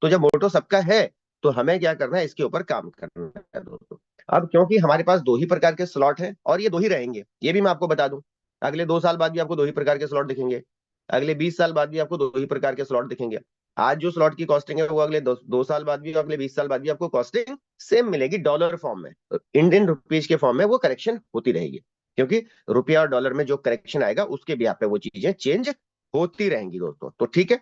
तो जब मोटो सबका है तो हमें क्या करना है, इसके ऊपर काम करना है दोस्तों। अब क्योंकि हमारे पास दो ही प्रकार के स्लॉट हैं और ये दो ही रहेंगे, ये भी मैं आपको बता दूं, अगले 2 साल बाद भी आपको दो ही प्रकार के स्लॉट दिखेंगे, अगले 20 साल बाद भी आपको दो ही प्रकार के स्लॉट दिखेंगे। आज जो स्लॉट की कॉस्टिंग है वो अगले 2 साल बाद भी, अगले 20 साल बाद भी आपको कॉस्टिंग सेम मिलेगी डॉलर फॉर्म में, इंडियन रुपीज के फॉर्म में वो करेक्शन होती रहेगी, क्योंकि रुपया और डॉलर में जो करेक्शन आएगा उसके भी पे वो चीजें चेंज होती रहेंगी दोस्तों। तो ठीक है,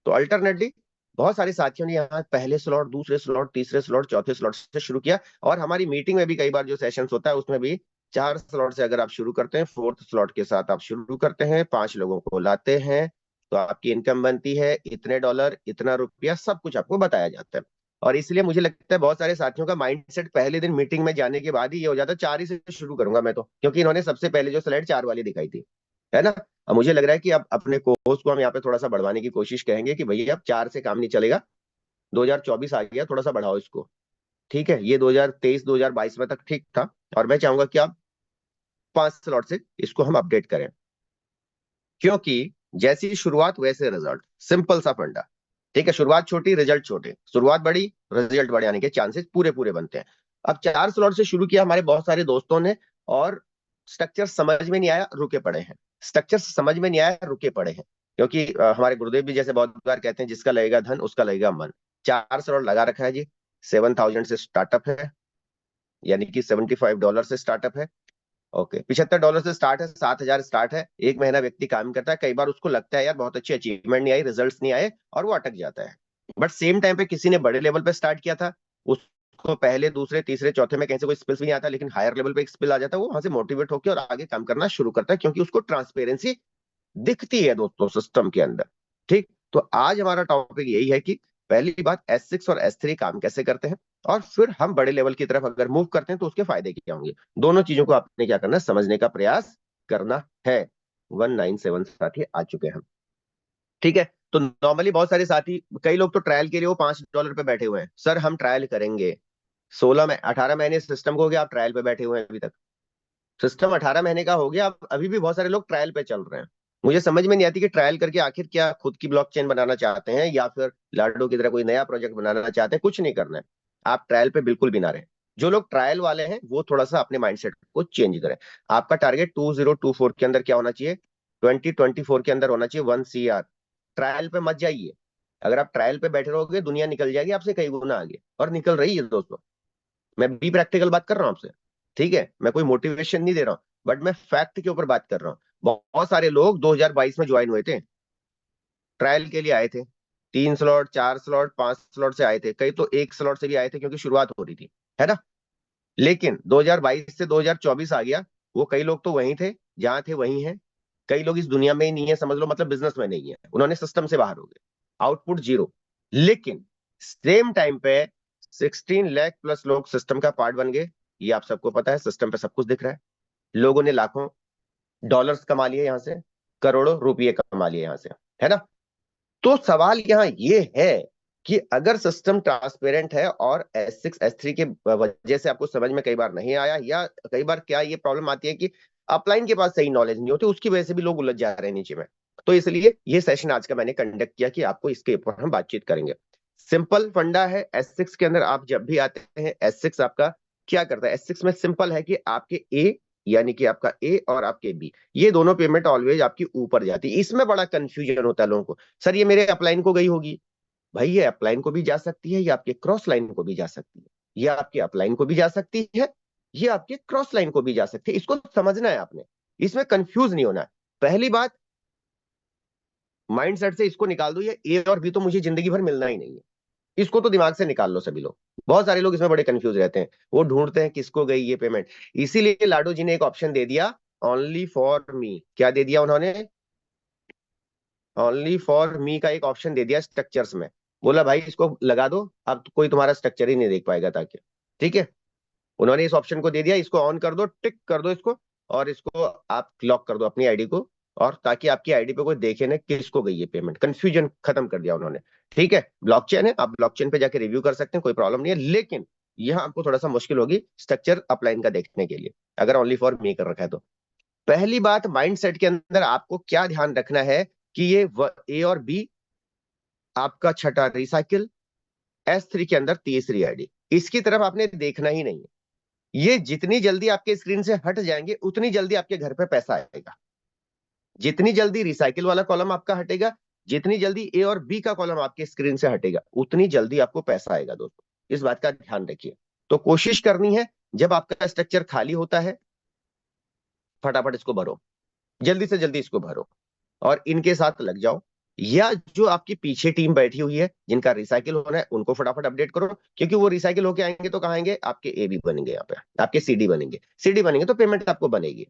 तो अल्टरनेटली बहुत सारे साथियों ने यहाँ पहले स्लॉट, दूसरे स्लॉट, तीसरे स्लॉट, चौथे स्लॉट से शुरू किया, और हमारी मीटिंग में भी कई बार जो सेशन होता है उसमें भी 4 स्लॉट से अगर आप शुरू करते हैं, फोर्थ स्लॉट के साथ आप शुरू करते हैं, 5 लोगों को लाते हैं, तो आपकी इनकम बनती है इतने डॉलर, इतना रुपया, सब कुछ आपको बताया जाता है। और इसलिए मुझे लगता है बहुत सारे साथियों का माइंडसेट पहले दिन मीटिंग में जाने के बाद ही ये हो जाता है, 4 ही से शुरू करूंगा मैं तो, क्योंकि इन्होंने सबसे पहले जो स्लाइड 4 वाली दिखाई थी, है ना। अब मुझे लग रहा है कि अब अपने कोर्स को हम यहाँ पे थोड़ा सा बढ़वाने की कोशिश करेंगे कि भैया अब 4 से काम नहीं चलेगा, 2024 आ गया, थोड़ा सा बढ़ाओ इसको। ठीक है, ये 2023 2022 में तक ठीक था, और मैं चाहूंगा कि आप 5 स्लॉट से इसको हम अपडेट करें, क्योंकि जैसी शुरुआत वैसे रिजल्ट, सिंपल सा फंडा। ठीक है, शुरुआत छोटी, रिजल्ट छोटे, शुरुआत बड़ी, रिजल्ट बड़े आने के चांसेस पूरे पूरे बनते हैं। अब 4 स्लॉट से शुरू किया हमारे बहुत सारे दोस्तों ने, और स्ट्रक्चर समझ में नहीं आया, रुके पड़े हैं, स्ट्रक्चर समझ में नहीं आया, रुके पड़े हैं, क्योंकि हमारे गुरुदेव भी जैसे बहुत बार कहते हैं, जिसका लगेगा धन उसका लगेगा मन। 4 स्लॉट लगा रखा है जी, 7,000 से स्टार्टअप है, यानी कि $75 से स्टार्टअप है। ओके, $75 से स्टार्ट है, 7,000 स्टार्ट है, एक महीना व्यक्ति काम करता है, कई बार उसको लगता है यार बहुत अच्छी अचीवमेंट नहीं आई, रिजल्ट्स नहीं आए, और वो अटक जाता है। बट सेम टाइम पे किसी ने बड़े लेवल पे स्टार्ट किया था, उसको पहले, दूसरे, तीसरे, चौथे में कहीं से कोई स्किल्स भी नहीं आता, लेकिन हायर लेवल पे एक स्किल आ जाता है, वो वहां से मोटिवेट होकर और आगे काम करना शुरू करता है, क्योंकि उसको ट्रांसपेरेंसी दिखती है दोस्तों सिस्टम के अंदर। ठीक, तो आज हमारा टॉपिक यही है कि पहली बात S6 और S3 काम कैसे करते हैं, और फिर हम बड़े लेवल की तरफ अगर मूव करते हैं तो उसके फायदे क्या होंगे, दोनों चीजों को आपने क्या करना है, समझने का प्रयास करना है। 197 साथी आ चुके हैं हम। ठीक है, तो नॉर्मली बहुत सारे साथी, कई लोग तो ट्रायल के लिए वो $5 पे बैठे हुए हैं, सर हम ट्रायल करेंगे। 18 महीने सिस्टम को हो गया, आप ट्रायल पे बैठे हुए हैं अभी तक, सिस्टम 18 महीने का हो गया, अब अभी भी बहुत सारे लोग ट्रायल पे चल रहे हैं। मुझे समझ में नहीं आती कि ट्रायल करके आखिर क्या खुद की ब्लॉकचेन बनाना चाहते हैं, या फिर लाडो की तरह कोई नया प्रोजेक्ट बनाना चाहते हैं। कुछ नहीं करना है, आप ट्रायल पे बिल्कुल भी ना रहे। जो लोग ट्रायल वाले हैं वो थोड़ा सा अपने माइंडसेट को चेंज करें। आपका टारगेट 2024 के अंदर क्या होना चाहिए, 2024 के अंदर होना चाहिए 1 CR। ट्रायल पे मत जाइए, अगर आप ट्रायल पे बैठे रहोगे दुनिया निकल जाएगी आपसे कई गुना आगे, और निकल रही है दोस्तों। मैं भी प्रैक्टिकल बात कर रहा हूँ आपसे, ठीक है, मैं कोई मोटिवेशन नहीं दे रहा हूँ, बट मैं फैक्ट के ऊपर बात कर रहा हूँ। बहुत सारे लोग 2022 में ज्वाइन हुए थे, ट्रायल के लिए आए थे, 3 स्लॉट, 4 स्लॉट, 5 स्लॉट से आए थे, कई तो 1 स्लॉट से भी आए थे क्योंकि शुरुआत हो रही थी, है ना। लेकिन 2022 से 2024 आ गया, वो कई लोग तो वहीं थे जहां थे वहीं हैं, कई लोग इस दुनिया में ही नहीं है, समझ लो, मतलब बिजनेस में नहीं है, उन्होंने सिस्टम से बाहर हो गए, आउटपुट जीरो। लेकिन सेम टाइम पे 16 लाख प्लस लोग सिस्टम का पार्ट बन गए। ये आप सबको पता है, सिस्टम पे सब कुछ दिख रहा है, लोगों ने लाखों डॉलर्स कमा लिए यहां से, करोड़ों रुपये कमा लिए यहां से, है ना। तो सवाल यहाँ ये है कि अगर सिस्टम ट्रांसपेरेंट है, और S6 S3 के वजह से आपको समझ में कई बार नहीं आया, या कई बार क्या ये प्रॉब्लम आती है कि अपलाइन के पास सही नॉलेज नहीं होती, उसकी वजह से भी लोग उलझ जा रहे हैं नीचे में। तो इसलिए ये सेशन आज का मैंने कंडक्ट किया कि आपको इसके ऊपर हम बातचीत करेंगे। सिंपल फंडा है S6 के अंदर, आप जब भी आते हैं S6 आपका क्या करता है, S6 में सिंपल है कि आपके ए, यानी कि आपका ए और आपके बी, ये दोनों पेमेंट ऑलवेज आपकी ऊपर जाती है। इसमें बड़ा कंफ्यूजन होता है लोगों को, सर ये मेरे अपलाइन को गई होगी। भाई ये अपलाइन को भी जा सकती है, ये आपके क्रॉस लाइन को भी जा सकती है, ये आपके अपलाइन को भी जा सकती है, ये आपके क्रॉस लाइन को भी जा सकती है। इसको समझना है आपने, इसमें कंफ्यूज नहीं होना है। पहली बात, माइंडसेट से इसको निकाल दो, ये ए और बी तो मुझे जिंदगी भर मिलना ही नहीं है, इसको तो दिमाग से निकाल लो सभी लोग। बहुत सारे लोग इसमें बड़े कंफ्यूज रहते हैं, वो ढूंढते हैं किसको गई ये पेमेंट। इसीलिए लाडो जी ने एक ऑप्शन दे दिया, ओनली फॉर मी। क्या दे दिया उन्होंने, ओनली फॉर मी का एक ऑप्शन दे दिया स्ट्रक्चर्स में। बोला भाई इसको लगा दो, अब कोई तुम्हारा स्ट्रक्चर ही नहीं देख पाएगा, ताकि, ठीक है, उन्होंने इस ऑप्शन को दे दिया, इसको ऑन कर दो, टिक कर दो इसको, और इसको आप लॉक कर दो अपनी आईडी को, और ताकि आपकी आईडी पे कोई देखे ना किसको गई है पेमेंट, कंफ्यूजन खत्म कर दिया उन्होंने। ठीक है, ब्लॉकचेन है, आप ब्लॉकचेन पे जाके रिव्यू कर सकते हैं, कोई प्रॉब्लम नहीं है, लेकिन यहाँ आपको थोड़ा सा मुश्किल होगी स्ट्रक्चर अपलाइन का देखने के लिए, अगर ओनली फॉर मी कर रखा है तो। पहली बात, माइंडसेट के अंदर आपको क्या ध्यान रखना है कि ये ए और बी, आपका छठा रिसाइकिल, S3 के अंदर तीसरी आईडी, इसकी तरफ आपने देखना ही नहीं है। ये जितनी जल्दी आपके स्क्रीन से हट जाएंगे उतनी जल्दी आपके घर पे पैसा आएगा। जितनी जल्दी रिसाइकिल वाला कॉलम आपका हटेगा, जितनी जल्दी ए और बी का कॉलम आपके स्क्रीन से हटेगा, उतनी जल्दी आपको पैसा आएगा दोस्तों। इस बात का ध्यान रखिए। तो कोशिश करनी है जब आपका स्ट्रक्चर खाली होता है, फटाफट इसको भरो, जल्दी से जल्दी इसको भरो और इनके साथ लग जाओ। या जो आपकी पीछे टीम बैठी हुई है जिनका रिसाइकिल होना है, उनको फटाफट अपडेट करो, क्योंकि वो रिसाइकिल होके आएंगे तो कहाँ आएंगे, आपके ए बी बनेंगे, यहाँ पे आपके सीडी बनेंगे। सीडी बनेंगे तो पेमेंट आपको बनेगी।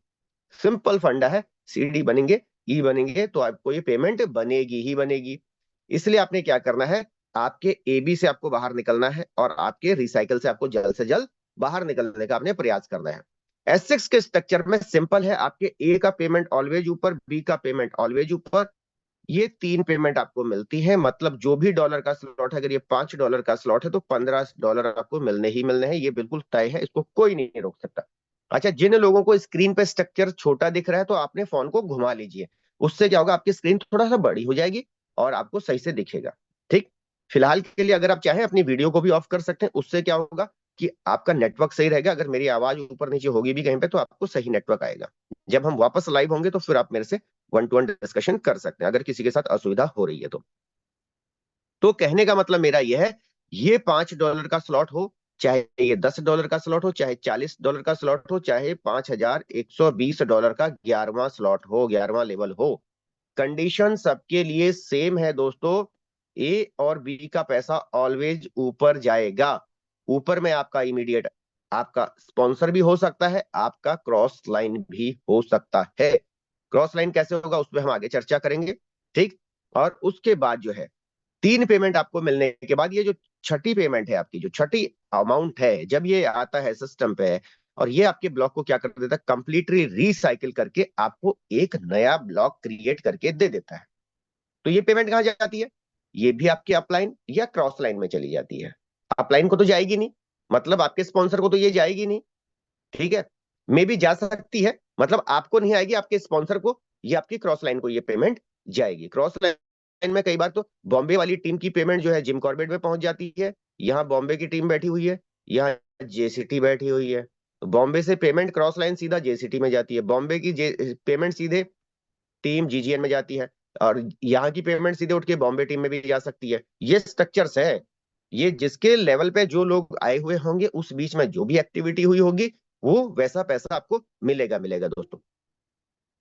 सिंपल फंडा है, सीडी बनेंगे, ई बनेंगे, तो आपको ये पेमेंट बनेगी ही बनेगी। इसलिए आपने क्या करना है, आपके एबी से आपको बाहर निकलना है और आपके रिसाइकल से आपको जल्द से जल्द बाहर निकलने का आपने प्रयास करना है। S6 के स्ट्रक्चर में सिंपल है, आपके ए का पेमेंट ऑलवेज ऊपर, बी का पेमेंट ऑलवेज ऊपर, ये 3 पेमेंट आपको मिलती है। मतलब जो भी डॉलर का स्लॉट है, अगर ये $5 का स्लॉट है तो $15 आपको मिलने ही मिलने हैं, ये बिल्कुल तय है, इसको कोई नहीं रोक सकता। अच्छा, जिन लोगों को स्क्रीन पे स्ट्रक्चर छोटा दिख रहा है तो आपने फोन को घुमा लीजिए, उससे क्या होगा, आपकी स्क्रीन थोड़ा सा बड़ी हो जाएगी और आपको सही से दिखेगा। ठीक, फिलहाल के लिए अगर आप चाहें अपनी वीडियो को भी ऑफ कर सकते हैं, उससे क्या होगा कि आपका नेटवर्क सही रहेगा। अगर मेरी आवाज ऊपर नीचे होगी भी कहीं पे तो आपको सही नेटवर्क आएगा। जब हम वापस लाइव होंगे तो फिर आप मेरे से 1-to-1 डिस्कशन कर सकते हैं, अगर किसी के साथ असुविधा हो रही है तो कहने का मतलब मेरा यह है, ये $5 का स्लॉट हो, चाहे ये $10 का स्लॉट हो, चाहे $40 का स्लॉट हो, चाहे $5120 का 11वां स्लॉट हो, 11वां लेवल हो, कंडीशन सबके लिए सेम है दोस्तों। ए और बी का पैसा ऑलवेज ऊपर जाएगा। ऊपर में आपका इमीडिएट आपका स्पॉन्सर भी हो सकता है, आपका क्रॉस लाइन भी हो सकता है। क्रॉस लाइन कैसे होगा उस पर हम आगे चर्चा करेंगे। ठीक, और उसके बाद जो है 3 पेमेंट आपको मिलने के बाद ये जो छठी पेमेंट है, आपकी जो छठी अमाउंट है, जब ये आता है सिस्टम पे और ये आपके ब्लॉक को क्या कर देता है, कंप्लीटली रिसाइकिल करके आपको एक नया ब्लॉक क्रिएट करके दे देता है। तो ये पेमेंट कहां जाती है, ये भी आपके अपलाइन या क्रॉस लाइन में चली जाती है। अपलाइन को तो जाएगी नहीं, मतलब आपके स्पॉन्सर को तो ये जाएगी नहीं। ठीक है, मे भी जा सकती है, मतलब आपको नहीं आएगी, आपके स्पॉन्सर को, ये आपकी क्रॉस लाइन को ये पेमेंट जाएगी। क्रॉस लाइन में कई बार तो बॉम्बे वाली टीम की पेमेंट जो है जिम कॉर्बेट में पहुंच जाती है। यहाँ बॉम्बे की टीम बैठी हुई है, यहाँ जेसीटी बैठी हुई है, तो बॉम्बे से पेमेंट क्रॉस लाइन सीधा जेसीटी में जाती है, बॉम्बे की पेमेंट सीधे टीम जीजीएन में जाती है, और यहाँ की पेमेंट सीधे उठ के बॉम्बे टीम में भी जा सकती है। ये स्ट्रक्चर्स है, ये जिसके लेवल पे जो लोग आए हुए होंगे उस बीच में जो भी एक्टिविटी हुई होगी वो वैसा पैसा आपको मिलेगा मिलेगा दोस्तों।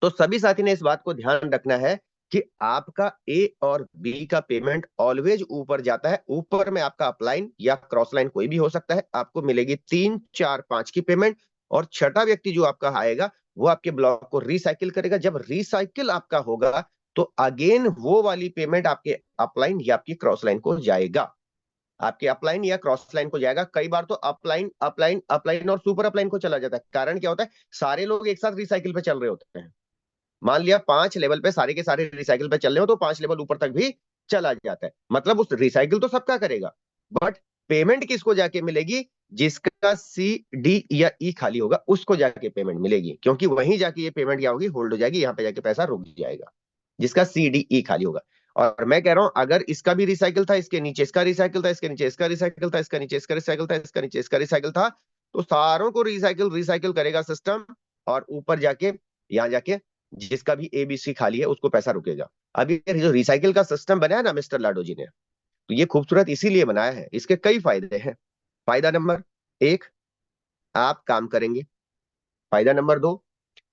तो सभी साथी ने इस बात को ध्यान रखना है कि आपका ए और बी का पेमेंट ऑलवेज ऊपर जाता है। ऊपर में आपका अपलाइन या क्रॉस लाइन कोई भी हो सकता है, आपको मिलेगी 3, 4, 5 की पेमेंट। और छठा व्यक्ति जो आपका आएगा वो आपके ब्लॉक को रिसाइकिल करेगा। जब रिसाइकिल आपका होगा तो अगेन वो वाली पेमेंट आपके अपलाइन या आपकी क्रॉस लाइन को जाएगा, आपके अपलाइन या क्रॉस लाइन को जाएगा। कई बार तो अपलाइन अपलाइन अपलाइन और सुपर अपलाइन को चला जाता है। कारण क्या होता है, सारे लोग एक साथ रिसाइकिल पे चल रहे होते हैं। मान लिया 5 लेवल पे सारे के सारे रिसाइकिल पे चल रहे हो तो 5 लेवल ऊपर तक भी चला जाता है। मतलब उस रिसाइकिल तो सबका करेगा, बट पेमेंट किसको जाके मिलेगी, जिसका सी डी या ई खाली होगा उसको जाके पेमेंट मिलेगी, क्योंकि वहीं जाके ये पेमेंट क्या होगी, होल्ड हो जाएगी, यहाँ पे जाके पैसा रुक जाएगा जिसका सी डी ई खाली होगा। और मैं कह रहा हूं अगर इसका भी रिसाइकिल था, इसके नीचे इसका रिसाइकिल था, इसके नीचे इसका रिसाइकिल था, इसका नीचे इसका रिसाइकिल था, इसका नीचे इसका रिसाइकिल था, तो सारों को रिसाइकिल रिसाइकिल करेगा सिस्टम, और ऊपर जाके यहां जाके जिसका भी एबीसी खाली है उसको पैसा रुकेगा। अभी जो रिसाइकिल का सिस्टम बनाया ना मिस्टर लाडो जी ने, तो ये खूबसूरत इसीलिए बनाया है, इसके कई फायदे हैं। फायदा नंबर 1, आप काम करेंगे। फायदा नंबर 2,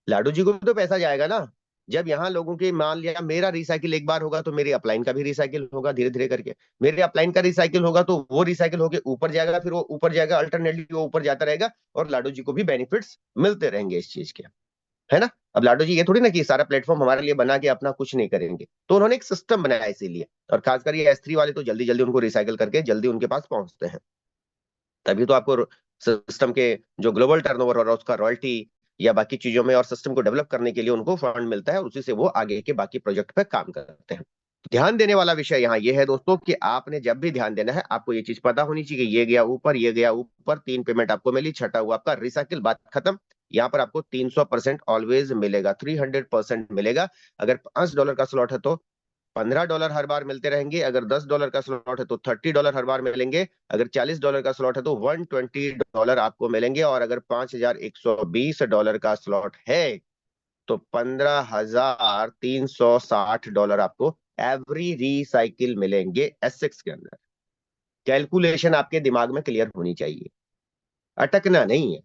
लाडू जी को तो पैसा जाएगा ना। जब यहाँ लोगों के, मान लिया मेरा रिसाइकिल एक बार होगा तो मेरे अपलाइन का भी रिसाइकिल होगा, धीरे धीरे करके मेरे अपलाइन का रिसाइकिल होगा तो वो रिसाइकिल होके ऊपर जाएगा, फिर वो ऊपर जाएगा, अल्टरनेटली वो ऊपर जाता रहेगा और लाडू जी को भी बेनिफिट्स मिलते रहेंगे इस चीज के, है ना। अब लाडो जी ये थोड़ी ना कि सारा प्लेटफॉर्म हमारे लिए बना के अपना कुछ नहीं करेंगे, तो उन्होंने एक सिस्टम बनाया इसीलिए। और खासकर ये S3 वाले तो जल्दी जल्दी उनको रिसाइकिल करके जल्दी उनके पास पहुंचते हैं। तभी तो आपको सिस्टम के जो ग्लोबल टर्नओवर और उसका रॉयल्टी या बाकी चीजों में और सिस्टम को डेवलप करने के लिए उनको फंड मिलता है, और उसी से वो आगे के बाकी प्रोजेक्ट पे काम करते हैं। ध्यान देने वाला विषय यहाँ ये है दोस्तों कि आपने जब भी ध्यान देना है आपको ये चीज पता होनी चाहिए कि ये गया ऊपर, ये गया ऊपर, 3 पेमेंट आपको मिली, छठा हुआ आपका रिसाइकिल, बात खत्म। यहाँ पर आपको 300% ऑलवेज मिलेगा, 300% मिलेगा। अगर $5 का स्लॉट है तो $15 हर बार मिलते रहेंगे। अगर $10 का स्लॉट है तो $30 हर बार मिलेंगे। अगर $40 का स्लॉट है तो $120 आपको मिलेंगे। और अगर $5120 का स्लॉट है तो $15,360 आपको एवरी रिसाइकिल मिलेंगे एसेक्स के अंदर। कैलकुलेशन आपके दिमाग में क्लियर होनी चाहिए, अटकना नहीं है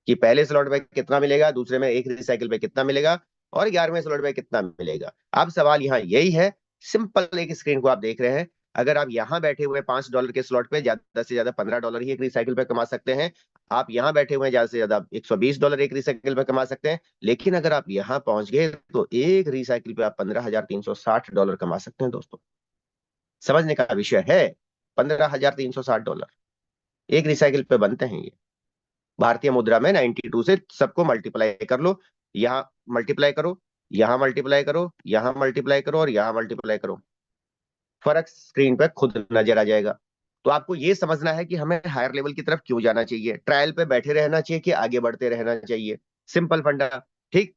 कि पहले स्लॉट पे कितना मिलेगा, दूसरे में एक रिसाइकिल पे कितना मिलेगा, और 11वें स्लॉट पे कितना मिलेगा। अब सवाल यहाँ यही है, सिंपल एक स्क्रीन को आप देख रहे हैं। अगर आप यहाँ बैठे हुए $5 के स्लॉट पे ज्यादा से ज्यादा $15 ही एक रिसाइकिल पे कमा सकते हैं। आप यहाँ बैठे हुए हैं ज्यादा से ज्यादा $120 एक रिसाइकिल पे कमा सकते हैं। लेकिन अगर आप यहाँ पहुंच गए तो एक रिसाइकिल पे आप $15,360 कमा सकते हैं दोस्तों। समझने का विषय है, $15,360 एक रिसाइकिल पे बनते हैं ये। भारतीय मुद्रा में 92 से सबको मल्टीप्लाई कर लो, यहाँ मल्टीप्लाई करो, यहाँ मल्टीप्लाई करो, यहाँ मल्टीप्लाई करो और यहाँ मल्टीप्लाई करो, फर्क स्क्रीन पे खुद नजर आ जाएगा। तो आपको ये समझना है कि हमें हायर लेवल की तरफ क्यों जाना चाहिए, ट्रायल पे बैठे रहना चाहिए कि आगे बढ़ते रहना चाहिए। सिंपल फंडा। ठीक,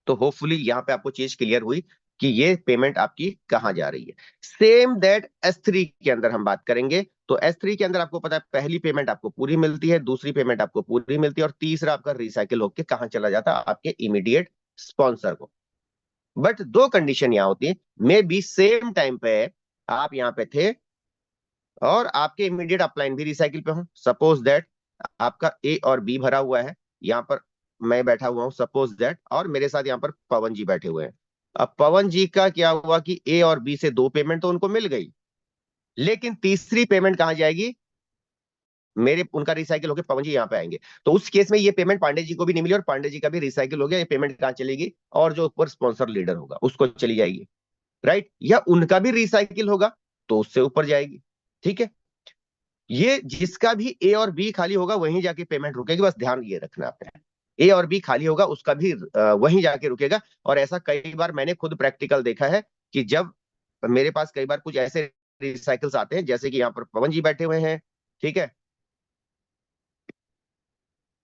तो होपफुली यहाँ पे आपको चीज क्लियर हुई कि ये पेमेंट आपकी कहाँ जा रही है। सेम दैट S3 के अंदर हम बात करेंगे। तो S3 के अंदर आपको पता है पहली पेमेंट आपको पूरी मिलती है, दूसरी पेमेंट आपको पूरी मिलती है, और तीसरा आपका रिसाइकिल होकर कहाँ चला जाता है, आपके इमीडिएट स्पॉन्सर को। बट दो कंडीशन यहाँ होती है, मे बी सेम टाइम पे आप यहाँ पे थे और आपके इमीडिएट अपलाइन भी रिसाइकिल पे हो। सपोज दैट आपका A और B भरा हुआ है, यहाँ पर मैं बैठा हुआ हूं सपोज दैट, और मेरे साथ यहाँ पर पवन जी बैठे हुए हैं। अब पवन जी का क्या हुआ कि A और B से दो पेमेंट तो उनको मिल गई, लेकिन तीसरी पेमेंट कहां जाएगी, मेरे उनका रिसाइकिल होकर पवन जी यहाँ पे आएंगे। तो उस केस में ये पेमेंट पांडे जी को भी नहीं मिली और पांडे जी का भी रिसाइकिल हो गया। ये पेमेंट कहां चलेगी, और जो ऊपर स्पॉन्सर लीडर होगा उसको चली जाएगी, राइट। या उनका भी रिसाइकिल होगा तो उससे ऊपर जाएगी। ठीक है, ये जिसका भी A और B खाली होगा वहीं जाके पेमेंट रुकेगी, बस ध्यान ये रखना आपने। A और B खाली होगा उसका भी वहीं जाके रुकेगा। और ऐसा कई बार मैंने खुद प्रैक्टिकल देखा है कि जब मेरे पास कई बार कुछ ऐसे रिसाइकल्स आते हैं, जैसे कि यहाँ पर पवन जी बैठे हुए हैं, ठीक है,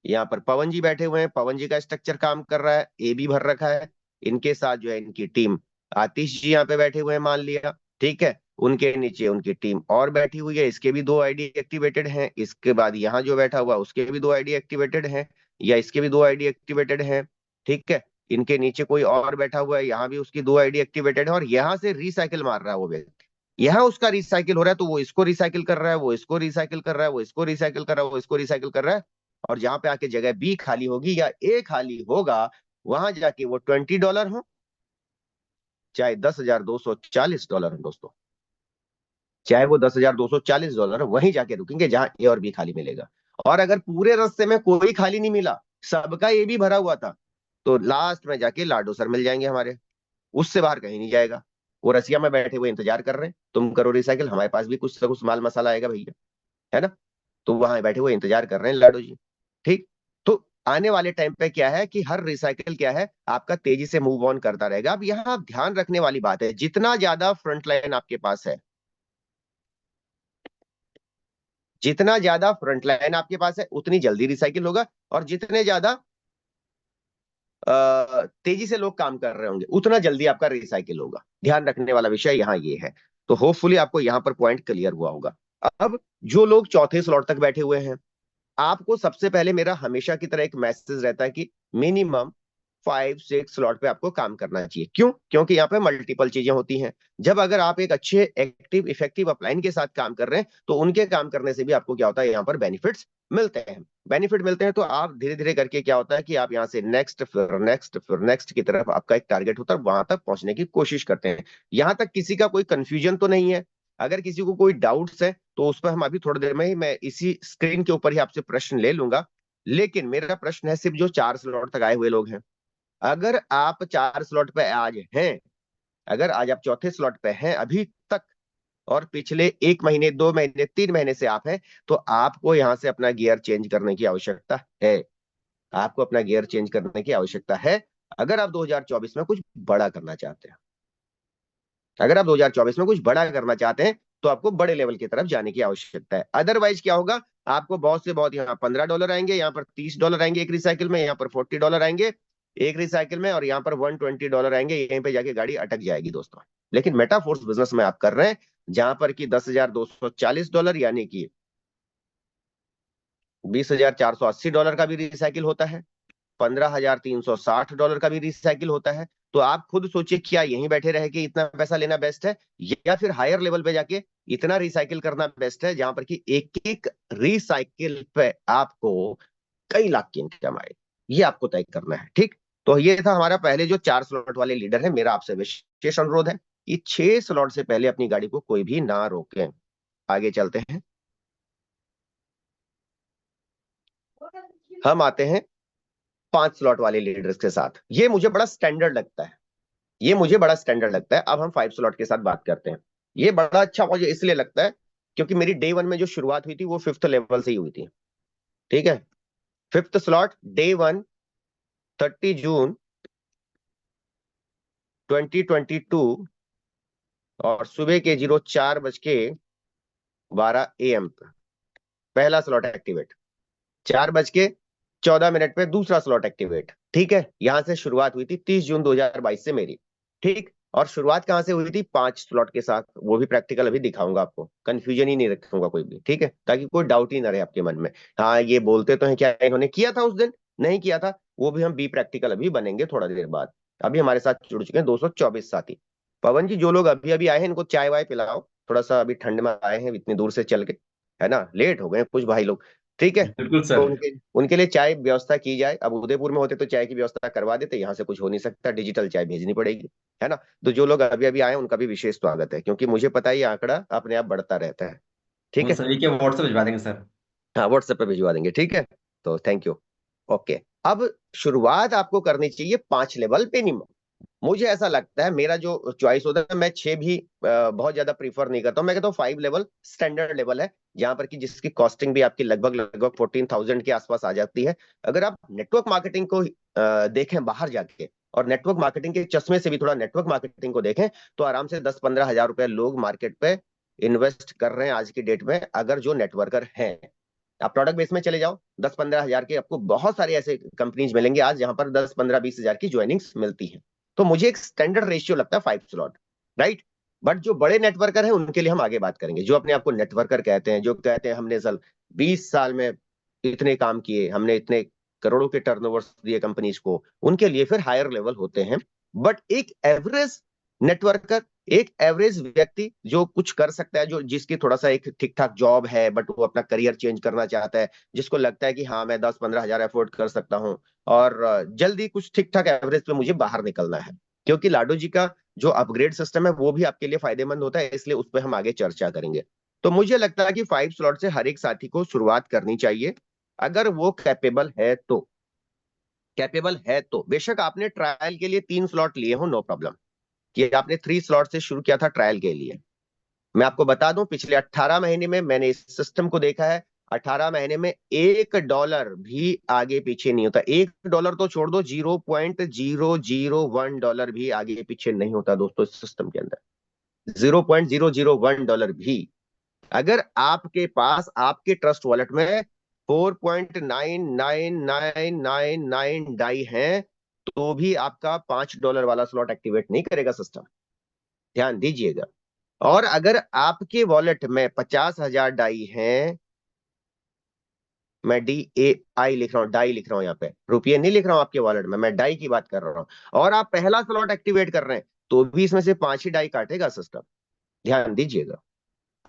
यहाँ पर पवन जी बैठे हुए हैं, पवन जी का स्ट्रक्चर काम कर रहा है, ए भी भर रखा है, इनके साथ जो है इनकी टीम आतिश जी यहाँ पे बैठे हुए हैं मान लिया, ठीक है, उनके नीचे उनकी टीम और बैठी हुई है, इसके भी दो आईडी एक्टिवेटेड हैं, इसके बाद यहाँ जो बैठा हुआ उसके भी दो आईडी एक्टिवेटेड हैं, या इसके भी दो आईडी एक्टिवेटेड हैं, ठीक है, इनके नीचे कोई और बैठा हुआ है, यहाँ भी उसकी दो आईडी एक्टिवेटेड है, और यहाँ से रिसाइकिल मार रहा है वो व्यक्ति। यहाँ उसका रिसाइकिल हो रहा है तो वो इसको रिसाइकिल कर रहा है, वो इसको रिसाइकिल कर रहा है, वो इसको रिसाइकिल कर रहा है, वो इसको रिसाइकिल कर रहा है। और जहां पे आके जगह बी खाली होगी या ए खाली होगा, वहां जाके वो $20 हो चाहे $10,240 हो दोस्तों, चाहे वो $10,240 वहीं जाके रुकेंगे जहां ए और बी खाली मिलेगा। और अगर पूरे रास्ते में कोई खाली नहीं मिला, सबका ए भी भरा हुआ था, तो लास्ट में जाके लाडो सर मिल जाएंगे हमारे, उससे बाहर कहीं नहीं जाएगा। वो रसिया में बैठे हुए इंतजार कर रहे हैं, तुम करो रिसाइकिल, हमारे पास भी कुछ ना कुछ माल मसाला आएगा भैया, है ना। तो वहां बैठे हुए इंतजार कर रहे हैं लाडो जी। ठीक, तो आने वाले टाइम पे क्या है कि हर रिसाइकिल क्या है आपका तेजी से मूव ऑन करता रहेगा। अब यहाँ आप ध्यान रखने वाली बात है, जितना ज्यादा फ्रंट लाइन आपके पास है, जितना ज्यादा फ्रंट लाइन आपके पास है उतनी जल्दी रिसाइकिल होगा, और जितने ज्यादा तेजी से लोग काम कर रहे होंगे उतना जल्दी आपका रिसाइकिल होगा। ध्यान रखने वाला विषय यहाँ ये है। तो होपफुली आपको यहाँ पर पॉइंट क्लियर हुआ होगा। अब जो लोग चौथे स्लॉट तक बैठे हुए हैं, आपको सबसे पहले मेरा हमेशा की तरह एक मैसेज रहता है कि मिनिमम 5-6 स्लॉट पे आपको काम करना चाहिए। क्यों? क्योंकि यहाँ पे मल्टीपल चीजें होती हैं। जब अगर आप एक अच्छे एक्टिव इफेक्टिव अपलाइन के साथ काम कर रहे हैं तो उनके काम करने से भी आपको क्या होता है, यहाँ पर बेनिफिट्स मिलते हैं। बेनिफिट मिलते हैं तो आप धीरे धीरे करके क्या होता है कि आप यहाँ से नेक्स्ट फिर नेक्स्ट फिर नेक्स्ट की तरफ आपका एक टारगेट होता है, वहां तक पहुंचने की कोशिश करते हैं। यहाँ तक किसी का कोई कंफ्यूजन तो नहीं है? अगर किसी को कोई डाउट्स है तो उस पर हम अभी थोड़ी देर में ही मैं इसी स्क्रीन के ऊपर ही आपसे प्रश्न ले लूंगा। लेकिन मेरा प्रश्न है सिर्फ जो 4 स्लॉट तक आए हुए लोग हैं, अगर आप 4 स्लॉट पे आज हैं, अगर आज आप चौथे स्लॉट पे हैं अभी तक, और पिछले 1 महीने 2 महीने 3 महीने से आप हैं, तो आपको यहां से अपना गियर चेंज करने की आवश्यकता है। आपको अपना गियर चेंज करने की आवश्यकता है अगर आप 2024 में कुछ बड़ा करना चाहते हैं। अगर आप 2024 में कुछ बड़ा करना चाहते हैं तो आपको बड़े लेवल की तरफ जाने की आवश्यकता है। अदरवाइज क्या होगा, आपको बहुत से बहुत यहाँ $15 आएंगे, यहाँ पर $30 आएंगे एक रिसाइकिल में, यहाँ पर $40 आएंगे, एक रिसाइकिल में, और यहाँ पर $120 आएंगे, यहीं पे जाके गाड़ी अटक जाएगी दोस्तों। लेकिन मेटाफोर्स बिजनेस में आप कर रहे हैं जहां पर कि $10,240 यानी कि $20,480 का भी रिसाइकिल होता है, $15,360 का भी रिसाइकिल होता है। तो आप खुद सोचिए, क्या यहीं बैठे रह के इतना पैसा लेना बेस्ट है, या फिर हायर लेवल पे जाके इतना रिसाइकिल करना बेस्ट है, जहां पर कि एक एक रिसाइकिल पे आपको कई लाख की इनकम आए। ये आपको तय करना है, ठीक। तो ये था हमारा पहले जो 4 स्लॉट वाले लीडर है। मेरा आपसे विशेष अनुरोध है कि 6 स्लॉट से पहले अपनी गाड़ी को कोई भी ना रोके। आगे चलते हैं, हम आते हैं 5 स्लॉट वाले लीडर्स के साथ। ये मुझे बड़ा स्टैंडर्ड लगता है, ये मुझे बड़ा स्टैंडर्ड लगता है। अब हम 5 स्लॉट के साथ बात करते हैं। ये बड़ा अच्छा मुझे इसलिए लगता है क्योंकि मेरी डे 1 में जो शुरुआत हुई थी वो 5th लेवल से ही हुई थी, ठीक है। 5th स्लॉट डे 1 30 जून 2022 और सुबह के 04:12 AM पर पहला स्लॉट एक्टिवेट, 4:14 पे दूसरा स्लॉट एक्टिवेट, ठीक है। यहां से शुरुआत हुई थी 30 जून 2022 से मेरी, ठीक। और शुरुआत कहां से हुई थी? 5 स्लॉट के साथ। वो भी प्रैक्टिकल अभी दिखाऊंगा आपको, कंफ्यूजन ही नहीं रखूंगा कोई भी, ठीक है, ताकि कोई डाउट ही ना रहे आपके मन में। हाँ, ये बोलते तो हैं, क्या इन्होंने किया था उस दिन? नहीं किया था, वो भी हम बी प्रैक्टिकल अभी बनेंगे थोड़ा देर बाद। अभी हमारे साथ जुड़ चुके हैं 224 साथी। पवन जी, जो लोग अभी अभी आए हैं इनको चाय वाय पिलाओ, थोड़ा सा अभी ठंड में आए हैं इतनी दूर से चल के, है ना, लेट हो गए हैं कुछ भाई लोग, ठीक है। बिल्कुल तो सर। उनके उनके लिए चाय व्यवस्था की जाए। अब उदयपुर में होते तो चाय की व्यवस्था करवा देते, यहाँ से कुछ हो नहीं सकता, डिजिटल चाय भेजनी पड़ेगी, है ना। तो जो लोग अभी अभी आए हैं उनका भी विशेष स्वागत है, क्योंकि मुझे पता है ये आंकड़ा अपने आप बढ़ता रहता है, ठीक वो है। सभी के व्हाट्सएप भिजवा देंगे सर। हाँ, व्हाट्सएप पे भिजवा देंगे, ठीक है। तो थैंक यू। ओके। अब शुरुआत आपको करनी चाहिए 5 लेवल पे मिनिमम। मुझे ऐसा लगता है, मेरा जो चॉइस होता है, मैं 6 भी बहुत ज्यादा प्रीफर नहीं करता हूं। मैं कहता हूँ 5 लेवल स्टैंडर्ड लेवल है, जहां पर कि जिसकी कॉस्टिंग भी आपकी लगभग लगभग 14,000 के आसपास आ जाती है। अगर आप नेटवर्क मार्केटिंग को देखें बाहर जाके, और नेटवर्क मार्केटिंग के चश्मे से भी थोड़ा नेटवर्क मार्केटिंग को देखें, तो आराम से 10-15 हजार रुपए लोग मार्केट पे इन्वेस्ट कर रहे हैं आज की डेट में, अगर जो नेटवर्कर हैं। आप प्रोडक्ट बेस में चले जाओ, 10-15 हजार के आपको बहुत सारे ऐसे कंपनीज मिलेंगे आज, जहां पर 10-15-20 हजार की ज्वाइनिंग्स मिलती है। तो मुझे एक स्टैंडर्ड रेशियो लगता है 5 स्लॉट, राइट। बट जो बड़े नेटवर्कर हैं उनके लिए हम आगे बात करेंगे, जो अपने आप को नेटवर्कर कहते हैं, जो कहते हैं हमने साल 20 साल में इतने काम किए, हमने इतने करोड़ों के टर्नओवर्स दिए कंपनीज को, उनके लिए फिर हायर लेवल होते हैं। बट एक एवरेज नेटवर्कर, एक एवरेज व्यक्ति जो कुछ कर सकता है, जो जिसकी थोड़ा सा एक ठीक ठाक जॉब है, बट वो अपना करियर चेंज करना चाहता है, जिसको लगता है कि हाँ मैं 10-15 हजार अफोर्ड कर सकता हूँ, और जल्दी कुछ ठीक ठाक एवरेज पे मुझे बाहर निकलना है, क्योंकि लाडो जी का जो अपग्रेड सिस्टम है वो भी आपके लिए फायदेमंद होता है, इसलिए उस पर हम आगे चर्चा करेंगे। तो मुझे लगता है कि 5 स्लॉट से हर एक साथी को शुरुआत करनी चाहिए, अगर वो कैपेबल है तो। कैपेबल है तो बेशक आपने ट्रायल के लिए 3 स्लॉट लिए हो, नो प्रॉब्लम, कि आपने 3 स्लॉट से शुरू किया था ट्रायल के लिए। मैं आपको बता दूं, पिछले 18 महीने में मैंने इस सिस्टम को देखा है। 18 महीने में $1 भी आगे पीछे नहीं होता। $1 तो छोड़ दो, $0.001 भी आगे पीछे नहीं होता दोस्तों इस सिस्टम के अंदर। $0.001 भी। अगर आपके पास आपके ट्रस्ट वॉलेट में 4.99999 डाई हैं, तो भी आपका $5 वाला स्लॉट एक्टिवेट नहीं करेगा सिस्टम, ध्यान दीजिएगा। और अगर आपके वॉलेट में 50,000 डाई हैं, मैं DAI लिख रहा हूं, डाई लिख रहा हूं, यहाँ पे रुपये नहीं लिख रहा हूं आपके वॉलेट में, मैं डाई की बात कर रहा हूं, और आप पहला स्लॉट एक्टिवेट कर रहे हैं, तो भी इसमें से 5 ही डाई काटेगा सिस्टम, ध्यान दीजिएगा।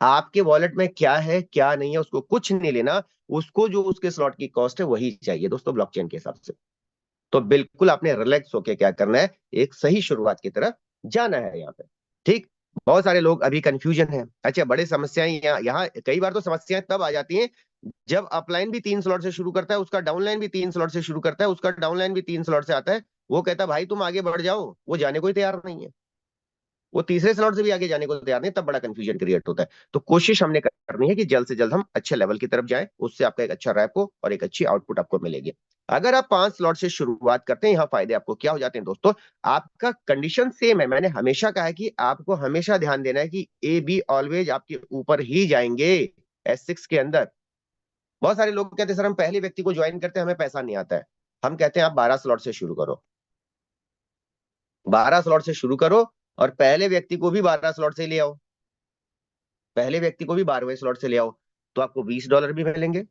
आपके वॉलेट में क्या है क्या नहीं है उसको कुछ नहीं लेना, उसको जो उसके स्लॉट की कॉस्ट है वही चाहिए दोस्तों, ब्लॉकचेन के हिसाब से। तो बिल्कुल आपने रिलैक्स होके क्या करना है, एक सही शुरुआत की तरफ जाना है यहाँ पे, ठीक। बहुत सारे लोग अभी कंफ्यूजन है। अच्छा, बड़े समस्याएं यहाँ यहाँ कई बार तो समस्याएं तब आ जाती हैं जब अपलाइन भी 3 स्लॉट से शुरू करता है, उसका डाउनलाइन भी 3 स्लॉट से शुरू करता है, उसका डाउनलाइन भी 3 स्लॉट से आता है। वो कहता है भाई तुम आगे बढ़ जाओ, वो जाने को ही तैयार नहीं है, वो तीसरे स्लॉट से भी आगे जाने को तैयार नहीं, तब बड़ा कंफ्यूजन क्रिएट होता है। तो कोशिश हमने करनी है कि जल्द से जल्द हम अच्छे लेवल की तरफ जाएं, उससे आपका एक अच्छा रैप हो और एक अच्छी आउटपुट आपको मिलेगी। अगर आप 5 स्लॉट से शुरुआत करते हैं, यहाँ फायदे आपको क्या हो जाते हैं दोस्तों। आपका कंडीशन सेम है, मैंने हमेशा कहा है कि आपको हमेशा ध्यान देना है कि AB ऑलवेज आपके ऊपर ही जाएंगे S6 के अंदर। बहुत सारे लोग कहते हैं सर हम पहले व्यक्ति को ज्वाइन करते हैं हमें पैसा नहीं आता है। हम कहते हैं आप 12 स्लॉट से शुरू करो, 12 स्लॉट से शुरू करो और पहले व्यक्ति को भी 12 स्लॉट से ले आओ, पहले व्यक्ति को भी 12वें स्लॉट से ले आओ, तो आपको $20 भी मिलेंगे,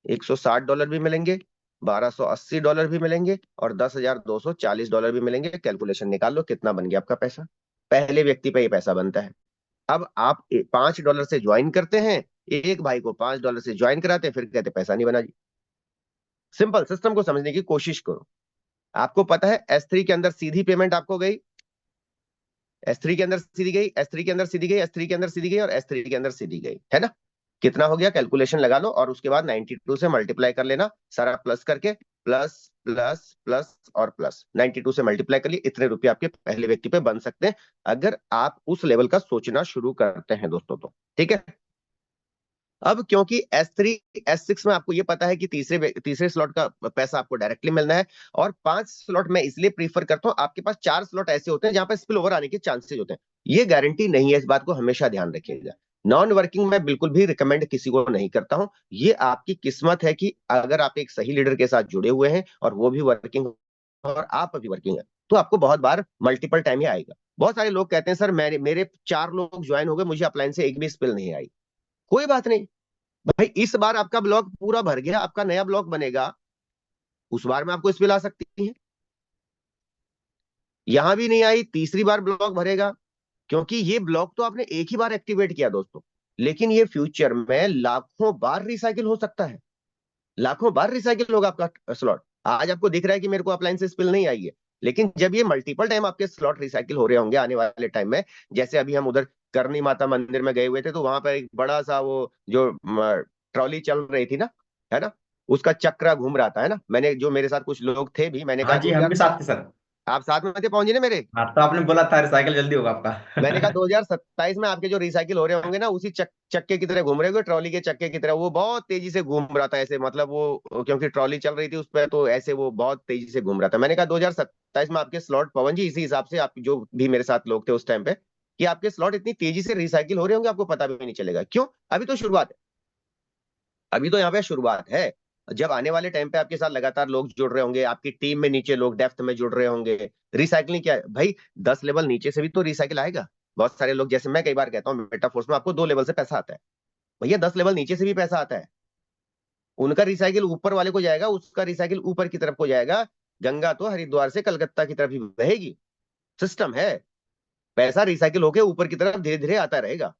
$160 भी मिलेंगे, $1280 भी मिलेंगे और $10,240 भी मिलेंगे। कैलकुलेशन निकाल लो कितना बन गया आपका पैसा। पहले व्यक्ति पे ये पैसा बनता है। अब आप $5 से ज्वाइन करते हैं, एक भाई को $5 से ज्वाइन कराते हैं, फिर कहते पैसा नहीं बना जी। सिंपल सिस्टम को समझने की कोशिश करो। आपको पता है S3 के अंदर सीधी पेमेंट आपको गई, S3 के अंदर सीधी गई, S3 के अंदर सीधी गई, S3 के अंदर सीधी गई और S3 के अंदर सीधी गई, है ना। कितना हो गया कैलकुलेशन लगा लो और उसके बाद 92 से मल्टीप्लाई कर लेना, सारा प्लस करके, प्लस प्लस प्लस और प्लस 92 से मल्टीप्लाई कर लिए, इतने रुपए आपके पहले व्यक्ति पे बन सकते हैं अगर आप उस लेवल का सोचना शुरू करते हैं दोस्तों तो। ठीक है। अब क्योंकि S3 S6 में आपको ये पता है कि तीसरे स्लॉट का पैसा आपको डायरेक्टली मिलना है, और 5 स्लॉट मैं इसलिए प्रीफर करता हूं, आपके पास 4 स्लॉट ऐसे होते हैं जहां पर स्पिल ओवर आने के चांसेस होते हैं। ये गारंटी नहीं है, इस बात को हमेशा ध्यान रखिएगा। नॉन वर्किंग मैं बिल्कुल भी रिकमेंड किसी को नहीं करता हूं। ये आपकी किस्मत है कि अगर आप एक सही लीडर के साथ जुड़े हुए हैं और वो भी वर्किंग और आप भी वर्किंग है, तो आपको बहुत बार मल्टीपल टाइम ही आएगा। बहुत सारे लोग कहते हैं सर मेरे 4 लोग ज्वाइन हो गए, मुझे अपलाइन से एक भी स्पिल नहीं आई। कोई बात नहीं भाई, इस बार आपका ब्लॉक पूरा भर गया, आपका नया ब्लॉक बनेगा, उस बार में आपको स्पिल आ सकती है। यहां भी नहीं आई, तीसरी बार ब्लॉक भरेगा, क्योंकि ये ब्लॉक तो आपने एक ही बार एक्टिवेट किया दोस्तों, लेकिन ये फ्यूचर में लाखों बार रिसाइकिल हो सकता है, लाखों बार रिसाइकिल होगा आपका स्लॉट। आज आपको दिख रहा है कि मेरे को अपलाइन से स्पिल नहीं आई है, लेकिन जब ये मल्टीपल टाइम आपके स्लॉट रिसाइकिल हो रहे होंगे आने वाले टाइम में, जैसे अभी हम उधर करनी माता मंदिर में गए हुए थे, तो वहां पर एक बड़ा सा वो जो ट्रॉली चल रही थी ना, है ना, उसका चक्रा घूम रहा था, है ना, मैंने जो मेरे साथ कुछ लोग थे भी, मैंने हाँ कहा जी, दो हम हजार भी साथ थे सर। आप साथ में थे, पहुंचे ना मेरे। हाँ, तो आपने बोला था रिसाइकिल जल्दी होगा मैंने कहा आपका। 2027 में आपके जो रिसाइकिल हो रहे होंगे ना, उसी चक्के की तरह घूम रहे होंगे, ट्रॉली के चक्के की तरह। वो बहुत तेजी से घूम रहा था ऐसे, मतलब वो क्योंकि ट्रॉली चल रही थी उस पर, तो ऐसे वो बहुत तेजी से घूम रहा था। मैंने कहा 2027 में आपके स्लॉट, पवन जी, इसी हिसाब से आप जो भी मेरे साथ लोग थे उस टाइम पे, कि आपके स्लॉट इतनी तेजी से रिसाइकिल हो रहे होंगे, आपको पता भी नहीं चलेगा। क्यों? अभी तो शुरुआत है, अभी तो यहाँ पे शुरुआत है। जब आने वाले टाइम पे आपके साथ लगातार लोग जुड़ रहे होंगे, आपकी टीम में नीचे लोग डेप्थ में जुड़ रहे होंगे, रिसाइकलिंग क्या है भाई, 10 लेवल नीचे से भी तो रिसाइकिल आएगा। बहुत सारे लोग, जैसे मैं कई बार कहता हूँ मेटाफोर्स में, आपको 2 लेवल से पैसा आता है, भैया 10 लेवल नीचे से भी पैसा आता है। उनका रिसाइकिल ऊपर वाले को जाएगा, उसका रिसाइकिल ऊपर की तरफ को जाएगा। गंगा तो हरिद्वार से कलकत्ता की तरफ ही बहेगी, सिस्टम है। पैसा रिसाइकिल होके ऊपर की तरफ धीरे धीरे आता रहेगा।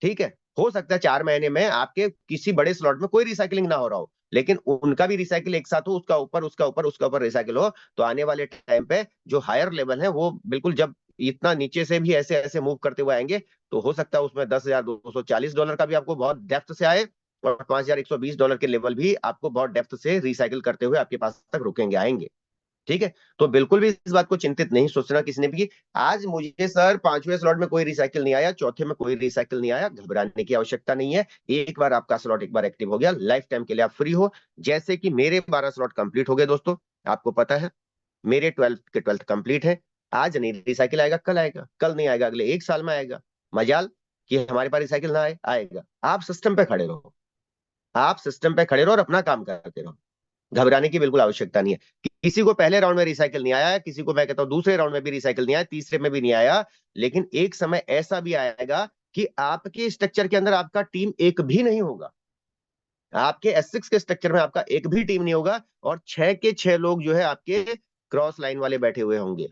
ठीक है। हो सकता है 4 महीने में आपके किसी बड़े स्लॉट में कोई रिसाइकलिंग ना हो रहा हो, लेकिन उनका भी रिसाइकिल एक साथ हो, उसका ऊपर उसका ऊपर उसका ऊपर रिसाइकिल हो, तो आने वाले टाइम पे जो हायर लेवल है वो बिल्कुल, जब इतना नीचे से भी ऐसे ऐसे मूव करते हुए आएंगे, तो हो सकता है उसमें $10,240 का भी आपको बहुत डेप्थ से आए, और $5,120 के लेवल भी आपको बहुत डेप्थ से रिसाइकिल करते हुए आपके पास तक रुकेंगे, आएंगे। ठीक है। तो बिल्कुल भी इस बात को चिंतित नहीं सोचना किसी ने भी कि आज मुझे सर 5वें स्लॉट में कोई रिसाइकिल नहीं आया, चौथे में कोई रिसाइकिल नहीं आया। घबराने की आवश्यकता नहीं है। एक बार आपका स्लॉट एक बार एक्टिव हो गया, लाइफ टाइम के लिए आप फ्री हो। जैसे कि मेरे 12 स्लॉट कंप्लीट हो गए दोस्तों, आपको पता है, मेरे 12 के 12 कंप्लीट है। आज नहीं रिसाइकिल आएगा, कल आएगा, कल नहीं आएगा, अगले 1 साल में आएगा। मजाल कि हमारे पास रिसाइकिल ना आए, आएगा। आप सिस्टम पे खड़े रहो, आप सिस्टम पे खड़े रहो और अपना काम करते रहो। घबराने की बिल्कुल आवश्यकता नहीं है। किसी को पहले राउंड में रिसाइकिल नहीं आया, किसी को मैं कहता हूं दूसरे राउंड में भी रिसाइकिल नहीं आया, तीसरे में भी नहीं आया, लेकिन एक समय ऐसा भी आएगा कि आपके स्ट्रक्चर के अंदर आपका टीम एक भी नहीं होगा। आपके S6 के स्ट्रक्चर में आपका एक भी टीम नहीं होगा, और 6 के 6 लोग जो है आपके क्रॉस लाइन वाले बैठे हुए होंगे।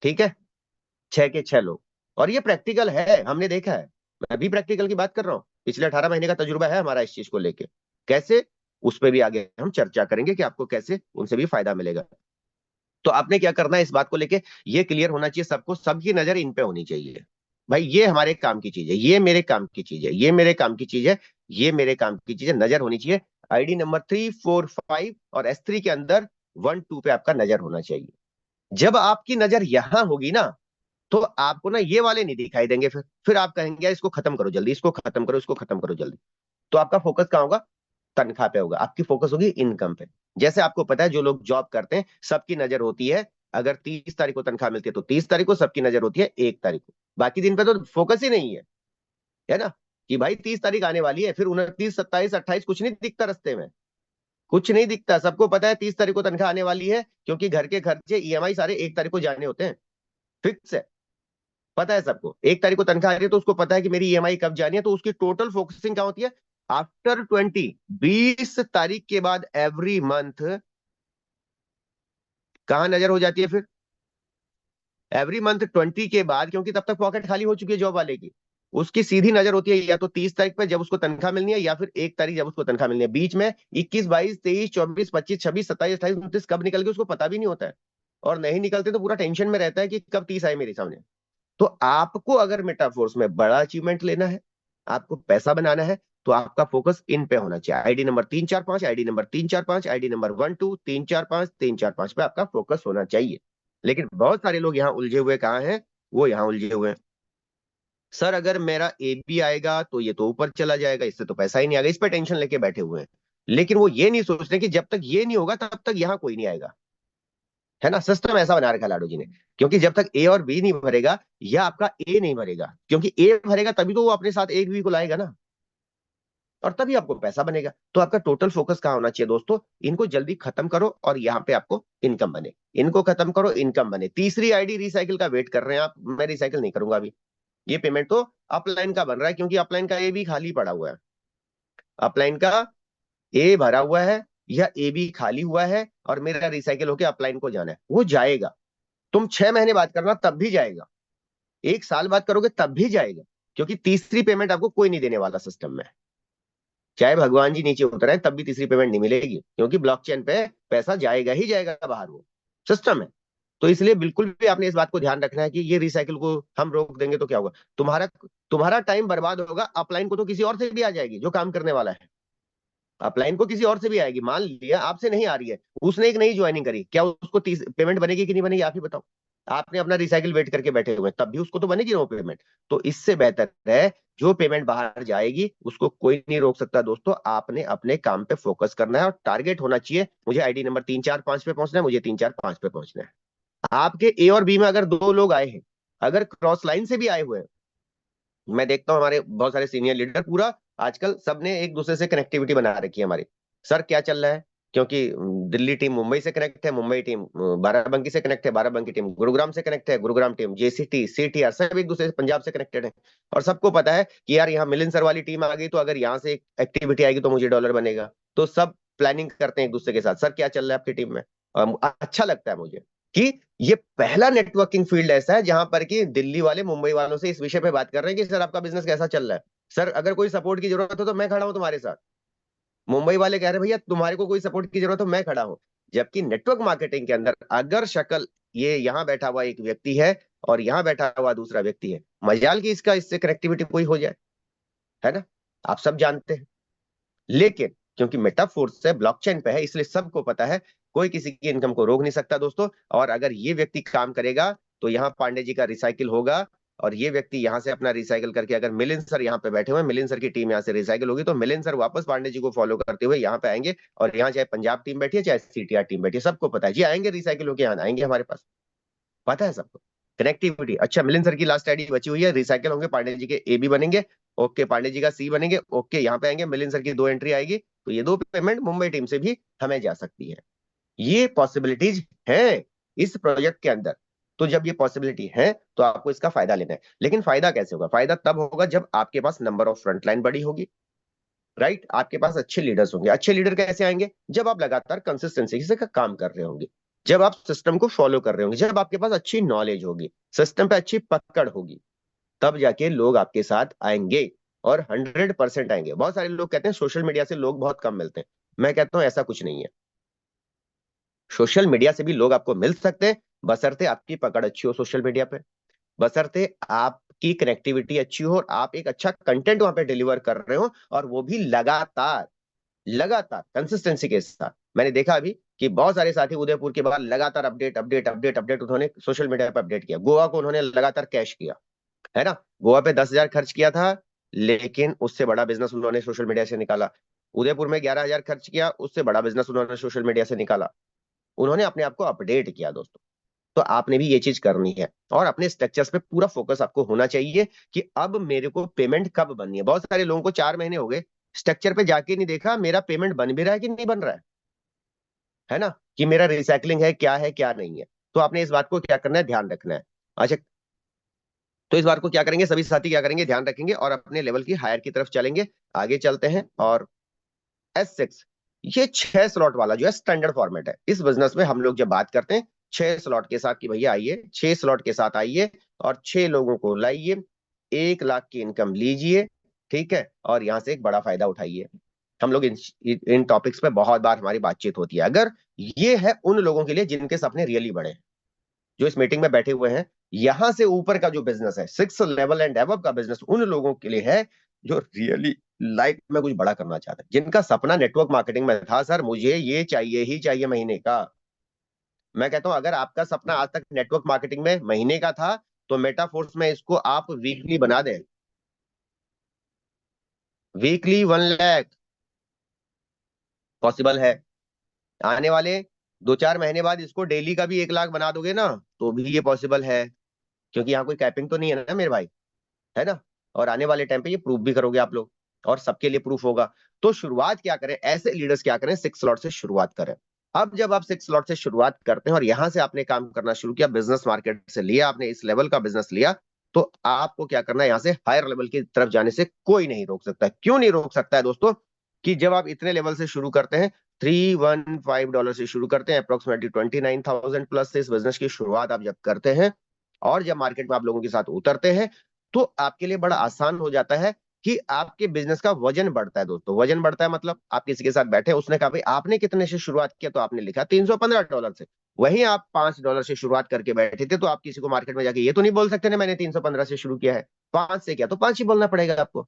ठीक है। 6 के 6 लोग। और ये प्रैक्टिकल है, हमने देखा है। मैं भी प्रैक्टिकल की बात कर रहा हूं, पिछले 18 महीने का तजुर्बा है हमारा इस चीज को लेके। कैसे? उस पर भी आगे हम चर्चा करेंगे कि आपको कैसे उनसे भी फायदा मिलेगा। तो आपने क्या करना है इस बात को लेके, ये क्लियर होना चाहिए सबको, सबकी नजर इन पे होनी चाहिए। भाई ये हमारे काम की चीज है, ये मेरे काम की चीज है, ये मेरे काम की चीज है, ये मेरे काम की चीज है, नजर होनी चाहिए। ID नंबर 3 4 5 और S3 के अंदर 1 2 पे आपका नजर होना चाहिए। जब आपकी नजर यहां होगी ना, तो आपको ना ये वाले नहीं दिखाई देंगे। फिर आप कहेंगे यार इसको खत्म करो जल्दी, इसको खत्म करो, इसको खत्म करो जल्दी। तो आपका फोकस कहाँ होगा? तनख्वाह पे होगा, आपकी फोकस होगी इनकम पे। जैसे आपको पता है जो लोग जॉब करते हैं, सबकी नजर होती है, अगर 30 तारीख को तनख्वाह मिलती है तो 30 तारीख को, सबकी नजर होती है 1 तारीख को। बाकी दिन पे तो फोकस ही नहीं है ना, कि भाई 30 तारीख आने वाली है, फिर 29 27 28 कुछ नहीं दिखता रास्ते में। कुछ नहीं दिखता। सबको पता है 30 तारीख को तनख्वाह आने वाली है, क्योंकि घर के खर्चे ईएमआई सारे 1 तारीख को जाने होते हैं। फिक्स है, पता है सबको। 1 तारीख को तनख्वाह आ रही है तो उसको पता है कि मेरी ईएमआई कब जानी है, तो उसकी टोटल फोकसिंग क्या होती है? आफ्टर 20 तारीख के बाद एवरी मंथ कहां नजर हो जाती है फिर? एवरी मंथ 20 के बाद, क्योंकि तब तक पॉकेट खाली हो चुकी है जॉब वाले की। उसकी सीधी नजर होती है या तो 30 तारीख पे जब उसको तनख्वाह मिलनी है, या फिर 1 तारीख जब उसको तनख्वाह मिलनी है। बीच में 21, 22, 23, 24, 25, 26, 27, 28, 29 कब निकल गए उसको पता भी नहीं होता है। और नहीं निकलते तो पूरा टेंशन में रहता है कि कब 30 आए मेरे सामने। तो आपको अगर मेटाफोर्स में बड़ा अचीवमेंट लेना है, आपको पैसा बनाना है, तो आपका फोकस इन पे होना चाहिए। ID number 3, 4, 5, ID number 3, 4, 5, ID number 1, 2, 3, 4, 5, 3, 4, 5 पे आपका फोकस होना चाहिए। लेकिन बहुत सारे लोग यहाँ उलझे हुए कहाँ हैं? वो यहाँ उलझे हुए हैं। सर अगर मेरा ए बी आएगा तो ये तो ऊपर चला जाएगा, इससे तो पैसा ही नहीं आएगा, इस पे टेंशन लेके बैठे हुए हैं। लेकिन वो ये नहीं सोच रहे कि जब तक ये नहीं होगा तब तक यहाँ कोई नहीं आएगा। है ना? सिस्टम ऐसा बना रखा है लाडू जी ने। क्योंकि जब तक ए और बी नहीं भरेगा, या आपका ए नहीं भरेगा, क्योंकि ए भरेगा तभी तो वो अपने साथ एक बी को लाएगा ना, और तभी आपको पैसा बनेगा। तो आपका टोटल फोकस कहाँ होना चाहिए दोस्तों? इनको जल्दी खत्म करो और यहाँ पे आपको इनकम बने। इनको खत्म करो, इनकम बने। तीसरी आईडी रिसाइकिल का वेट कर रहे हैं आप, मैं रिसाइकिल नहीं करूंगा अभी। ये पेमेंट तो अपलाइन का बन रहा है, क्योंकि अपलाइन का ए भी खाली पड़ा हुआ है। अपलाइन का ए भरा हुआ है या ए भी खाली हुआ है, और मेरा रिसाइकिल होकर अपलाइन को जाना है, वो जाएगा। तुम 6 महीने बात करना तब भी जाएगा, 1 साल बात करोगे तब भी जाएगा। क्योंकि तीसरी पेमेंट आपको कोई नहीं देने वाला सिस्टम में। चाहे भगवान जी नीचे उतर आए तब भी तीसरी पेमेंट नहीं मिलेगी, क्योंकि ब्लॉकचेन पे पैसा जाएगा ही जाएगा बाहर, वो सिस्टम है। तो इसलिए बिल्कुल भी आपने इस बात को ध्यान रखना है कि ये रिसाइकिल को हम रोक देंगे तो क्या होगा? तुम्हारा तुम्हारा टाइम बर्बाद होगा। अपलाइन को तो किसी और से भी आ जाएगी जो काम करने वाला है। अपलाइन को किसी और से भी आएगी। मान लिया आपसे नहीं आ रही है, उसने एक नई ज्वाइनिंग करी, क्या उसको पेमेंट बनेगी कि नहीं बनेगी? आप ही बताओ। आपने अपना रिसाइकिल वेट करके बैठे हुए हैं, तब भी उसको तो बनेगी वो पेमेंट। तो इससे बेहतर है जो पेमेंट बाहर जाएगी उसको कोई नहीं रोक सकता दोस्तों। आपने अपने काम पे फोकस करना है और टारगेट होना चाहिए, मुझे आईडी नंबर 3, 4, 5 पे पहुंचना है, मुझे 3, 4, 5 पे पहुंचना है। आपके ए और बी में अगर 2 लोग आए हैं, अगर क्रॉस लाइन से भी आए हुए हैं, मैं देखता हूँ हमारे बहुत सारे सीनियर लीडर पूरा आजकल सबने एक दूसरे से कनेक्टिविटी बना रखी है हमारी। सर क्या चल रहा है? क्योंकि दिल्ली टीम मुंबई से कनेक्ट है, मुंबई टीम बाराबंकी से कनेक्ट है, बाराबंकी टीम गुरुग्राम से कनेक्ट है, गुरुग्राम टीम जेसीटी सीटीआर सब एक दूसरे से पंजाब से कनेक्टेड है। और सबको पता है कि यार यहाँ मिलिन सर वाली टीम आ गई, तो अगर यहाँ से एक्टिविटी आएगी तो मुझे डॉलर बनेगा। तो सब प्लानिंग करते हैं एक दूसरे के साथ। सर क्या चल रहा है आपकी टीम में? अच्छा लगता है मुझे कि ये पहला नेटवर्किंग फील्ड ऐसा है जहां पर कि दिल्ली वाले मुंबई वालों से इस विषय पे बात कर रहे हैं कि सर आपका बिजनेस कैसा चल रहा है। सर अगर कोई सपोर्ट की जरूरत हो तो मैं खड़ा हूं तुम्हारे साथ। मुंबई वाले कह रहे हैं भैया तुम्हारे को कोई सपोर्ट की जरूरत हो मैं खड़ा हूं। जबकि नेटवर्क मार्केटिंग के अंदर अगर शक्ल ये यहाँ बैठा हुआ एक व्यक्ति है और यहाँ बैठा हुआ दूसरा व्यक्ति है, मजाल की इसका इससे कनेक्टिविटी कोई हो जाए, है ना? आप सब जानते हैं। लेकिन क्योंकि मेटाफोर्स है, ब्लॉकचेन पे है, इसलिए सबको पता है कोई किसी की इनकम को रोक नहीं सकता दोस्तों। और अगर ये व्यक्ति काम करेगा तो यहाँ पांडे जी का रिसाइकिल होगा। और ये व्यक्ति यहाँ से अपना रिसाइकिल करके, अगर मिलिंद सर यहाँ पे बैठे हुए हैं, मिलिंद सर की टीम यहाँ से रिसाइकिल होगी, तो मिलिंद सर वापस पांडे जी को फॉलो करते हुए यहाँ पे आएंगे। और यहाँ चाहे पंजाब टीम बैठी है चाहे सीटीआर टीम बैठी है, सबको पता है जी आएंगे रिसाइकिल होकर, यहाँ आएंगे हमारे पास। पता है सबको कनेक्टिविटी। अच्छा मिलिंद सर की लास्ट आईडी बची हुई है, रिसाइकिल होंगे, पांडे जी के ए बी बनेंगे, ओके, पांडे जी का सी बनेंगे, ओके, यहाँ पे आएंगे, मिलिंद सर की 2 एंट्री आएगी, तो ये 2 पेमेंट मुंबई टीम से भी हमें जा सकती है। ये पॉसिबिलिटीज है इस प्रोजेक्ट के अंदर। तो जब ये पॉसिबिलिटी है तो आपको इसका फायदा लेना है। लेकिन फायदा कैसे होगा? फायदा तब होगा जब आपके पास नंबर ऑफ फ्रंटलाइन बड़ी होगी, राइट? आपके पास अच्छे लीडर्स होंगे। अच्छे लीडर कैसे आएंगे? जब आप लगातार कंसिस्टेंसी से काम कर रहे होंगे, जब आप सिस्टम को फॉलो कर रहे होंगे, जब आपके पास अच्छी नॉलेज होगी, सिस्टम पे अच्छी पकड़ होगी, तब जाके लोग आपके साथ आएंगे। और 100% आएंगे। बहुत सारे लोग कहते हैं सोशल मीडिया से लोग बहुत कम मिलते हैं। मैं कहता हूं ऐसा कुछ नहीं है। सोशल मीडिया से भी लोग आपको मिल सकते हैं, बशर्ते आपकी पकड़ अच्छी हो सोशल मीडिया पे, बशर्ते आपकी कनेक्टिविटी अच्छी हो और आप एक अच्छा कंटेंट वहां पे डिलीवर कर रहे हो, और वो भी लगातार लगातार कंसिस्टेंसी के साथ। मैंने देखा अभी कि बहुत सारे साथी उदयपुर के बाद लगातार अपडेट अपडेट अपडेट अपडेट उन्होंने सोशल मीडिया पे अपडेट किया। गोवा को उन्होंने लगातार कैश किया, है ना? गोवा पे 10,000 खर्च किया था, लेकिन उससे बड़ा बिजनेस उन्होंने सोशल मीडिया से निकाला। उदयपुर में 11,000 खर्च किया, उससे बड़ा बिजनेस उन्होंने सोशल मीडिया से निकाला। उन्होंने अपने आप को अपडेट किया दोस्तों। तो आपने भी ये चीज करनी है, और अपने स्ट्रक्चर्स पे पूरा फोकस आपको होना चाहिए कि अब मेरे को पेमेंट कब बननी है। बहुत सारे लोगों को 4 महीने हो गए, स्ट्रक्चर पे जाके नहीं देखा मेरा पेमेंट बन भी रहा है कि नहीं बन रहा है। है ना, कि मेरा रिसाइकलिंग है क्या नहीं है। तो आपने इस बात को क्या करना है, ध्यान रखना है। अच्छा, तो इस बात को क्या करेंगे सभी साथी, क्या करेंगे, ध्यान रखेंगे और अपने लेवल की हायर की तरफ चलेंगे। आगे चलते हैं। और S6, ये 6 स्लॉट वाला जो है स्टैंडर्ड फॉर्मेट है। इस बिजनेस में हम लोग जब बात करते हैं 6 स्लॉट के साथ, कि भैया आइए 6 स्लॉट के साथ आइए और 6 लोगों को लाइए, 1 लाख की इनकम लीजिए, ठीक है, और यहां से एक बड़ा फायदा उठाइए। हम लोग इन टॉपिक्स पे बहुत बार हमारी बातचीत होती है। अगर ये है उन लोगों के लिए जिनके सपने रियली बड़े हैं, जो इस मीटिंग में बैठे हुए हैं, यहां से ऊपर का जो बिजनेस है, 6 लेवल एंड अबव का बिजनेस, उन लोगों के लिए है जो रियली लाइफ में कुछ बड़ा करना चाहते हैं, जिनका सपना नेटवर्क मार्केटिंग में था, सर मुझे ये चाहिए ही चाहिए महीने का। मैं कहता हूं अगर आपका सपना आज तक नेटवर्क मार्केटिंग में महीने का था, तो मेटाफोर्स में इसको आप वीकली बना दें। वीकली 1 लाख पॉसिबल है। आने वाले 2-4 महीने बाद इसको डेली का भी 1 लाख बना दोगे ना, तो भी ये पॉसिबल है, क्योंकि यहाँ कोई कैपिंग तो नहीं है ना मेरे भाई, है ना। और आने वाले टाइम पे ये प्रूफ भी करोगे आप लोग, और सबके लिए प्रूफ होगा। तो शुरुआत क्या करें, ऐसे लीडर्स क्या करें, 6 स्लॉट से शुरुआत करें। अब जब आप 6 स्लॉट से शुरुआत करते हैं और यहां से आपने काम करना शुरू किया, बिजनेस मार्केट से लिया आपने, इस लेवल का बिजनेस लिया, तो आपको क्या करना है, यहां से हायर लेवल की तरफ जाने से कोई नहीं रोक सकता है। क्यों नहीं रोक सकता है दोस्तों, कि जब आप इतने लेवल से शुरू करते हैं, $315 से शुरू करते हैं, अप्रोक्सीमेटली 29,000 प्लस से इस बिजनेस की शुरुआत आप जब करते हैं, और जब मार्केट में आप लोगों के साथ उतरते हैं, तो आपके लिए बड़ा आसान हो जाता है कि आपके बिजनेस का वजन बढ़ता है। दोस्तों वजन बढ़ता है मतलब, आप किसी के साथ बैठे, उसने कहा भाई आपने कितने से शुरुआत किया, तो आपने लिखा $315 से। वहीं आप $5 से शुरुआत करके बैठे थे, तो आप किसी को मार्केट में जाके ये तो नहीं बोल सकते ना मैंने 315 से शुरू किया है, 5 से किया, तो 5 ही बोलना पड़ेगा आपको,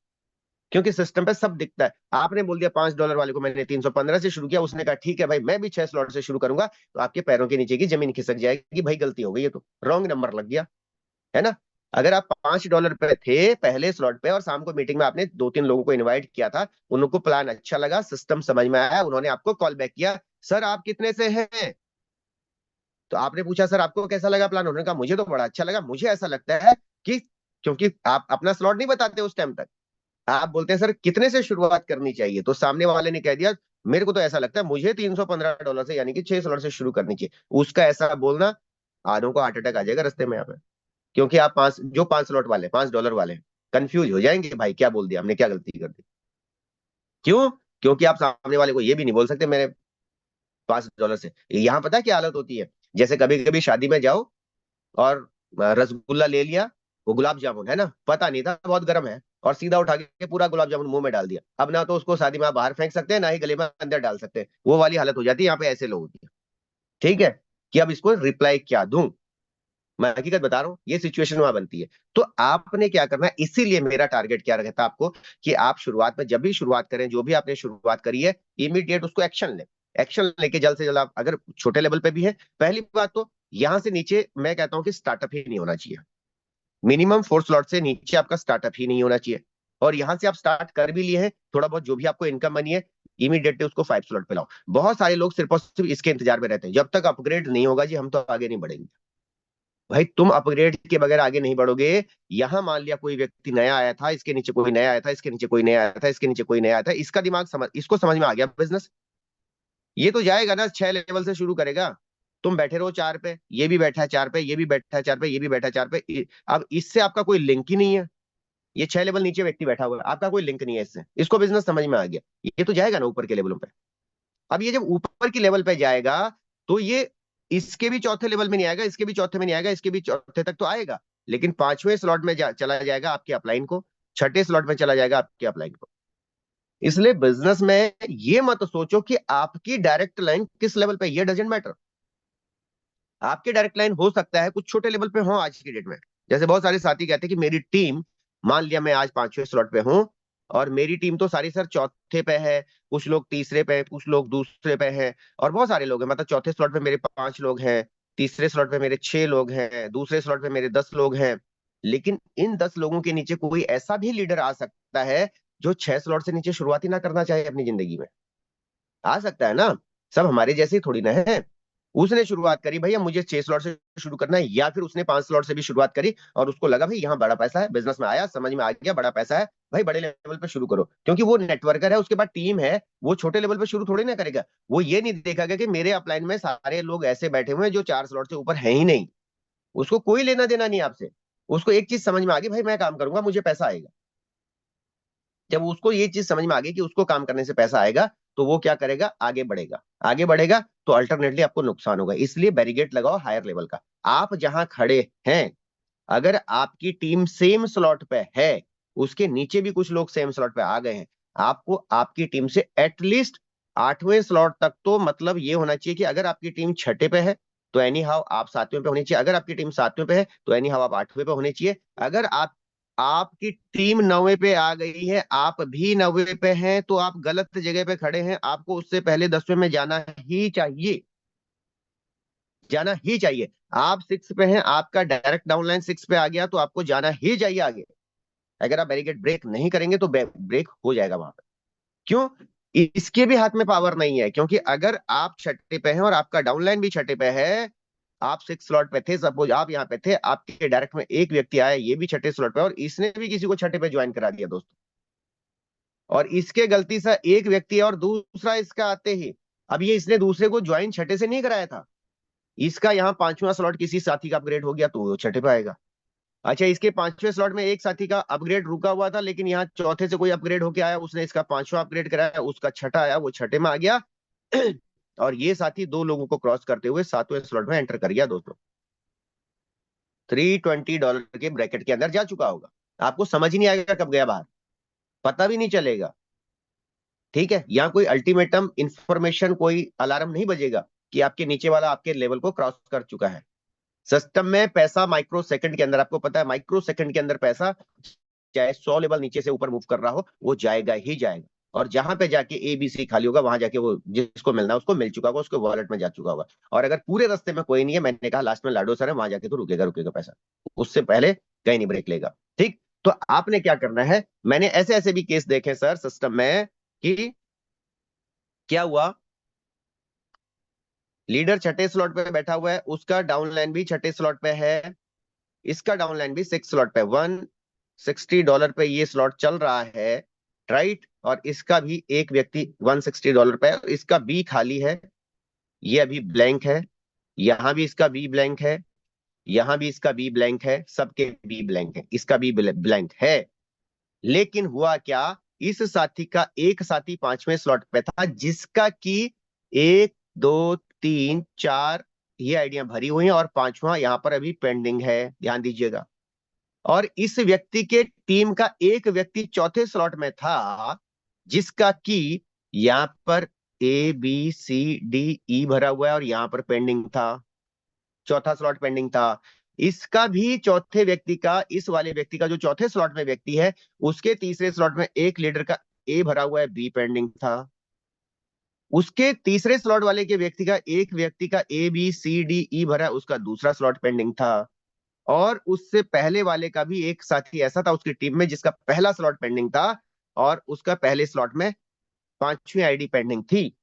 क्योंकि सिस्टम पे सब दिखता है। आपने बोल दिया $5 वाले को मैंने 315 से शुरू किया, उसने कहा ठीक है भाई मैं भी 6 स्लॉट से शुरू करूंगा, तो आपके पैरों के नीचे की जमीन खिसक जाएगी, भाई गलती हो गई, ये तो रॉन्ग नंबर लग गया, है ना। अगर आप $5 पे थे पहले स्लॉट पे, और शाम को मीटिंग में आपने 2-3 लोगों को इनवाइट किया था, उनको प्लान अच्छा लगा, सिस्टम समझ में आया, उन्होंने आपको कॉल बैक किया, सर आप कितने से हैं, तो आपने पूछा सर आपको कैसा लगा प्लान, उन्होंने कहा मुझे तो बड़ा अच्छा लगा, मुझे ऐसा लगता है कि, क्योंकि आप अपना स्लॉट नहीं बताते उस टाइम तक, आप बोलते हैं सर कितने से शुरुआत करनी चाहिए, तो सामने वाले ने कह दिया मेरे को तो ऐसा लगता है मुझे $315 से, यानी कि 6 स्लॉट से शुरू करनी चाहिए। उसका ऐसा बोलना, आधों को हार्ट अटैक आ जाएगा रास्ते में यहाँ पे, क्योंकि आप 5 स्लॉट वाले, $5 वाले कंफ्यूज हो जाएंगे, भाई क्या बोल दिया हमने, क्या गलती कर दी। क्यों, क्योंकि आप सामने वाले को ये भी नहीं बोल सकते मेरे $5 से। यहाँ पता है क्या हालत होती है, जैसे कभी कभी शादी में जाओ और रसगुल्ला ले लिया, वो गुलाब जामुन है ना, पता नहीं था बहुत गर्म है, और सीधा उठा के पूरा गुलाब जामुन मुंह में डाल दिया। अब ना तो उसको शादी में आप बाहर फेंक सकते हैं, ना ही गले में अंदर डाल सकते हैं, वो वाली हालत हो जाती है यहाँ पे ऐसे लोगों की, ठीक है, कि अब इसको रिप्लाई क्या दूं। मैं हकीकत बता रहा हूं, ये सिचुएशन वहां बनती है। तो आपने क्या करना है, इसीलिए मेरा टारगेट क्या रहता है आपको, कि आप शुरुआत में जब भी शुरुआत करें, जो भी आपने शुरुआत करी है, इमीडिएट उसको एक्शन ले। एक्शन लेके जल्द से जल्द आप, अगर छोटे लेवल पे भी है, पहली बात तो यहां से नीचे मैं कहता हूं कि स्टार्टअप ही नहीं होना चाहिए। मिनिमम 4 स्लॉट से नीचे आपका स्टार्टअप ही नहीं होना चाहिए। और यहां से आप स्टार्ट कर भी लिए हैं, थोड़ा बहुत जो भी आपको इनकम बनी है, इमीडिएटली उसको 5 स्लॉट पे लाओ। बहुत सारे लोग सिर्फ और सिर्फ इसके इंतजार में रहते हैं, जब तक अपग्रेड नहीं होगा जी हम तो आगे नहीं बढ़ेंगे। भाई तुम अपग्रेड के बगैर आगे नहीं बढ़ोगे। यहां मान लिया कोई व्यक्ति नया आया था, इसके नीचे कोई नया आया था, इसके नीचे कोई नया आया था, इसके नीचे कोई नया आया था, इसका दिमाग समझ, इसको समझ में आ गया बिजनेस, ये तो जाएगा ना 6 लेवल से शुरू करेगा। तुम बैठे रहो 4 पे, ये भी बैठा है 4 पे, ये भी बैठा है 4 पे, ये भी बैठा है 4 पे, अब इससे आपका कोई लिंक ही नहीं है। ये 6 लेवल नीचे व्यक्ति बैठा हुआ है, आपका कोई लिंक नहीं है इससे, इसको बिजनेस समझ में आ गया, ये तो जाएगा ना ऊपर के लेवलों पे। अब ये जब ऊपर की लेवल पे जाएगा, तो ये इसके भी चौथे लेवल में नहीं आएगा, इसके भी चौथे में नहीं आएगा, इसके भी चौथे तक तो आएगा, लेकिन 5वें स्लॉट में चला जाएगा आपके अपलाइन को, 6ठे स्लॉट में चला जाएगा आपके अपलाइन को। इसलिए बिजनेस में ये मत सोचो कि आपकी डायरेक्ट लाइन किस लेवल पे, ये डजेंट मैटर। आपके डायरेक्ट लाइन हो सकता है कुछ छोटे लेवल पे हो आज की डेट में, जैसे बहुत सारे साथी कहते हैं कि मेरी टीम, मान लिया मैं आज 5वें स्लॉट पे हूं, और मेरी टीम तो सारी सर चौथे पे है, कुछ लोग तीसरे पे, कुछ लोग दूसरे पे हैं, और बहुत सारे लोग हैं, मतलब चौथे स्लॉट पे मेरे 5 लोग हैं, तीसरे स्लॉट पे मेरे 6 लोग हैं, दूसरे स्लॉट पे मेरे 10 लोग हैं। लेकिन इन 10 लोगों के नीचे कोई ऐसा भी लीडर आ सकता है जो 6 स्लॉट से नीचे शुरुआत ही ना करना चाहे अपनी जिंदगी में, आ सकता है ना। सब हमारे जैसे ही थोड़ी ना है। उसने शुरुआत करी भैया मुझे 6 स्लॉट से शुरू करना है, या फिर उसने 5 स्लॉट से भी शुरुआत करी और उसको लगा भाई यहाँ बड़ा पैसा है, बिजनेस में आया समझ में आ गया बड़ा पैसा है, भाई बड़े लेवल पे शुरू करो, क्योंकि वो नेटवर्कर है, उसके बाद टीम है, वो छोटे लेवल पे शुरू थोड़ी ना करेगा। वो ये नहीं देखेगा कि मेरे अपलाइन में सारे लोग ऐसे बैठे हुए हैं जो 4 स्लॉट से ऊपर है ही नहीं। उसको कोई लेना देना नहीं आपसे। उसको एक चीज समझ में आ गई, भाई मैं काम करूंगा मुझे पैसा आएगा। जब उसको ये चीज समझ में आ गई कि उसको काम करने से पैसा आएगा, तो वो क्या करेगा, आगे बढ़ेगा। आगे बढ़ेगा तो अल्टरनेटली आपको नुकसान होगा। इसलिए बैरिगेट लगाओ हायर लेवल का। आप जहां खड़े हैं, अगर आपकी टीम सेम स्लॉट पे है, उसके नीचे भी कुछ लोग सेम स्लॉट पे आ गए हैं, आपको आपकी टीम से एटलीस्ट 8वें स्लॉट तक तो मतलब ये होना चाहिए कि अगर आपकी टीम छठे पे है तो एनी हाउ आप 7वें पे होनी चाहिए। अगर आपकी टीम 7वें पे है तो एनी हाउ आप 8वें पे होने चाहिए। अगर आपकी टीम 9वें पे आ गई है, आप भी 9वें पे हैं, तो आप गलत जगह पे खड़े हैं। आपको उससे पहले 10वें में जाना ही चाहिए, जाना ही चाहिए। आप 6 पे हैं, आपका डायरेक्ट डाउनलाइन 6 पे आ गया, तो आपको जाना ही चाहिए आगे। अगर आप बैरिकेड ब्रेक नहीं करेंगे तो ब्रेक हो जाएगा वहां पे। क्यों? इसके भी हाथ में पावर नहीं है, क्योंकि अगर आप छठे पे हैं और आपका डाउनलाइन भी छठे पे है, आप 6 स्लॉट पे थे, सपोज आप यहाँ पे थे, आपके डायरेक्ट में एक व्यक्ति आया, ये भी छठे स्लॉट पे, और इसने भी किसी को छठे पे ज्वाइन करा दिया दोस्तों, और इसके गलती से एक व्यक्ति है और दूसरा इसका आते ही, अब ये इसने दूसरे को ज्वाइन छठे से नहीं कराया था, इसका यहाँ 5वां स्लॉट किसी साथी का अपग्रेड हो गया तो वो छठे पे आएगा। अच्छा, इसके 5वें स्लॉट में एक साथी का अपग्रेड रुका हुआ था, लेकिन यहाँ चौथे से कोई अपग्रेड होके आया, उसने इसका 5वां अपग्रेड कराया, उसका छठा आया, वो छठे में आ गया। और ये साथी 2 लोगों को क्रॉस करते हुए 7वें स्लॉट में एंटर कर गया दोस्तों। $320 के ब्रैकेट के अंदर जा चुका होगा। आपको समझ ही नहीं आएगा कब गया बाहर, पता भी नहीं चलेगा। ठीक है, यहाँ कोई अल्टीमेटम इंफॉर्मेशन, कोई अलार्म नहीं बजेगा कि आपके नीचे वाला आपके लेवल को क्रॉस कर चुका है। सिस्टम में पैसा माइक्रो सेकंड के अंदर, आपको पता है माइक्रो सेकंड के अंदर पैसा चाहे 100 लेवल नीचे से ऊपर मूव कर रहा हो, वो जाएगा ही जाएगा। और जहां पे जाके ABC खाली होगा, वहां जाके वो जिसको मिलना है उसको मिल चुका होगा, उसके वॉलेट में जा चुका होगा। और अगर पूरे रास्ते में कोई नहीं है, मैंने कहा लास्ट में लाडो सर है, वहां जाके तो रुकेगा रुकेगा पैसा, उससे पहले कहीं नहीं ब्रेक लेगा। ठीक, तो आपने क्या करना है, मैंने ऐसे ऐसे भी केस देखे सर सिस्टम में कि क्या हुआ, लीडर छठे स्लॉट पे बैठा हुआ है, उसका डाउनलाइन भी छठे स्लॉट पे है, इसका डाउनलाइन भी 6 स्लॉट पे, $160 पे ये स्लॉट चल रहा है, राइट। और इसका भी एक व्यक्ति $160 पे, इसका बी खाली है, ये अभी ब्लैंक है, यहां भी इसका बी ब्लैंक है, यहां भी इसका बी ब्लैंक है, सबके बी ब्लैंक है, इसका बी ब्लैंक है। लेकिन हुआ क्या, इस साथी का एक साथी 5वें स्लॉट पे था, जिसका की 1 2 3 4 ये आइडिया भरी हुई है, और 5वां यहां पर अभी पेंडिंग है, ध्यान दीजिएगा। और इस व्यक्ति के टीम का एक व्यक्ति चौथे स्लॉट में था, जिसका की यहां पर ABCDE भरा हुआ है, और यहां पर पेंडिंग था, चौथा स्लॉट पेंडिंग था। इसका भी चौथे व्यक्ति का, इस वाले व्यक्ति का जो चौथे स्लॉट में व्यक्ति है, उसके तीसरे स्लॉट में एक लीडर का A भरा हुआ है, B पेंडिंग था। उसके तीसरे स्लॉट वाले के व्यक्ति का, एक व्यक्ति का ABCDE भरा, उसका दूसरा स्लॉट पेंडिंग था। और उससे पहले वाले का भी एक साथी ऐसा था उसकी टीम में, जिसका पहला स्लॉट पेंडिंग था, और उसका पहले स्लॉट में 5वीं आईडी पेंडिंग थी।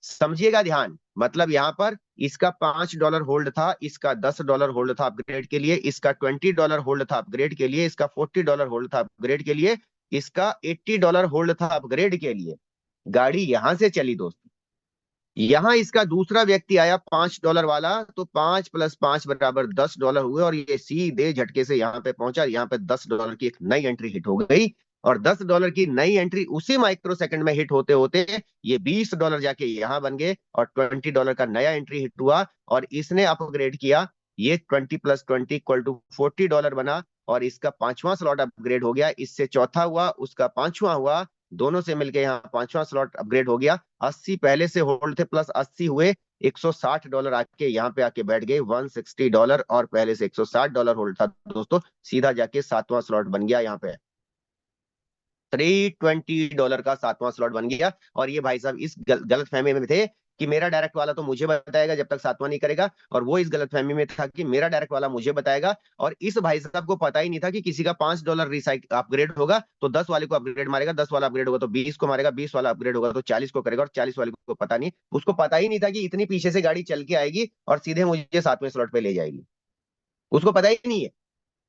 समझिएगा ध्यान, मतलब यहां पर इसका $5 होल्ड था, इसका $10 होल्ड था अपग्रेड के लिए, इसका $20 होल्ड था अपग्रेड के लिए, इसका $40 होल्ड था अपग्रेड के लिए, इसका $80 होल्ड था अपग्रेड के लिए। गाड़ी यहां से चली दोस्तों। यहां इसका दूसरा व्यक्ति आया $5 वाला, तो 5 + 5 बराबर $10 हुए, और ये सीधे झटके से यहां पे पहुंचा। यहां पे $10 की एक नई एंट्री हिट हो गई, और $10 की नई एंट्री उसी माइक्रो सेकंड में हिट होते होते ये $20 जाके यहां बन गए, और $20 का नया एंट्री हिट हुआ, और इसने अपग्रेड किया। ये 20 + 20 = $40 बना, और इसका 5वां स्लॉट अपग्रेड हो गया, इससे चौथा हुआ, उसका 5वां हुआ, दोनों से मिलकर यहाँ 5वां स्लॉट अपग्रेड हो गया। 80 पहले से होल्ड थे, प्लस 80 हुए, $160 आके यहाँ पे आके बैठ गए, $160, और पहले से $160 होल्ड था दोस्तों, सीधा जाके 7वां स्लॉट बन गया यहाँ पे, $320 का 7वां स्लॉट बन गया। और ये भाई साहब इस गलत फहमी में थे कि मेरा डायरेक्ट वाला तो मुझे बताएगा जब तक 7वां नहीं करेगा, और वो इस गलत फहमी में था कि मेरा डायरेक्ट वाला मुझे बताएगा। और इस भाई साहब को पता ही नहीं था कि किसी का $5 रिसाइक अपग्रेड होगा तो 10 वाले को अपग्रेड मारेगा, 10 वाला अपग्रेड होगा तो 20 को मारेगा, 20 वाला अपग्रेड होगा तो 40 को करेगा, और 40 वाले को पता नहीं, उसको पता ही नहीं था कि इतनी पीछे से गाड़ी चल के आएगी और सीधे मुझे 7वें स्लॉट पे ले जाएगी। उसको पता ही नहीं है,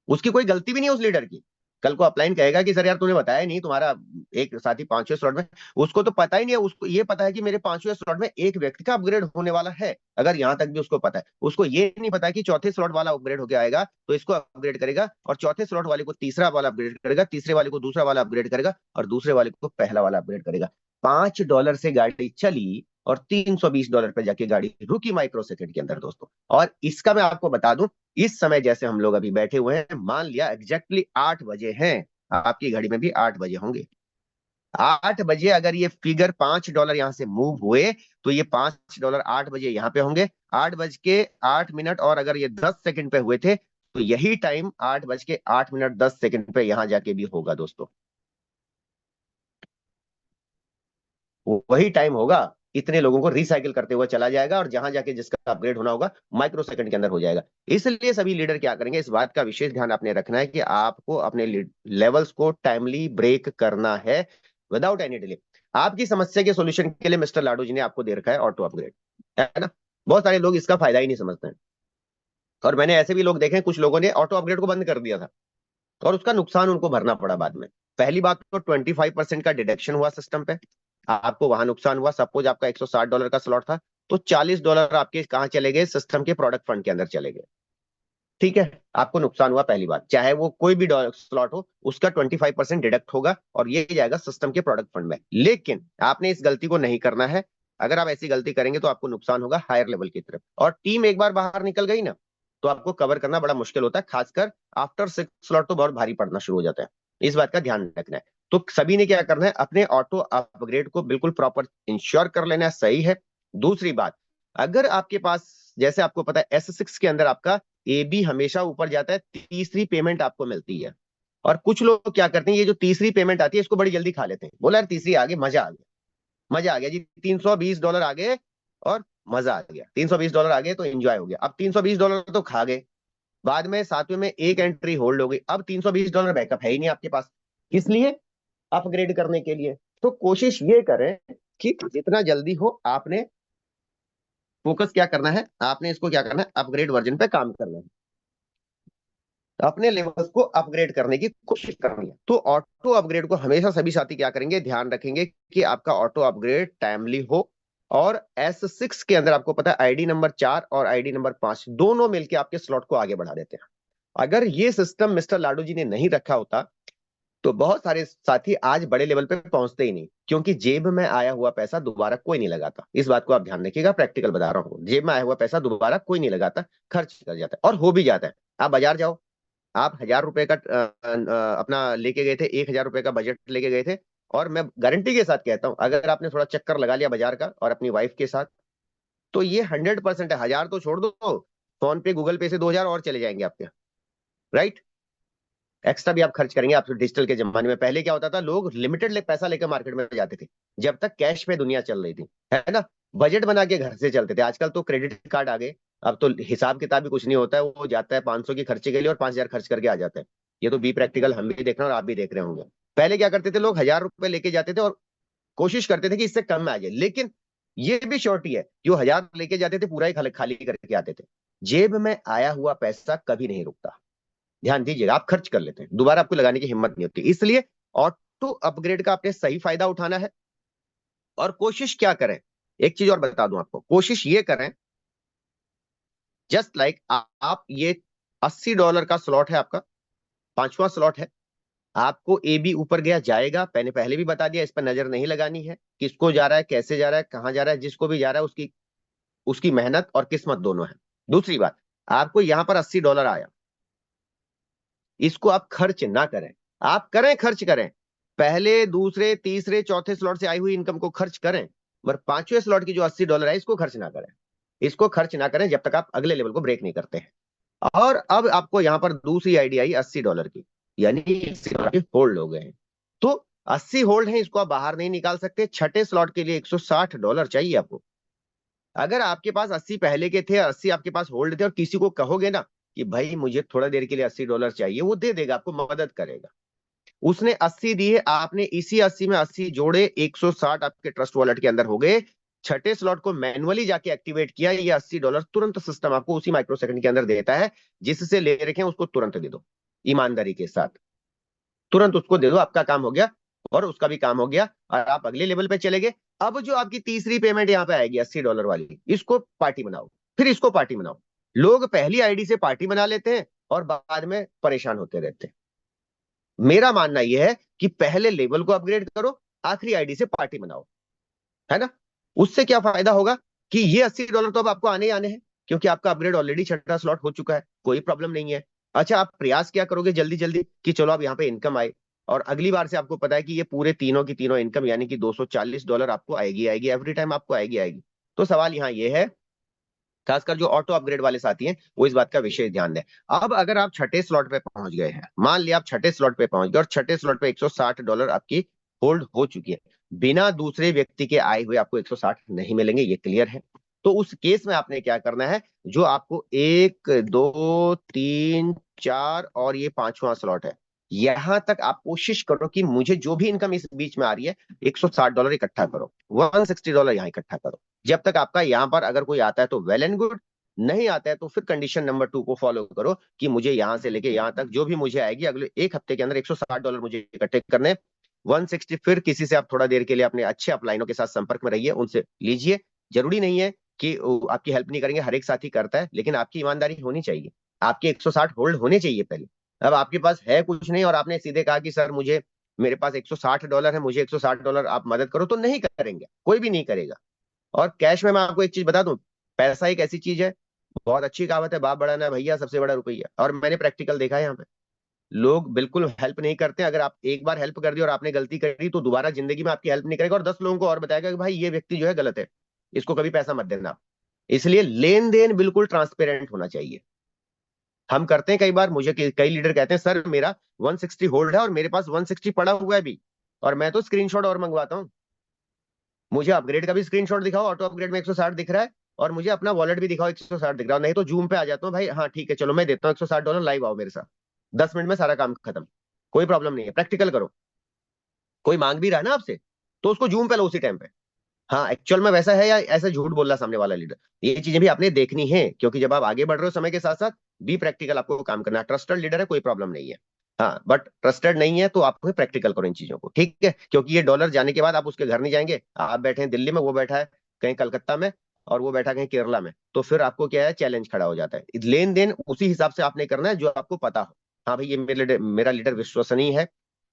उसकी कोई गलती भी नहीं है उस लीडर की। कल को अपलाइन कहेगा कि सर यार तूने बताया नहीं, तुम्हारा एक साथी पांचवें स्लॉट में, उसको तो पता ही नहीं है। उसको ये पता है कि मेरे पांचवें स्लॉट में एक व्यक्ति का अपग्रेड होने वाला है, अगर यहां तक भी उसको पता है। उसको ये नहीं पता कि चौथे स्लॉट वाला अपग्रेड होकर आएगा तो इसको अपग्रेड करेगा, और चौथे स्लॉट वाले को तीसरा वाला अपग्रेड करेगा, तीसरे वाले को दूसरा वाला अपग्रेड करेगा, और दूसरे वाले को पहला वाला अपग्रेड करेगा। $5 से गाड़ी चली और $320 पे जाके गाड़ी रुकी माइक्रो सेकंड के अंदर दोस्तों। और इसका मैं आपको बता दूं, इस समय जैसे हम लोग अभी बैठे हुए हैं, मान लिया एग्जैक्टली 8 बजे हैं, आपकी घड़ी में भी 8 बजे होंगे। 8 बजे अगर ये फिगर $5 यहां से मूव हुए तो ये $5 8 बजे यहां पे होंगे। 8 बज के 8 मिनट और अगर ये 10 सेकंड पे हुए थे तो यही टाइम 8 बज के 8 मिनट 10 सेकंड पे यहां जाके भी होगा दोस्तों, वही टाइम होगा। इतने लोगों को रिसाइकिल करते हुए चला जाएगा और जहां जाके जिसका अपग्रेड होना होगा माइक्रो सेकंड के अंदर हो जाएगा। इसलिए सभी लीडर क्या करेंगे, इस बात का विशेष ध्यान आपने रखना है कि आपको अपने लेवल्स को टाइमली ब्रेक करना है विदाउट एनी डिले। आपकी समस्या के सोल्यूशन के लिए मिस्टर लाडू जी ने आपको दे रखा है ऑटो अपग्रेड, है ना। बहुत सारे लोग इसका फायदा ही नहीं समझते हैं, और मैंने ऐसे भी लोग देखे हैं, कुछ लोगों ने ऑटो अपग्रेड को बंद कर दिया था और उसका नुकसान उनको भरना पड़ा बाद में। पहली बात तो 25% का डिडक्शन हुआ सिस्टम पे, आपको वहां नुकसान हुआ। सपोज आपका $160 का स्लॉट था तो $40 आपके कहां चले गए, सिस्टम के प्रोडक्ट फंड के अंदर चले गए। ठीक है, आपको नुकसान हुआ पहली बात। चाहे वो कोई भी स्लॉट हो, उसका 25% डिडक्ट होगा और ये जाएगा सिस्टम के प्रोडक्ट फंड में। लेकिन आपने इस गलती को नहीं करना है। अगर आप ऐसी गलती करेंगे तो आपको नुकसान होगा हायर लेवल की तरफ, और टीम एक बार बाहर निकल गई ना तो आपको कवर करना बड़ा मुश्किल होता है, खासकर आफ्टर 6 स्लॉट तो बहुत भारी पड़ना शुरू हो जाता है। इस बात का ध्यान रखना है। तो सभी ने क्या करना है, अपने ऑटो अपग्रेड को बिल्कुल प्रॉपर इंश्योर कर लेना है, सही है। दूसरी बात, अगर आपके पास, जैसे आपको पता है S6 के अंदर आपका ए बी हमेशा ऊपर जाता है, तीसरी पेमेंट आपको मिलती है। और कुछ लोग क्या करते हैं, ये जो तीसरी पेमेंट आती है इसको बड़ी जल्दी खा लेते हैं, बोला यार तीसरी आ गई, मजा आ गया, मजा आ गया जी, $320 आ गए और मजा आ गया, $320 आ गए तो एंजॉय हो गया। अब $320 तो खा गए, बाद में सातवें में एक एंट्री होल्ड हो गई, अब $320 बैकअप है ही नहीं आपके पास, इसलिए अपग्रेड करने के लिए। तो कोशिश ये करें कि जितना जल्दी हो आपने फोकस क्या करना है, आपने इसको क्या करना है, अपग्रेड वर्जन पे काम करना है, अपने लेवल्स को अपग्रेड करने की कोशिश करनी है। तो ऑटो अपग्रेड को हमेशा सभी साथी क्या करेंगे, ध्यान रखेंगे कि आपका ऑटो अपग्रेड टाइमली हो। और S6 के अंदर आपको पता है आईडी नंबर 4 और आईडी नंबर 5 दोनों मिलकर आपके स्लॉट को आगे बढ़ा देते हैं। अगर ये सिस्टम मिस्टर लाडू जी ने नहीं रखा होता तो बहुत सारे साथी आज बड़े लेवल पे पहुंचते ही नहीं, क्योंकि जेब में आया हुआ पैसा दोबारा कोई नहीं लगाता। इस बात को आप ध्यान रखिएगा, प्रैक्टिकल बता रहा हूँ, जेब में आया हुआ पैसा दोबारा कोई नहीं लगाता, खर्च कर जाता है और हो भी जाता है। आप बाजार जाओ, आप $1000 का अपना लेके गए थे, $1000 का बजट लेके गए थे, और मैं गारंटी के साथ कहता हूं अगर आपने थोड़ा चक्कर लगा लिया बाजार का और अपनी वाइफ के साथ, तो ये 100% है। 1000 तो छोड़ दो, फोन पे गूगल पे से 2000 और चले जाएंगे आपके, राइट। एक्स्ट्रा भी आप खर्च करेंगे। आप डिजिटल के जमाने में पहले क्या होता था, लोग लिमिटेड पैसा लेकर मार्केट में जाते थे जब तक कैश पे दुनिया चल रही थी, है ना। बजट बना के घर से चलते थे। आजकल तो क्रेडिट कार्ड आ गए, अब तो हिसाब किताब भी कुछ नहीं होता है, वो जाता है 500 की खर्चे के लिए और 5000 खर्च करके आ जाता है। ये तो बी प्रैक्टिकल, हम भी देख रहे हैं और आप भी देख रहे होंगे। पहले क्या करते थे लोग, $1000 लेके जाते थे और कोशिश करते थे कि इससे कम में आ जाए, लेकिन ये भी श्योरिटी है, जो 1000 लेके जाते थे पूरा ही खाली करके आते थे। जेब में आया हुआ पैसा कभी नहीं रुकता, ध्यान दीजिएगा। आप खर्च कर लेते हैं, दोबारा आपको लगाने की हिम्मत नहीं होती, इसलिए ऑटो अपग्रेड का आपने सही फायदा उठाना है। और कोशिश क्या करें, एक चीज और बता दूं आपको, कोशिश ये करें जस्ट लाइक आप ये $80 का स्लॉट है आपका, पांचवा स्लॉट है, आपको ए बी ऊपर गया जाएगा, मैंने पहले भी बता दिया, इस पर नजर नहीं लगानी है, किसको जा रहा है, कैसे जा रहा है, कहां जा रहा है, जिसको भी जा रहा है उसकी उसकी मेहनत और किस्मत दोनों है। दूसरी बात, आपको यहां पर $80 आया, इसको आप खर्च ना करें। आप करें, खर्च करें, पहले दूसरे तीसरे चौथे स्लॉट से आई हुई इनकम को खर्च करें, मगर पांचवें स्लॉट की जो $80 है इसको खर्च ना करें। इसको खर्च ना करें जब तक आप अगले लेवल को ब्रेक नहीं करते हैं। और अब आपको यहां पर दूसरी आईडी आई $80 की, यानी $80 होल्ड हो गए हैं। तो 80 होल्ड है, इसको आप बाहर नहीं निकाल सकते। छठे स्लॉट के लिए $160 चाहिए आपको। अगर आपके पास 80 पहले के थे, 80 आपके पास होल्ड थे, और किसी को कहोगे ना कि भाई मुझे थोड़ा देर के लिए $80 चाहिए, वो दे देगा, आपको मदद करेगा। उसने 80 दिए, आपने इसी 80 में 80 जोड़े, 160 आपके ट्रस्ट वॉलेट के अंदर हो गए। छठे स्लॉट को मैनुअली जाके एक्टिवेट किया, ये $80 तुरंत सिस्टम आपको उसी माइक्रो सेकंड के अंदर देता है। जिससे ले रखे हैं उसको तुरंत दे दो ईमानदारी के साथ। तुरंत उसको दे दो, आपका काम हो गया और उसका भी काम हो गया और आप अगले लेवल पे चले गए। अब जो आपकी तीसरी पेमेंट यहाँ पे आएगी $80 वाली, इसको पार्टी बनाओ, फिर इसको पार्टी बनाओ। लोग पहली आईडी से पार्टी बना लेते हैं और बाद में परेशान होते रहते हैं। मेरा मानना यह है कि पहले लेवल को अपग्रेड करो, आखिरी आईडी से पार्टी बनाओ, है ना। उससे क्या फायदा होगा कि ये $80 तो अब आपको आने ही आने हैं, क्योंकि आपका अपग्रेड ऑलरेडी छठा स्लॉट हो चुका है, कोई प्रॉब्लम नहीं है। अच्छा, आप प्रयास क्या करोगे जल्दी जल्दी कि चलो अब यहाँ पे इनकम आए, और अगली बार से आपको पता है कि ये पूरे तीनों की तीनों इनकम यानी कि $240 आपको आएगी आएगी, एवरी टाइम आपको आएगी आएगी। तो सवाल यहाँ ये है, खासकर जो ऑटो अपग्रेड वाले साथी हैं वो इस बात का विशेष ध्यान दें। अब अगर आप छठे स्लॉट पे पहुंच गए हैं, मान लिया आप छठे स्लॉट पे पहुंच गए और छठे स्लॉट पे $160 आपकी होल्ड हो चुकी है, बिना दूसरे व्यक्ति के आए हुए आपको 160 नहीं मिलेंगे, ये क्लियर है। तो उस केस में आपने क्या करना है, जो आपको 1 2 3 4 और ये पांचवा स्लॉट है, यहां तक आप कोशिश करो कि मुझे जो भी इनकम इस बीच में आ रही है $160 इकट्ठा करो, $160 यहां इकट्ठा करो। जब तक आपका यहां पर अगर कोई आता है तो वेल एंड गुड, नहीं आता है तो फिर कंडीशन नंबर 2 को फॉलो करो कि मुझे यहां से लेके यहां तक जो भी मुझे आएगी अगले एक हफ्ते के अंदर $160 मुझे इकट्ठे करने। 160 फिर किसी से आप थोड़ा देर के लिए अपने अच्छे अपलाइनों के साथ संपर्क में रहिए, उनसे लीजिए। जरूरी नहीं है कि आपकी हेल्प नहीं करेंगे, हर एक साथी करता है, लेकिन आपकी ईमानदारी होनी चाहिए, आपके 160 होल्ड होने चाहिए पहले। अब आपके पास है कुछ नहीं और आपने सीधे कहा कि सर मुझे, मेरे पास $160 है, मुझे $160 आप मदद करो, तो नहीं करेंगे, कोई भी नहीं करेगा। और कैश में मैं आपको एक चीज बता दूं, पैसा एक ऐसी चीज है, बहुत अच्छी कहावत है, बाप बड़ा ना भैया, सबसे बड़ा रुपया, और मैंने प्रैक्टिकल देखा है यहाँ पे। लोग बिल्कुल हेल्प नहीं करते, अगर आप एक बार हेल्प कर दी और आपने गलती करी तो दोबारा जिंदगी में आपकी हेल्प नहीं करेगा और 10 लोगों को और बताएगा कि भाई ये व्यक्ति जो है गलत है, इसको कभी पैसा मत देना। इसलिए लेन देन बिल्कुल ट्रांसपेरेंट होना चाहिए। हम करते हैं कई बार, मुझे कई लीडर कहते हैं सर मेरा 160 होल्ड है और मेरे पास 160 पड़ा हुआ है भी, और मैं तो स्क्रीनशॉट और मंगवाता हूँ, मुझे अपग्रेड का भी स्क्रीनशॉट दिखाओ, ऑटो अपग्रेड में 160 दिख रहा है, और मुझे अपना वॉलेट भी दिखाओ 160 दिख रहा है, नहीं तो जूम पे आ जाता हूँ भाई, हाँ ठीक है चलो मैं देता हूँ $160, लाइव आओ मेरे साथ, 10 मिनट में सारा काम खत्म, कोई प्रॉब्लम नहीं है, प्रैक्टिकल करो। कोई मांग भी रहा है ना आपसे, तो उसको जूम पे लो उसी टाइम पे। हाँ एक्चुअल में वैसा है या ऐसे झूठ बोल रहा सामने वाला लीडर, ये चीजें भी आपने देखनी है, क्योंकि जब आप आगे बढ़ रहे हो समय के साथ साथ, बी प्रैक्टिकल आपको काम करना है। ट्रस्टेड लीडर है कोई प्रॉब्लम नहीं है, हाँ बट ट्रस्टेड नहीं है तो आपको प्रैक्टिकल करो इन चीजों को, ठीक है। क्योंकि ये डॉलर जाने के बाद आप उसके घर नहीं जाएंगे, आप बैठे हैं दिल्ली में, वो बैठा है कहीं कलकत्ता में, और वो बैठा कहीं केरला में, तो फिर आपको क्या है, चैलेंज खड़ा हो जाता है। लेन देन उसी हिसाब से आपने करना है जो आपको पता हो, हाँ भाई ये मेरा लीडर विश्वसनीय है,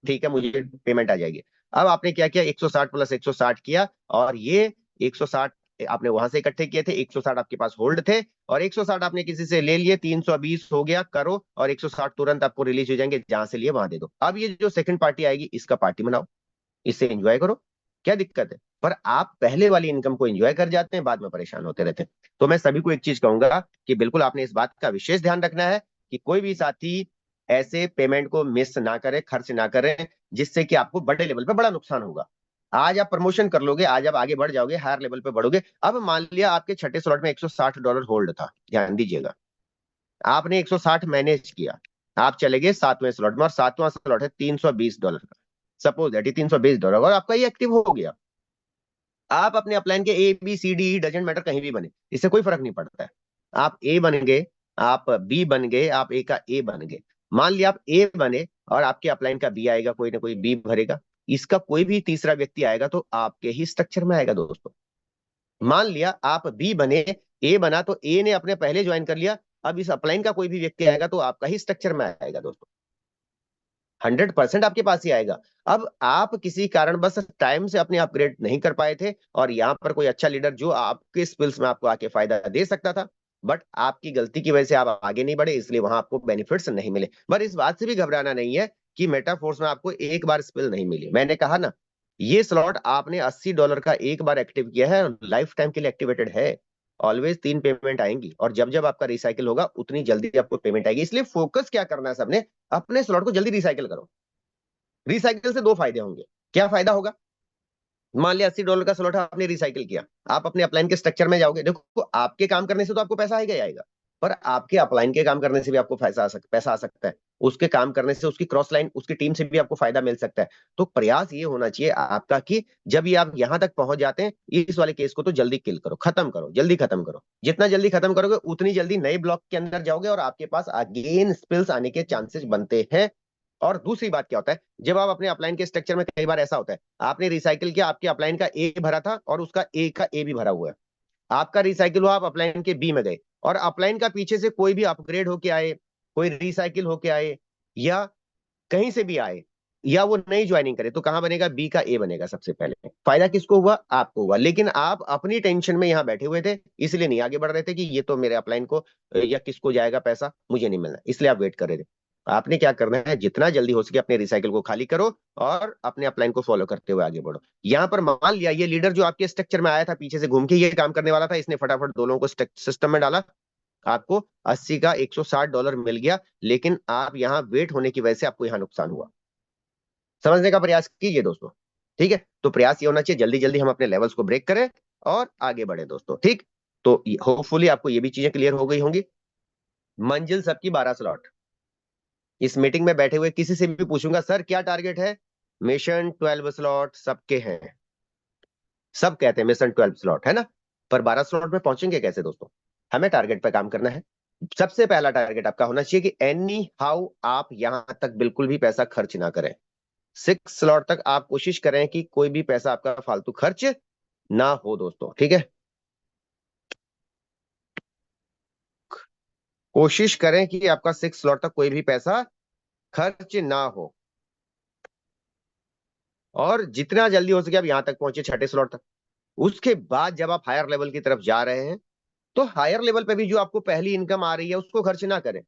ठीक है मुझे पेमेंट आ जाएगी। अब आपने क्या किया, 160 प्लस 160 किया, और ये 160 आपने वहां से इकट्ठे किए थे, 160 आपके पास होल्ड थे, और 160 आपने किसी से ले लिए, 320 हो गया, करो, और 160 तुरंत आपको रिलीज हो जाएंगे, जहां से लिए वहां दे दो। अब ये जो सेकंड पार्टी आएगी इसका पार्टी बनाओ, इससे एंजॉय करो, क्या दिक्कत है। पर आप पहले वाली इनकम को एंजॉय कर जाते हैं, बाद में परेशान होते रहते हैं। तो मैं सभी को एक चीज कहूंगा कि बिल्कुल आपने इस बात का विशेष ध्यान रखना है कि कोई भी साथी ऐसे पेमेंट को मिस ना करे, खर्च ना करें, जिससे कि आपको बड़े लेवल पे बड़ा नुकसान होगा। आज आप प्रमोशन कर लोगे, आज आप आगे बढ़ जाओगे, हायर लेवल पे बढ़ोगे। अब मान लिया आपके छठे स्लॉट में $160 होल्ड था, ध्यान दीजिएगा, आपने 160 मैनेज किया, आप चले गए सातवें स्लॉट में, और सातवां स्लॉट है $320 का, सपोज दैट $320, और आपका ये एक्टिव हो गया। आप अपने अपलाइन के ABCD डजेंट मैटर कहीं भी बने, इससे कोई फर्क नहीं पड़ता है। आप ए बन गए, आप बी बन गए, आप ए का ए बन गए। मान लिया आप ए बने और आपके अपलाइन का बी आएगा, कोई ना कोई बी भरेगा, इसका कोई भी तीसरा व्यक्ति आएगा तो आपके ही स्ट्रक्चर में आएगा दोस्तों। मान लिया आप बी बने, ए बना, तो ए ने अपने पहले ज्वाइन कर लिया, अब इस अपलाइन का कोई भी व्यक्ति आएगा तो आपका ही स्ट्रक्चर में आएगा दोस्तों, 100% आपके पास ही आएगा। अब आप किसी कारण बस टाइम से अपने अपग्रेड नहीं कर पाए थे, और यहाँ पर कोई अच्छा लीडर जो आपके स्किल्स में आपको आके फायदा दे सकता था, बट आपकी गलती की वजह से आप आगे नहीं बढ़े, इसलिए वहां आपको बेनिफिट्स नहीं मिले। पर इस बात से भी घबराना नहीं है कि मेटाफोर्स में आपको एक बार स्पिल नहीं मिली, मैंने कहा ना, ये स्लॉट आपने $80 का एक बार एक्टिव किया है, लाइफ टाइम के लिए एक्टिवेटेड है। ऑलवेज 3 पेमेंट आएंगी, और जब जब आपका रिसाइकिल होगा उतनी जल्दी आपको पेमेंट आएगी। इसलिए फोकस क्या करना है सबने, अपने स्लॉट को जल्दी रिसाइकिल करो। रिसाइकिल से दो फायदे होंगे। क्या फायदा होगा, मान लिया $80 का स्लॉट आपने रिसाइकिल किया, आप अपने अपलाइन के स्ट्रक्चर में जाओगे, देखो आपके काम करने से तो आपको पैसा आएगा ही आएगा, पर आपके अपलाइन के काम करने से भी आपको पैसा आ सकता है, उसके काम करने से, उसकी क्रॉस लाइन, उसकी टीम से भी आपको फायदा मिल सकता है। तो प्रयास ये होना चाहिए आपका कि जब ये आप यहां तक पहुंच जाते हैं, इस वाले केस को तो जल्दी किल करो, खत्म करो, जल्दी खत्म करो। जितना जल्दी खत्म करोगे उतनी जल्दी नए ब्लॉक के अंदर जाओगे और आपके पास अगेन स्पिल्स आने के चांसेस बनते हैं। और दूसरी बात क्या होता है, जब आप अपने अपलाइन के स्ट्रक्चर में कई बार ऐसा होता है, आपने रिसाइकिल किया, आपके अपलाइन का ए भरा था और उसका ए का ए भी भरा हुआ है, आपका रिसाइकिल हुआ, आप अपलाइन के बी में गए, और अपलाइन का पीछे से कोई भी अपग्रेड होके आए, कोई रिसाइकिल होके आए, या कहीं से भी आए, या वो नई ज्वाइनिंग करे, तो कहां बनेगा, बी का ए बनेगा। सबसे पहले फायदा किसको हुआ, आपको हुआ। लेकिन आप अपनी टेंशन में यहां बैठे हुए थे, इसलिए नहीं आगे बढ़ रहे थे कि ये तो मेरे अपलाइन को या किसको जाएगा पैसा, मुझे नहीं मिलना, इसलिए आप वेट कर रहे थे। आपने क्या करना है, जितना जल्दी हो सके अपने रिसाइकिल को खाली करो और अपने अपलाइन को फॉलो करते हुए आगे बढ़ो। यहां पर मान लिया ये लीडर जो आपके स्ट्रक्चर में आया था पीछे से घूम के, ये काम करने वाला था, इसने फटाफट दो लोगों को सिस्टम में डाला, आपको 80 का $160 मिल गया, लेकिन आप यहां वेट होने की वजह से आपको यहां नुकसान हुआ। समझने का प्रयास कीजिए दोस्तों, ठीक है। तो प्रयास ये होना चाहिए जल्दी जल्दी हम अपने लेवल्स को ब्रेक करें और आगे बढ़े दोस्तों, ठीक। तो होपफुली आपको ये भी चीजें क्लियर हो गई होंगी। मंजिल सबकी 12 स्लॉट। इस मीटिंग में बैठे हुए किसी से भी पूछूंगा, सर क्या टारगेट है, मिशन 12 स्लॉट सबके हैं, सब कहते हैं मिशन 12 स्लॉट है ना, पर 12 स्लॉट में पहुंचेंगे कैसे दोस्तों। हमें टारगेट पर काम करना है। सबसे पहला टारगेट आपका होना चाहिए कि एनी हाउ आप यहां तक बिल्कुल भी पैसा खर्च ना करें। 6 स्लॉट तक आप कोशिश करें कि कोई भी पैसा आपका फालतू खर्च ना हो दोस्तों, ठीक है। कोशिश करें कि आपका 6 स्लॉट तक कोई भी पैसा खर्च ना हो, और जितना जल्दी हो सके आप यहां तक पहुंचे, छठे स्लॉट तक। उसके बाद जब आप हायर लेवल की तरफ जा रहे हैं, तो हायर लेवल पे भी जो आपको पहली इनकम आ रही है उसको खर्च ना करें।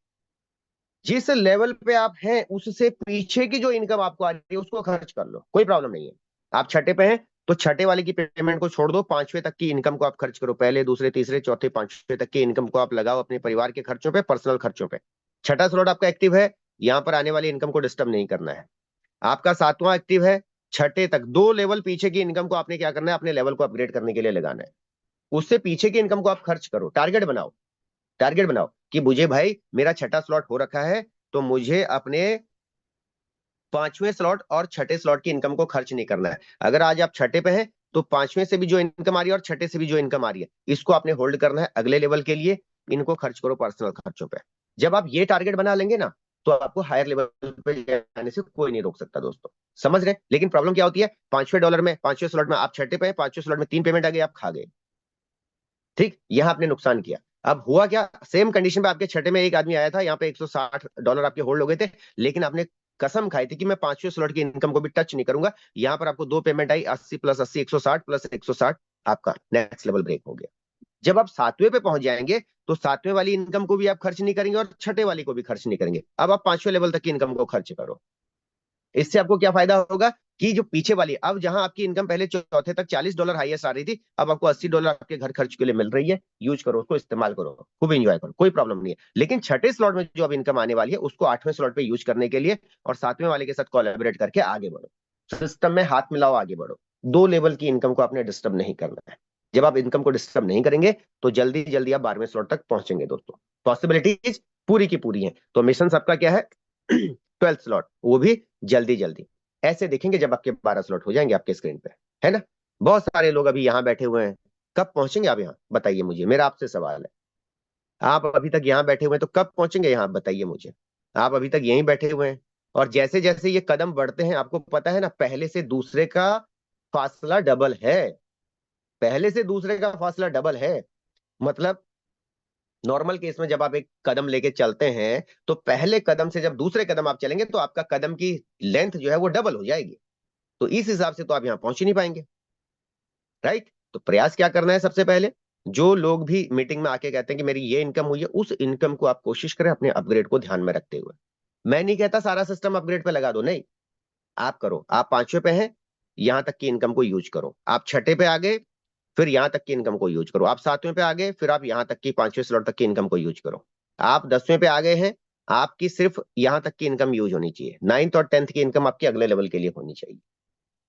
जिस लेवल पे आप हैं उससे पीछे की जो इनकम आपको आ रही है उसको खर्च कर लो, कोई प्रॉब्लम नहीं है। आप छठे पे हैं तो छठे वाले की पेमेंट को छोड़ दो, पांचवें तक की इनकम को आप खर्च करो, पहले दूसरे तीसरे चौथे पांचवें तक की इनकम को आप लगाओ अपने परिवार के खर्चों पे, पर्सनल खर्चों पे। छठा स्लॉट आपका एक्टिव है, यहां पर आने वाली इनकम को डिस्टर्ब नहीं करना है। आपका सातवां एक्टिव है, छठे तक 2 लेवल पीछे की इनकम को आपने क्या करना है, अपने लेवल को अपग्रेड करने के लिए लगाना है। उससे पीछे की इनकम को आप खर्च करो, टारगेट बनाओ। टारगेट बनाओ कि मुझे भाई मेरा छठा स्लॉट हो रखा है, तो मुझे अपने पांचवें स्लॉट और छठे स्लॉट की इनकम को खर्च नहीं करना है। अगर आज आप छठे पे हैं तो पांचवें से भी जो इनकम आ रही है और छठे से भी जो इनकम आ रही है, इसको आपने होल्ड करना है अगले लेवल के लिए, इनको खर्च करो पर्सनल खर्चों पे। जब आप ये टारगेट बना लेंगे ना, तो आपको हायर लेवल पे जाने से कोई नहीं रोक सकता दोस्तों। समझ रहे हैं? लेकिन प्रॉब्लम क्या होती है, पांचवें डॉलर में, पांचवें स्लॉट में आप छठे पे, पांचवें स्लॉट में 3 पेमेंट आ गई, आप खा गए, ठीक, यहां आपने नुकसान किया। अब हुआ क्या, सेम कंडीशन पे आपके छठे में एक आदमी आया था, यहाँ पे $160 आपके होल्ड हो गए थे, लेकिन आपने कसम खाई थी कि मैं पांचवें स्लॉट की इनकम को भी टच नहीं करूंगा। यहां पर आपको 2 पेमेंट आई, 80 प्लस 80, 160 प्लस 160, आपका नेक्स्ट लेवल ब्रेक हो गया। जब आप सातवें पे पहुंच जाएंगे तो सातवें वाली इनकम को भी आप खर्च नहीं करेंगे और छठे वाली को भी खर्च नहीं करेंगे, अब आप पांचवें लेवल तक की इनकम को खर्च करो। इससे आपको क्या फायदा होगा कि जो पीछे वाली, अब जहां आपकी इनकम पहले चौथे तक $40 हाईएस्ट आ रही थी, अब आपको $80 आपके घर खर्च के लिए मिल रही है। यूज करो उसको, इस्तेमाल करो, खूब एंजॉय करो, कोई प्रॉब्लम नहीं है। लेकिन छठे स्लॉट में जो अब इनकम आने वाली है उसको आठवें स्लॉट पे यूज करने के लिए और सातवें वाले के साथ कोलैबोरेट करके आगे बढ़ो, सिस्टम में हाथ मिलाओ, आगे बढ़ो। 2 लेवल की इनकम को आपने डिस्टर्ब नहीं करना है। जब आप इनकम को डिस्टर्ब नहीं करेंगे तो जल्दी जल्दी आप 12वें स्लॉट तक पहुंचेंगे दोस्तों। पॉसिबिलिटीज पूरी की पूरी है। तो मिशन सबका क्या है, 12th स्लॉट, वो भी जल्दी जल्दी। ऐसे देखेंगे जब आपके 12 स्लॉट हो जाएंगे आपके स्क्रीन पे, है ना। बहुत सारे लोग अभी यहाँ बैठे हुए हैं, कब पहुंचेंगे आप यहाँ, बताइए मुझे, मेरा आपसे सवाल है। आप अभी तक यहाँ बैठे हुए हैं तो कब पहुंचेंगे यहाँ, बताइए मुझे। आप अभी तक यहीं बैठे हुए हैं, और जैसे जैसे ये कदम बढ़ते हैं, आपको पता है ना, पहले से दूसरे का फासला डबल है। पहले से दूसरे का फासला डबल है। मतलब नॉर्मल केस में जब आप एक कदम लेके चलते हैं, तो पहले कदम से जब दूसरे कदम आप चलेंगे तो आपका कदम की लेंथ जो है वो डबल हो जाएगी। तो इस हिसाब से तो आप यहां पहुंच ही नहीं पाएंगे, राइट। तो प्रयास क्या करना है, सबसे पहले जो लोग भी मीटिंग में आके कहते हैं कि मेरी ये इनकम हुई है, उस इनकम को आप कोशिश करें अपने अपग्रेड को ध्यान में रखते हुए। मैं नहीं कहता सारा सिस्टम अपग्रेड पे लगा दो, नहीं। आप करो, आप पांचवें पे हैं, यहां तक की इनकम को यूज करो। आप छठे पे आ गए, फिर यहां तक की इनकम को यूज करो। आप सातवें पे आ गए, फिर आप यहां तक की पांचवें स्लॉट तक की इनकम को यूज करो। आप 10वें पे आ गए हैं, आपकी सिर्फ यहां तक की इनकम यूज होनी चाहिए, 9th और 10th की इनकम आपके अगले लेवल के लिए होनी चाहिए,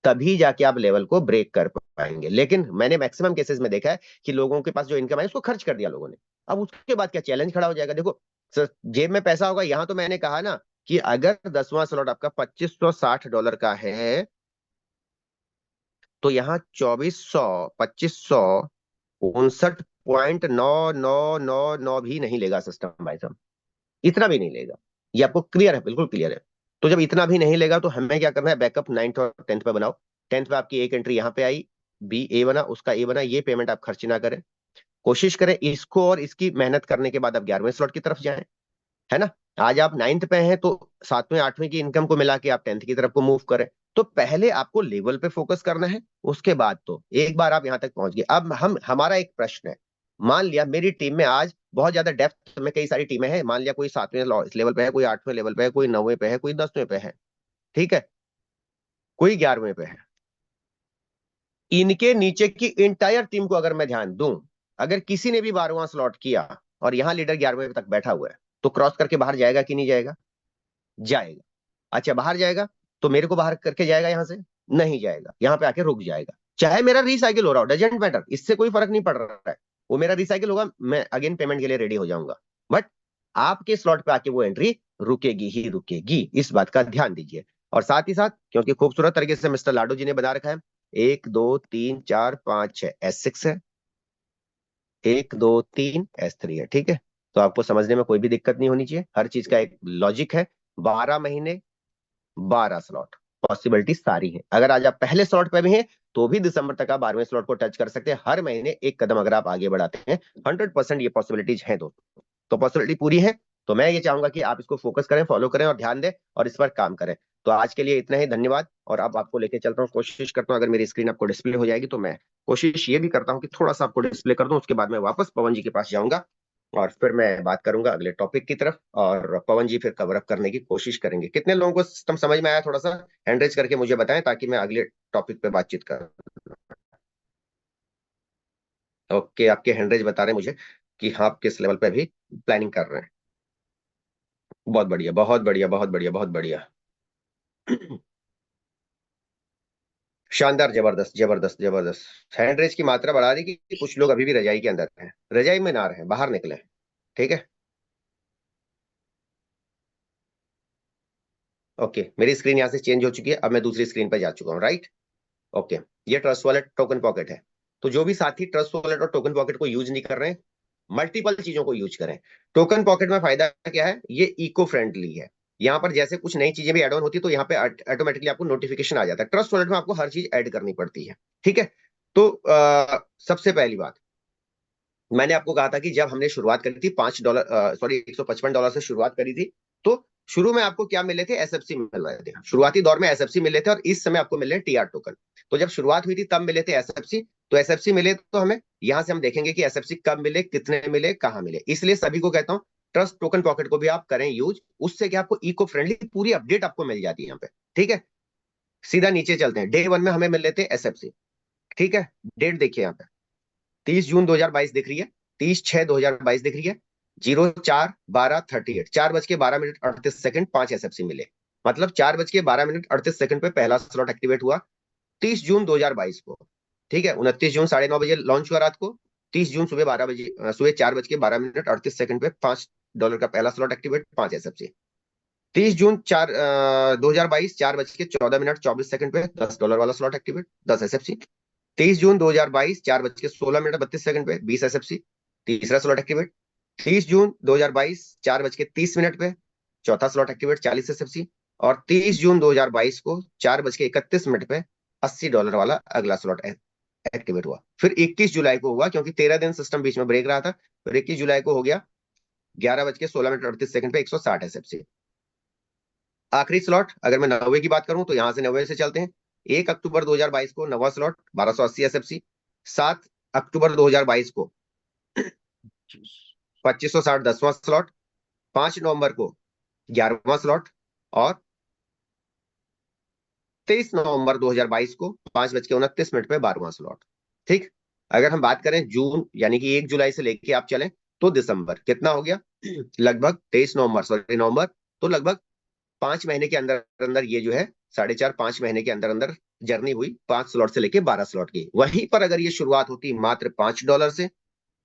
तभी जाके आप लेवल को ब्रेक कर पाएंगे। लेकिन मैंने मैक्सिमम केसेस में देखा है कि लोगों के पास जो इनकम है उसको खर्च कर दिया लोगों ने। अब उसके बाद क्या चैलेंज खड़ा हो जाएगा, देखो जेब में पैसा होगा, यहां तो मैंने कहा ना कि अगर 10वां स्लॉट आपका $2560 का है, तो यहाँ 2400, 2559.9999 भी नहीं लेगा सिस्टम भाई साहब, इतना भी नहीं लेगा। ये आपको क्लियर है, बिल्कुल क्लियर है। तो जब इतना भी नहीं लेगा तो हमें क्या करना है, बैकअप 9th और 10th पे बनाओ। 10th पे आपकी एक एंट्री यहाँ पे आई, बी ए बना, उसका ए बना, ये पेमेंट आप खर्च ना करें। कोशिश करें इसको और इसकी मेहनत करने के बाद आप 11वें स्लॉट की तरफ जाएं, है ना। आज आप 9th पे हैं तो 7वें 8वें की इनकम को मिला के आप 10th की तरफ को मूव करें। तो पहले आपको लेवल पे फोकस करना है, उसके बाद तो एक बार आप यहां तक पहुंच गए। अब हम हमारा एक प्रश्न है, मान लिया मेरी टीम में आज बहुत ज्यादा डेप्थ में कई सारी टीमें हैं, मान लिया कोई 7वें लेवल पे है, कोई 8वें लेवल पे है, कोई 9वें पे है, कोई 10वें पे है, ठीक है, कोई 11वें पे है। इनके नीचे की इंटायर टीम को अगर मैं ध्यान दूं, अगर किसी ने भी 12वां स्लॉट किया और यहां लीडर 11वें तक बैठा हुआ है, तो क्रॉस करके बाहर जाएगा कि नहीं जाएगा? जाएगा। अच्छा, बाहर जाएगा तो मेरे को बाहर करके जाएगा यहां से? नहीं जाएगा, यहां पे आके रुक जाएगा। चाहे मेरा रिसाइकिल हो रहा हो, डजेंट मैटर, इससे कोई फर्क नहीं पड़ रहा है। वो मेरा रिसाइकिल होगा, मैं अगेन पेमेंट के लिए रेडी हो जाऊंगा, बट आपके स्लॉट पे आके वो एंट्री रुकेगी ही रुकेगी, इस बात का ध्यान दीजिए। और साथ ही साथ, क्योंकि खूबसूरत तरीके से मिस्टर लाडो जी ने बना रखा है, 1 2 3 4 5 6 S6 है, 1 2 3 S3 है, ठीक है। तो आपको समझने में कोई भी दिक्कत नहीं होनी चाहिए, हर चीज का एक लॉजिक है। 12 महीने, 12 स्लॉट, पॉसिबिलिटी सारी है। अगर आज आप पहले स्लॉट पे भी हैं तो भी दिसंबर तक आप 12वें स्लॉट को टच कर सकते हैं, हर महीने एक कदम अगर आप आगे बढ़ाते हैं। 100% ये पॉसिबिलिटीज हैं दोस्तों, तो पॉसिबिलिटी पूरी है। तो मैं ये चाहूंगा कि आप इसको फोकस करें, फॉलो करें और ध्यान दें और इस पर काम करें। तो आज के लिए इतना ही, धन्यवाद। और अब आपको लेके चलता हूँ, कोशिश करता हूँ अगर मेरी स्क्रीन आपको डिस्प्ले हो जाएगी तो मैं कोशिश ये भी करता हूँ कि थोड़ा सा आपको डिस्प्ले कर दूं, उसके बाद मैं वापस पवन जी के पास जाऊंगा और फिर मैं बात करूंगा अगले टॉपिक की तरफ, और पवन जी फिर कवर अप करने की कोशिश करेंगे। कितने लोगों को सिस्टम समझ में आया, थोड़ा सा हैंड रेज करके मुझे बताएं ताकि मैं अगले टॉपिक पे बातचीत करूं। ओके, आपके हैंड रेज बता रहे हैं मुझे कि हाँ, आप किस लेवल पे भी प्लानिंग कर रहे हैं। बहुत बढ़िया, बहुत बढ़िया, बहुत बढ़िया, बहुत बढ़िया। शानदार, जबरदस्त जबरदस्त जबरदस्त। हैंड रेज की मात्रा बढ़ा दी कि कुछ लोग अभी भी रजाई के अंदर हैं, रजाई में ना रहे, बाहर निकले, ठीक है। ओके, मेरी स्क्रीन यहाँ से चेंज हो चुकी है, अब मैं दूसरी स्क्रीन पर जा चुका हूँ, राइट। ओके, ये ट्रस्ट वॉलेट टोकन पॉकेट है। तो जो भी साथी ट्रस्ट वॉलेट और टोकन पॉकेट को यूज नहीं कर रहे हैं, मल्टीपल चीजों को यूज करें। टोकन पॉकेट में फायदा क्या है, ये इको फ्रेंडली है। यहाँ पर जैसे कुछ नई चीजें भी ऐड ऑन होती है तो यहाँ पे ऑटोमेटिकली आपको नोटिफिकेशन आ जाता है। ट्रस्ट वॉलेट में आपको हर चीज ऐड करनी पड़ती है, ठीक है। तो सबसे पहली बात, मैंने आपको कहा था कि जब हमने शुरुआत करी थी $5, सॉरी $155 से शुरुआत करी थी, तो शुरू में आपको क्या मिले थे, एसएफसी मिल रहे थे। शुरुआती दौर में एसएफसी मिले थे और इस समय आपको मिल रहे हैं टीआर टोकन। तो जब शुरुआत हुई थी तब मिले थे एसएफसी, तो एसएफसी मिले तो हमें यहां से हम देखेंगे कि एसएफसी कब मिले, कितने मिले, कहाँ मिले। इसलिए सभी को कहता हूँ ट्रस्ट टोकन पॉकेट को भी आप करें यूज, उससे क्या आपको इको फ्रेंडली पूरी अपडेट आपको मिल जाती है यहाँ पे, ठीक है। सीधा नीचे चलते हैं, डे वन में हमें मिल लेते एसएफसी, ठीक है। डेट देखिए यहाँ पे, 30 जून 2022 दिख रही है, 30/6/2022 दिख रही है, 04/12/38, 4:12:38 5 SFC मिले। मतलब 4:12:38 पे पहला स्लॉट एक्टिवेट हुआ 30 जून 2022 को, ठीक है। 29 जून 9:30 लॉन्च हुआ रात को, 30 जून सुबह 12 बजे, सुबह 4:12:38 पे $5 का पहला स्लॉट एक्टिवेट, 5 SFC। 30 जून 2022 4:14:24 पे $10 वाला स्लॉट एक्टिवेट, 10 SFC। 30 जून 2022 4:16:32 पे 20 SFC, तीसरा स्लॉट एक्टिवेट। 30 जून 2022 4:30 पे चौथा स्लॉट एक्टिवेट, 40 SFC। और 30 जून 2022 को 4:31 पे $80 वाला अगला स्लॉट एक्टिवेट हुआ। फिर 21 जुलाई को हुआ, क्योंकि 13 दिन सिस्टम बीच में ब्रेक रहा था, फिर 21 जुलाई को हो गया 11:16:38 पे 160 SFC। आखिरी स्लॉट अगर मैं 90 की बात करूं तो यहां से 90 से चलते हैं। 1 अक्टूबर 2022 को नवा स्लॉट 1280 SFC। 7 अक्टूबर 2022 को 2560 10वां स्लॉट। 5 नवंबर को 11वां स्लॉट। और 23 नवंबर 2022 को 5:29 पे 12वां स्लॉट, ठीक। अगर हम बात करें जून, यानी कि 1 जुलाई से लेके आप चलें तो दिसंबर कितना हो गया, लगभग 23 नवंबर, सॉरी नवंबर, तो लगभग 5 महीने के अंदर अंदर ये जो है 4.5 5 महीने के अंदर अंदर जर्नी हुई 5 स्लॉट से लेके 12 स्लॉट की। वहीं पर अगर ये शुरुआत होती मात्र $5 से,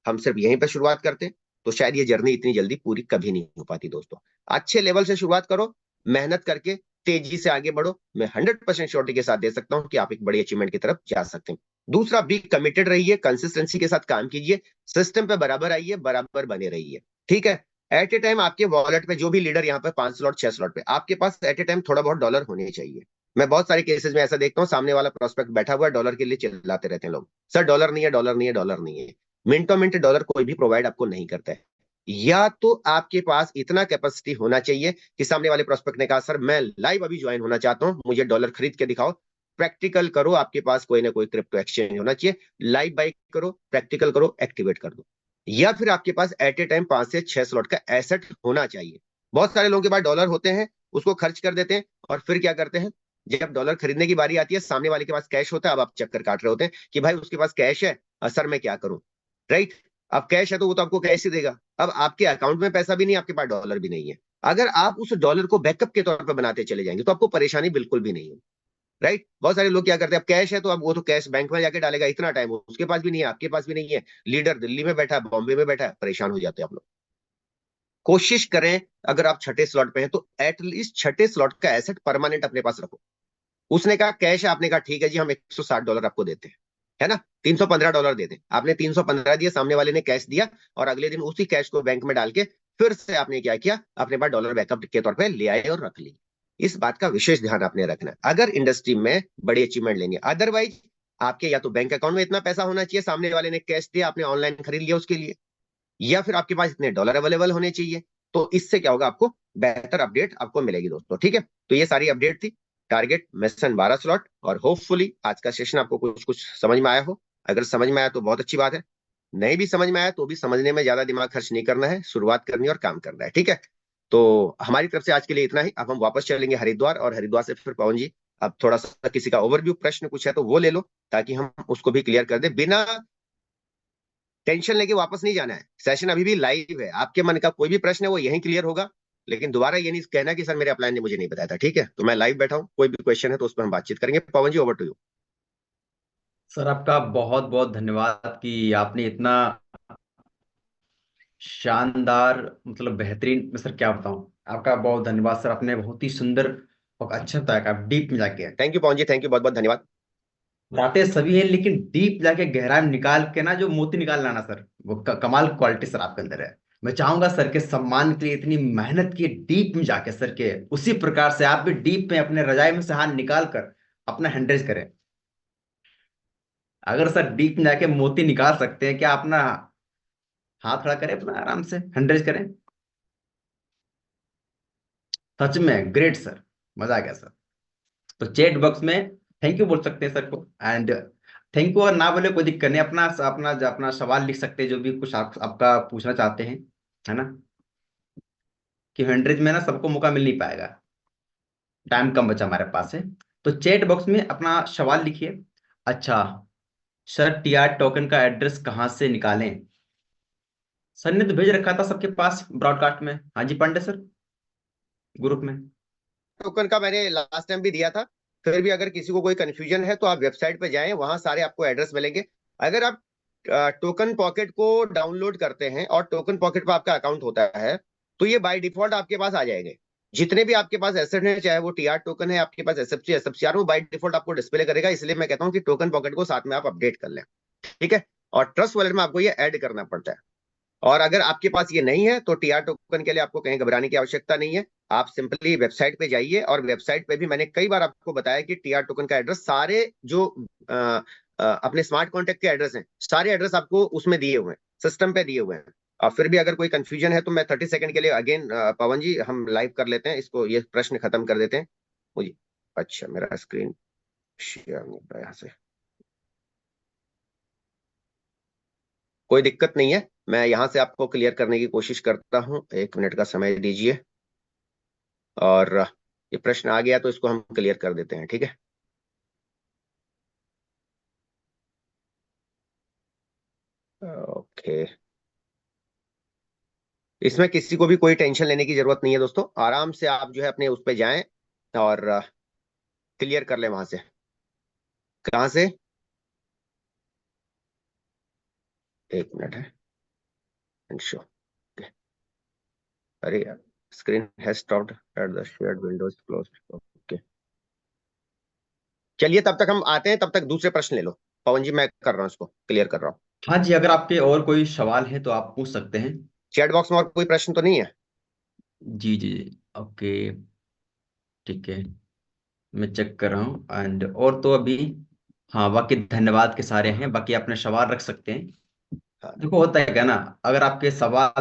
हम सिर्फ यहीं पर शुरुआत करते, तो शायद ये जर्नी इतनी जल्दी पूरी कभी नहीं हो पाती दोस्तों। अच्छे लेवल से शुरुआत करो, मेहनत करके तेजी से आगे बढ़ो, मैं 100% श्योरिटी के साथ दे सकता हूं कि आप एक बड़ी अचीवमेंट की तरफ जा सकते हैं। दूसरा, बी कमिटेड रहिए, कंसिस्टेंसी के साथ काम कीजिए, सिस्टम पे बराबर आइए, बराबर बने रहिए, ठीक है। एट ए टाइम आपके वॉलेट पे जो भी लीडर यहाँ पे 5 स्लॉट 6 स्लॉट पे आपके पास एट ए टाइम थोड़ा बहुत डॉलर होने चाहिए। मैं बहुत सारे केसेस में ऐसा देखता हूँ, सामने वाला प्रोस्पेक्ट बैठा हुआ है, डॉलर के लिए चिल्लाते रहते हैं लोग, सर डॉलर नहीं है, डॉलर नहीं है, डॉलर नहीं है। मिनटों मिनट डॉलर कोई भी प्रोवाइड आपको नहीं करता है। या तो आपके पास इतना कैपेसिटी होना चाहिए कि सामने वाले प्रोस्पेक्ट ने कहा सर मैं लाइव अभी ज्वाइन होना चाहता हूं, मुझे डॉलर खरीद के दिखाओ। प्रैक्टिकल करो, आपके पास कोई ना कोई क्रिप्टो एक्सचेंज होना चाहिए, लाइव बाई करो, प्रैक्टिकल करो, एक्टिवेट कर दो। या फिर आपके पास एट ए टाइम 5 से 6 स्लॉट का एसेट होना चाहिए। बहुत सारे लोगों के पास डॉलर होते हैं, उसको खर्च कर देते हैं, और फिर क्या करते हैं, जब डॉलर खरीदने की बारी आती है सामने वाले के पास कैश होता है, अब आप चक्कर काट रहे होते हैं कि भाई उसके पास कैश है, सर मैं क्या करूं। राइट। अब कैश है तो वो तो आपको कैश ही देगा। अब आपके अकाउंट में पैसा भी नहीं, आपके पास डॉलर भी नहीं है। अगर आप उस डॉलर को बैकअप के तौर पर बनाते चले जाएंगे तो आपको परेशानी बिल्कुल भी नहीं है। राइट। बहुत सारे लोग क्या करते हैं, अब कैश है तो अब वो तो कैश बैंक में जाके डालेगा, इतना टाइम उसके पास भी नहीं है, आपके पास भी नहीं है, लीडर दिल्ली में बैठा है, बॉम्बे में बैठा है, परेशान हो जाते हैं आप लोग। कोशिश करें, अगर आप छठे स्लॉट पे हैं तो एटलीस्ट छठे स्लॉट का एसेट परमानेंट अपने पास रखो। उसने कहा कैश है, आपने कहा ठीक है जी हम $160 आपको देते हैं, है ना, $315 देते, आपने 315 दिया, सामने वाले ने कैश दिया, और अगले दिन उसी कैश को बैंक में डाल के फिर से आपने क्या किया, अपने पास डॉलर बैकअप के तौर पे ले आए और रख ली। इस बात का विशेष ध्यान आपने रखना है अगर इंडस्ट्री में बड़ी अचीवमेंट लेनी है। अदरवाइज आपके या तो बैंक अकाउंट में इतना पैसा होना चाहिए, सामने वाले ने कैश दिया, आपने ऑनलाइन खरीद लिया उसके लिए, या फिर आपके पास इतने डॉलर अवेलेबल होने चाहिए। तो इससे क्या होगा, आपको बेहतर अपडेट आपको मिलेगी दोस्तों। ठीक है, तो ये सारी अपडेट थी। टारगेट मिशन 12 स्लॉट, और होपफुली आज का सेशन आपको कुछ कुछ समझ में आया हो। अगर समझ में आया तो बहुत अच्छी बात है, नहीं भी समझ में आया तो भी समझने में ज्यादा दिमाग खर्च नहीं करना है, शुरुआत करनी है और काम करना है। ठीक है, तो हमारी तरफ से आज के लिए इतना ही। अब हम वापस चलेंगे हरिद्वार, और हरिद्वार से फिर पवन जी अब थोड़ा सा किसी का ओवरव्यू प्रश्न कुछ है तो वो ले लो, ताकि हम उसको भी क्लियर कर दे। बिना टेंशन लेके वापस नहीं जाना है, सेशन अभी भी लाइव है, आपके मन का कोई भी प्रश्न है वो यहीं क्लियर होगा। लेकिन दोबारा ये नहीं कहना कि सर मेरे अपलाइन ने मुझे नहीं बताया था। ठीक है, तो मैं लाइव बैठा हूँ, कोई भी क्वेश्चन है तो उस पर हम बातचीत करेंगे। पवन जी ओवर टू यू। सर आपका बहुत बहुत धन्यवाद कि आपने इतना शानदार, मतलब बेहतरीन, मैं सर क्या बताऊं। आपका बहुत धन्यवाद सर, आपने बहुत ही सुंदर और अच्छा तरीका डीप में जाके thank you Pawan ji, thank you, बहुत बहुत धन्यवाद। बताते सभी हैं, लेकिन डीप जाके गहराई में निकाल के ना जो मोती निकाल लाना सर, वो कमाल क्वालिटी सर आपके अंदर है। मैं चाहूंगा सर के सम्मान के लिए इतनी मेहनत की डीप में जाके सर के उसी प्रकार से आप भी डीप में अपने रजाई में से हाथ निकाल कर अपना हैंडरेज करें। अगर सर डीप में जाके मोती निकाल सकते हैं, क्या अपना हाथ खड़ा करें, अपना आराम से हैंडरेज करें। सच में ग्रेट सर, मजा आ गया सर। तो चैट बॉक्स में थैंक यू बोल सकते हैं सर को, एंड थैंक यू, और ना बोले कोई दिक्कत नहीं, अपना अपना अपना सवाल लिख सकते हैं, जो भी कुछ आपका पूछना चाहते हैं, है ना। कि 100 में ना सबको मौका मिल नहीं पाएगा, टाइम कम बचा हमारे पास है। तो चैट बॉक्स में अपना सवाल लिखिए। अच्छा सर, टीआर टोकन का एड्रेस कहाँ से निकालें? सर ने तो भेज रखा था सबके पास ब्रॉडकास्ट में। हाँ जी पांडे सर, ग्रुप में। टोकन का मैंने लास्ट टाइम भी दिया था, फिर भी अगर किसी को कोई कंफ्यूजन है तो आप वेबसाइट पे जाएं, वहां सारे आपको एड्रेस मिलेंगे। अगर आप टोकन पॉकेट को डाउनलोड करते हैं और टोकन पॉकेट पर आपका अकाउंट होता है तो ये बाय डिफॉल्ट आपके पास आ जाएंगे। जितने भी आपके पास एसेट है, चाहे वो टीआर टोकन है, आपके पास एसएफसी एसएफसीआर, वो बाय डिफॉल्ट आपको डिस्प्ले करेगा। इसलिए मैं कहता हूँ कि टोकन पॉकेट को साथ में आप अपडेट कर लें। ठीक है, और ट्रस्ट वॉलेट में आपको ये ऐड करना पड़ता है। और अगर आपके पास ये नहीं है तो टीआर टोकन के लिए आपको कहीं घबराने की आवश्यकता नहीं है। आप सिंपली वेबसाइट पे जाइए, और वेबसाइट पे भी मैंने कई बार आपको बताया कि टीआर टोकन का एड्रेस, सारे जो अपने स्मार्ट कॉन्टेक्ट के एड्रेस हैं, सारे एड्रेस आपको उसमें दिए हुए हैं, सिस्टम पे दिए हुए हैं। और फिर भी अगर कोई कंफ्यूजन है तो मैं 30 सेकंड के लिए अगेन, पवन जी हम लाइव कर लेते हैं इसको, ये प्रश्न खत्म कर देते हैं मुझे। अच्छा मेरा स्क्रीन शेयर नहीं हो रहा है यहाँ से, कोई दिक्कत नहीं है, मैं यहाँ से आपको क्लियर करने की कोशिश करता हूँ, 1 मिनट का समय दीजिए। और ये प्रश्न आ गया तो इसको हम क्लियर कर देते हैं। ठीक है, ओके, इसमें किसी को भी कोई टेंशन लेने की जरूरत नहीं है दोस्तों, आराम से आप जो है अपने उस पे जाएं और क्लियर कर लें वहां से। कहाँ से, 1 मिनट है, शो, अरे यार screen has stopped at the shared Windows close. Okay, चलिए तब तक हम आते हैं, तब तक दूसरे प्रश्न ले लो। पवन जी मैं कर रहा हूँ, इसको क्लियर कर रहा हूँ। हाँ जी, अगर आपके और कोई सवाल है तो आप पूछ सकते हैं। चैट बॉक्स में और कोई प्रश्न तो नहीं है? जी जी जी, ओके, ठीक है, मैं चेक कर रहा हूँ। एंड और तो अभी, हाँ बाकी धन्यवाद के सारे हैं, बाकी अपने सवाल रख सकते हैं। हाँ। देखो होता है क्या ना, अगर आपके सवाल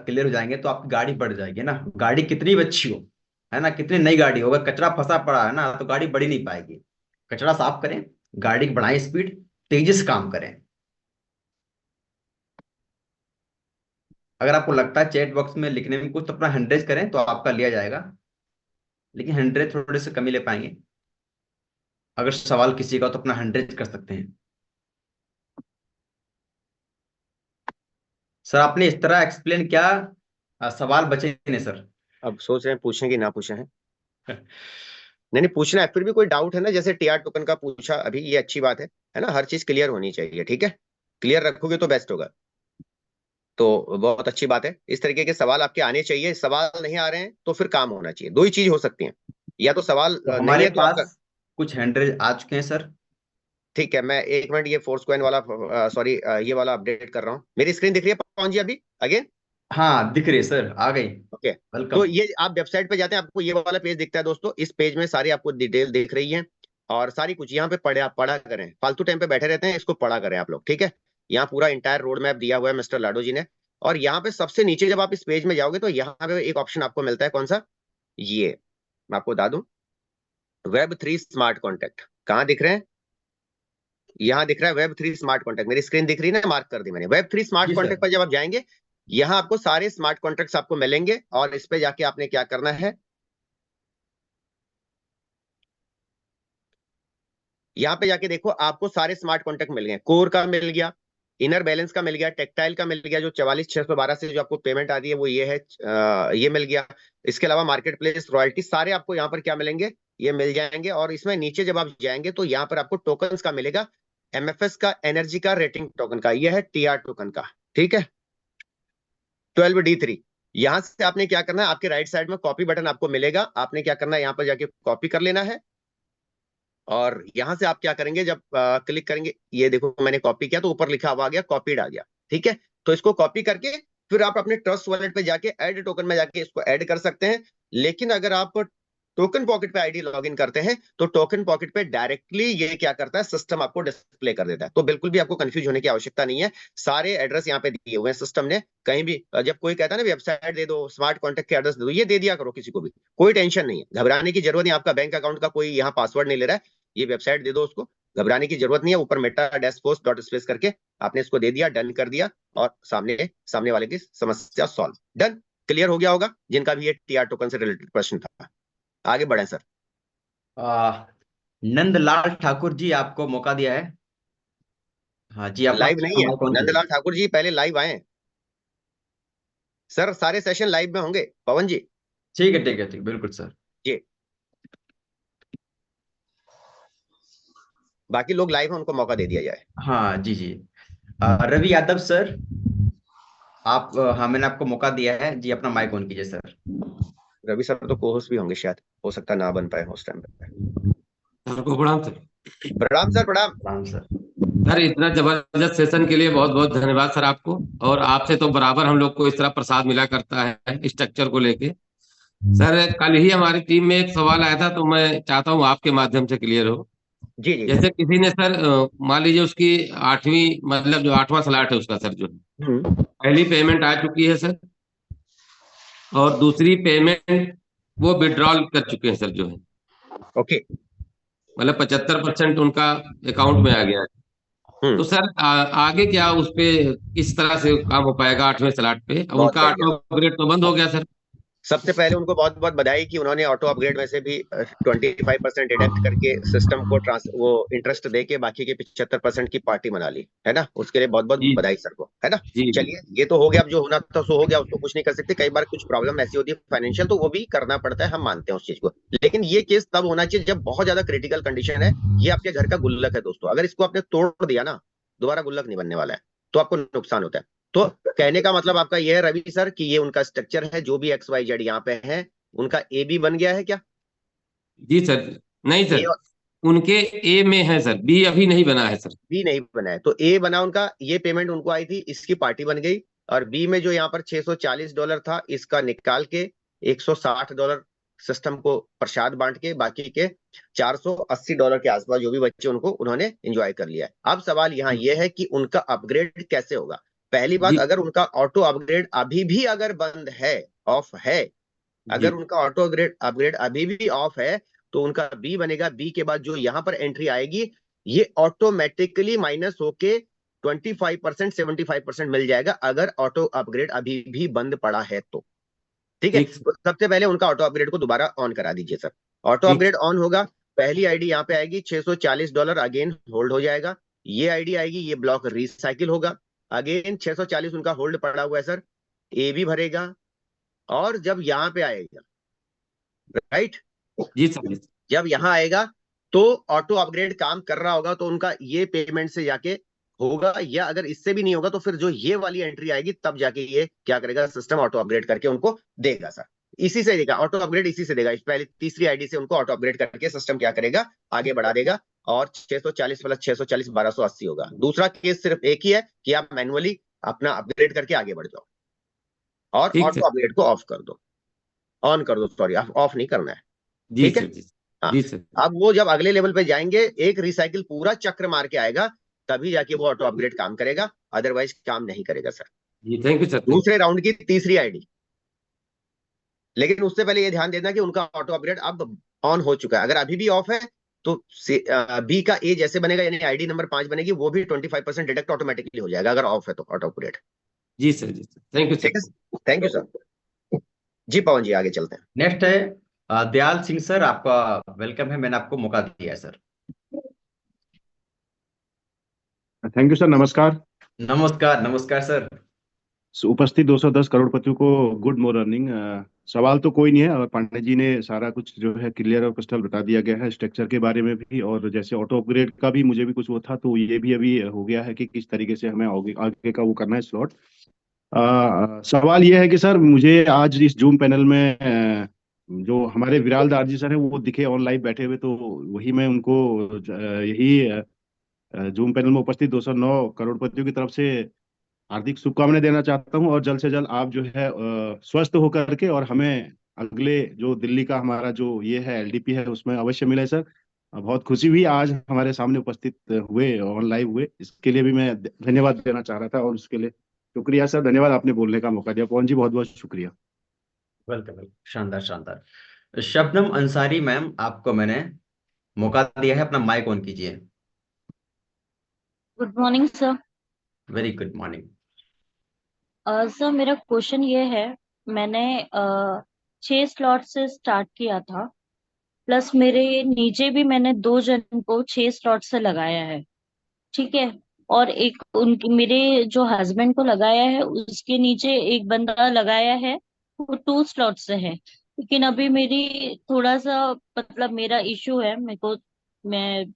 क्लियर हो जाएंगे तो आपकी गाड़ी बढ़ जाएगी ना। गाड़ी कितनी भी अच्छी हो, है ना, कितनी नई गाड़ी हो, अगर कचरा फंसा पड़ा है ना तो गाड़ी बढ़ ही नहीं पाएगी। कचरा साफ करें, गाड़ी की बढ़ाएं स्पीड, तेजी से काम करें। अगर आपको लगता है चैट बॉक्स में लिखने में कुछ, तो अपना 100 करें तो आपका लिया जाएगा, लेकिन 100 थोड़े से कम ही ले पाएंगे। अगर सवाल किसी का हो तो अपना 100 कर सकते हैं। सर आपने इस तरह एक्सप्लेन किया, सवाल बचे ही नहीं सर। अब सोच रहे हैं पूछें कि ना पूछे हैं? नहीं नहीं, पूछना है। फिर भी कोई डाउट है ना, जैसे टीआर टोकन का पूछा अभी, ये अच्छी बात है ना, हर चीज क्लियर होनी चाहिए, ठीक है। क्लियर रखोगे तो बेस्ट होगा। तो बहुत अच्छी बात है, इस तरीके के सवाल आपके आने चाहिए। सवाल नहीं आ रहे हैं तो फिर काम होना चाहिए। दो ही चीज हो सकती है, या तो सवाल तो नहीं हमारे है तो आपका। पास कुछ 100 आ चुके हैं सर। ठीक है, मैं एक मिनट ये फोर्स कॉइन वाला, सॉरी, ये वाला अपडेट कर रहा हूँ। मेरी स्क्रीन दिख रही है पवन जी अभी अगेन? हाँ दिख रही है सर, आ गई। ओके। तो वेलकम। ये आप वेबसाइट पे जाते हैं, आपको ये वाला पेज दिखता है दोस्तों। इस पेज में सारी आपको डिटेल दिख रही है, और सारी कुछ यहाँ पे पढ़ा पढ़ा करें। फालतू टाइम पे बैठे रहते हैं, इसको पढ़ा करें आप लोग, ठीक है। यहाँ पूरा इंटायर रोड मैप दिया हुआ है मिस्टर लाडो जी ने। और यहाँ पे सबसे नीचे जब आप इस पेज में जाओगे तो यहाँ पे एक ऑप्शन आपको मिलता है, कौन सा? ये मैं आपको बता दूं, Web3 स्मार्ट कॉन्टेक्ट। कहाँ दिख रहे हैं? यहाँ दिख रहा है Web3 स्मार्ट कॉन्टेक्ट। मेरी स्क्रीन दिख रही है ना, मार्क कर दी मैंने। Web3 स्मार्ट जी सर। कॉन्टेक्ट पर जब आप जाएंगे, यहाँ आपको सारे स्मार्ट कॉन्ट्रैक्ट्स आपको मिलेंगे, और इस पे जाके आपने क्या करना है, यहाँ पे जाके देखो, आपको सारे स्मार्ट कॉन्ट्रैक्ट मिल गए। कोर का मिल गया, इनर बैलेंस का मिल गया, टेक्टाइल का मिल गया, जो 44,612 से जो आपको पेमेंट आती है वो ये है, ये मिल गया। इसके अलावा मार्केट प्लेस रॉयल्टी सारे आपको यहाँ पर क्या मिलेंगे, ये मिल जाएंगे। और इसमें नीचे जब आप जाएंगे तो यहाँ पर आपको टोकन का मिलेगा, एमएफएस का, एनर्जी का, रेटिंग टोकन का, ये है टीआर टोकन का, ठीक है। 12D3। यहां से आपने क्या करना है, आपके राइट साइड में कॉपी बटन आपको मिलेगा, आपने क्या करना है, यहाँ पर जाके कॉपी कर लेना है। और यहां से आप क्या करेंगे, जब क्लिक करेंगे, ये देखो मैंने कॉपी किया तो ऊपर लिखा हुआ आ गया, कॉपीड आ गया, ठीक है। तो इसको कॉपी करके फिर आप अपने ट्रस्ट वॉलेट पे जाके ऐड टोकन में जाके इसको ऐड कर सकते हैं। लेकिन अगर आप टोकन पॉकेट पे आईडी लॉगिन करते हैं तो टोकन पॉकेट पे डायरेक्टली ये क्या करता है, सिस्टम आपको डिस्प्ले कर देता है। तो बिल्कुल भी आपको कंफ्यूज होने की आवश्यकता नहीं है, सारे एड्रेस यहाँ पे दिए हुए हैं सिस्टम ने। कहीं भी जब कोई कहता है ना वेबसाइट दे दो, स्मार्ट कॉन्टेक्ट के एड्रेस दे दो, ये दे दिया करो किसी को भी, कोई टेंशन नहीं है, घबराने की जरूरत नहीं। आपका बैंक अकाउंट का कोई यहाँ पासवर्ड नहीं ले रहा है, ये वेबसाइट दे दो उसको, घबराने की जरूरत नहीं है। ऊपर Meta dash post dot space करके आपने इसको दे दिया, डन कर दिया, और सामने सामने वाले की समस्या सॉल्व, डन। क्लियर हो गया होगा जिनका भी ये टीआर टोकन से रिलेटेड प्रश्न था। आगे बढ़े सर। आ, नंदलाल ठाकुर जी आपको मौका दिया है। हाँ जी, अपना लाइव नहीं है माइक ऑन कीजिए। नंदलाल ठाकुर जी, पहले लाइव आए सर, सारे सेशन लाइव में होंगे पवन जी। ठीक है ठीक है, ठीक, बिल्कुल सर। जी, बाकी लोग लाइव हैं, उनको मौका दे दिया जाए। हाँ जी जी, रवि यादव सर, आप, हाँ मैंने आपको मौका दिया है जी, अपना माइक ऑन कीजिए सर। रवि सर तो को होस्ट भी होंगे शायद, हो सकता है ना बन पाए उस टाइम पे। सर को प्रणाम सर। प्रणाम सर, प्रणाम। राम सर। सर इतना जबरदस्त सेशन के लिए बहुत बहुत धन्यवाद सर आपको। और आपसे तो बराबर हम लोग को इस तरह प्रसाद मिला करता है स्ट्रक्चर को लेके। सर कल ही हमारी टीम में एक सवाल आया था, तो मैं चाहता हूँ आपके माध्यम से क्लियर हो। जी जी जी। जैसे किसी ने सर मान लीजिए उसकी आठवीं, मतलब जो आठवां स्लॉट है उसका सर, जो हम्म। पहली पेमेंट आ चुकी है सर, और दूसरी पेमेंट वो विड्रॉल कर चुके हैं सर, जो है ओके। मतलब 75% उनका अकाउंट में आ गया है। हम्म। तो सर आगे क्या उस पे किस तरह से काम हो पाएगा आठवें स्लॉट पे? अब बहुत उनका बढ़िया। ऑटो अपग्रेड तो बंद हो गया सर। सबसे पहले उनको बहुत बहुत बधाई कि उन्होंने ऑटो अपग्रेड में से भी 25% डिडक्ट करके सिस्टम को ट्रांस वो इंटरेस्ट दे के बाकी के 75% की पार्टी बना ली है ना, उसके लिए बहुत बहुत जी बधाई सर को, है ना। जी जी। चलिए, ये तो हो गया, अब जो होना था सो हो गया, उसको कुछ नहीं कर सकते। कई बार कुछ प्रॉब्लम ऐसी होती है फाइनेंशियल, तो वो भी करना पड़ता है, हम मानते हैं उस चीज को। लेकिन ये केस तब होना चाहिए जब बहुत ज्यादा क्रिटिकल कंडीशन है। ये आपके घर का गुल्लक है दोस्तों, अगर इसको आपने तोड़ दिया ना, दोबारा गुल्लक नहीं बनने वाला है, तो आपको नुकसान होता है। तो कहने का मतलब आपका यह है रवि सर कि ये उनका स्ट्रक्चर है, जो भी XYZ यहाँ पे है, उनका ए बी बन गया है क्या? जी सर। नहीं ए सर, और उनके ए में है सर, बी अभी नहीं बना है सर। बी नहीं बना है, तो ए बना उनका, ये पेमेंट उनको आई थी, इसकी पार्टी बन गई। और बी में जो यहाँ पर $640 था, इसका निकाल के $160 सिस्टम को प्रसाद बांट के बाकी के $480 के आसपास जो भी बच्चे उनको उन्होंने एंजॉय कर लिया है। अब सवाल यहाँ यह है कि उनका अपग्रेड कैसे होगा। पहली बात, जी अगर उनका ऑटो अपग्रेड अभी भी अगर बंद है, ऑफ है, जी अगर उनका ऑटो अपग्रेड अभी भी ऑफ है, तो उनका बी बनेगा। बी के बाद जो यहां पर एंट्री आएगी, ये ऑटोमेटिकली माइनस होके 25% 75% मिल जाएगा, अगर ऑटो अपग्रेड अभी भी बंद पड़ा है तो। ठीक है, ठीक तो सबसे पहले उनका ऑटो अपग्रेड को दोबारा ऑन करा दीजिए सर। ऑटो ठीक अपग्रेड ऑन होगा, पहली आईडी यहाँ पे आएगी, $640 अगेन होल्ड हो जाएगा। ये आईडी आएगी, ये ब्लॉक रिसाइकिल होगा, अगेन 640 उनका होल्ड पड़ा हुआ है सर, ए भी भरेगा। और जब यहाँ पे आएगा, राइट, जी सर जी जब यहां आएगा तो ऑटो अपग्रेड काम कर रहा होगा, तो उनका ये पेमेंट से जाके होगा, या अगर इससे भी नहीं होगा तो फिर जो ये वाली एंट्री आएगी तब जाके ये क्या करेगा, सिस्टम ऑटो अपग्रेड करके उनको देगा सर। इसी से देगा ऑटो अपग्रेड, इसी से देगा, इस पहले तीसरी आईडी से उनको ऑटो अपग्रेड करके सिस्टम क्या करेगा, आगे बढ़ा देगा। और 640 प्लस 640 1280 होगा। दूसरा केस सिर्फ एक ही है कि आप मैनुअली अपना अपग्रेड करके आगे बढ़ जाओ और ठीक सर ऑटो अपग्रेड को ऑफ कर दो, ऑन कर दो, सॉरी, ऑफ नहीं करना है। जी ठीक है, सर जी हाँ। जी सर अब वो जब अगले लेवल पे जाएंगे, एक रिसाइकिल पूरा चक्र मार के आएगा, तभी जाके वो ऑटो अपग्रेड काम करेगा, अदरवाइज काम नहीं करेगा सर। जी थैंक यू सर थैंक दूसरे राउंड की तीसरी आईडी, लेकिन उससे पहले ये ध्यान देना कि उनका ऑटो अपग्रेड अब ऑन हो चुका है। अगर अभी भी ऑफ है तो बी का ए जैसे बनेगा, यानी आईडी नंबर 5 बनेगी, वो भी 25% डिडक्ट ऑटोमेटिकली हो जाएगा अगर ऑफ है तो ऑटो अपग्रेड। जी सर थैंक यू ठीक सर है, थैंक यू सर। जी पवन जी, आगे चलते हैं। नेक्स्ट है दयाल सिंह सर, आपका वेलकम है, मैंने आपको मौका दिया है सर। Thank you sir. नमस्कार। नमस्कार नमस्कार सर। उपस्थित 210 करोड़पतियों को गुड मॉर्निंग। सवाल तो कोई नहीं है, और पांडे जी ने सारा कुछ जो है क्लियर और क्रिस्टल बता दिया गया है, स्ट्रक्चर के बारे में भी, और जैसे ऑटो अपग्रेड का भी मुझे भी कुछ वो था, तो ये भी अभी हो गया है कि किस तरीके से हमें आगे आगे का वो करना है स्लॉट। सवाल ये है कि सर मुझे आज इस जूम पैनल में जो हमारे विराल दार जी सर है वो दिखे ऑन लाइव बैठे हुए, तो वही मैं उनको यही जूम पैनल में उपस्थित 209 करोड़पतियों की तरफ से हार्दिक शुभकामनाएं देना चाहता हूं, और जल्द से जल्द आप जो है स्वस्थ होकर के और हमें अगले जो दिल्ली का हमारा जो ये है एलडीपी है उसमें अवश्य मिले सर। बहुत खुशी हुई आज हमारे सामने उपस्थित हुए, ऑन लाइव हुए, इसके लिए भी मैं धन्यवाद देना चाह रहा था, और उसके लिए शुक्रिया सर, धन्यवाद, आपने बोलने का मौका दिया। पवन जी बहुत बहुत शुक्रिया। वेलकम वेलकम, शानदार शानदार। शबनम अंसारी मैम, आपको मैंने मौका दिया है, अपना माइक ऑन कीजिए। Good morning sir. Very good morning. Sir मेरा क्वेश्चन ये है, मैंने 6 स्लॉट से स्टार्ट किया था, प्लस मेरे नीचे भी मैंने 2 जन को 6 स्लॉट से लगाया है, ठीक है। और एक उनके मेरे जो हस्बैंड को लगाया है उसके नीचे एक बंदा लगाया है, वो 2 स्लॉट से है। लेकिन अभी मेरी थोड़ा सा मतलब मेरा इशू है, मैं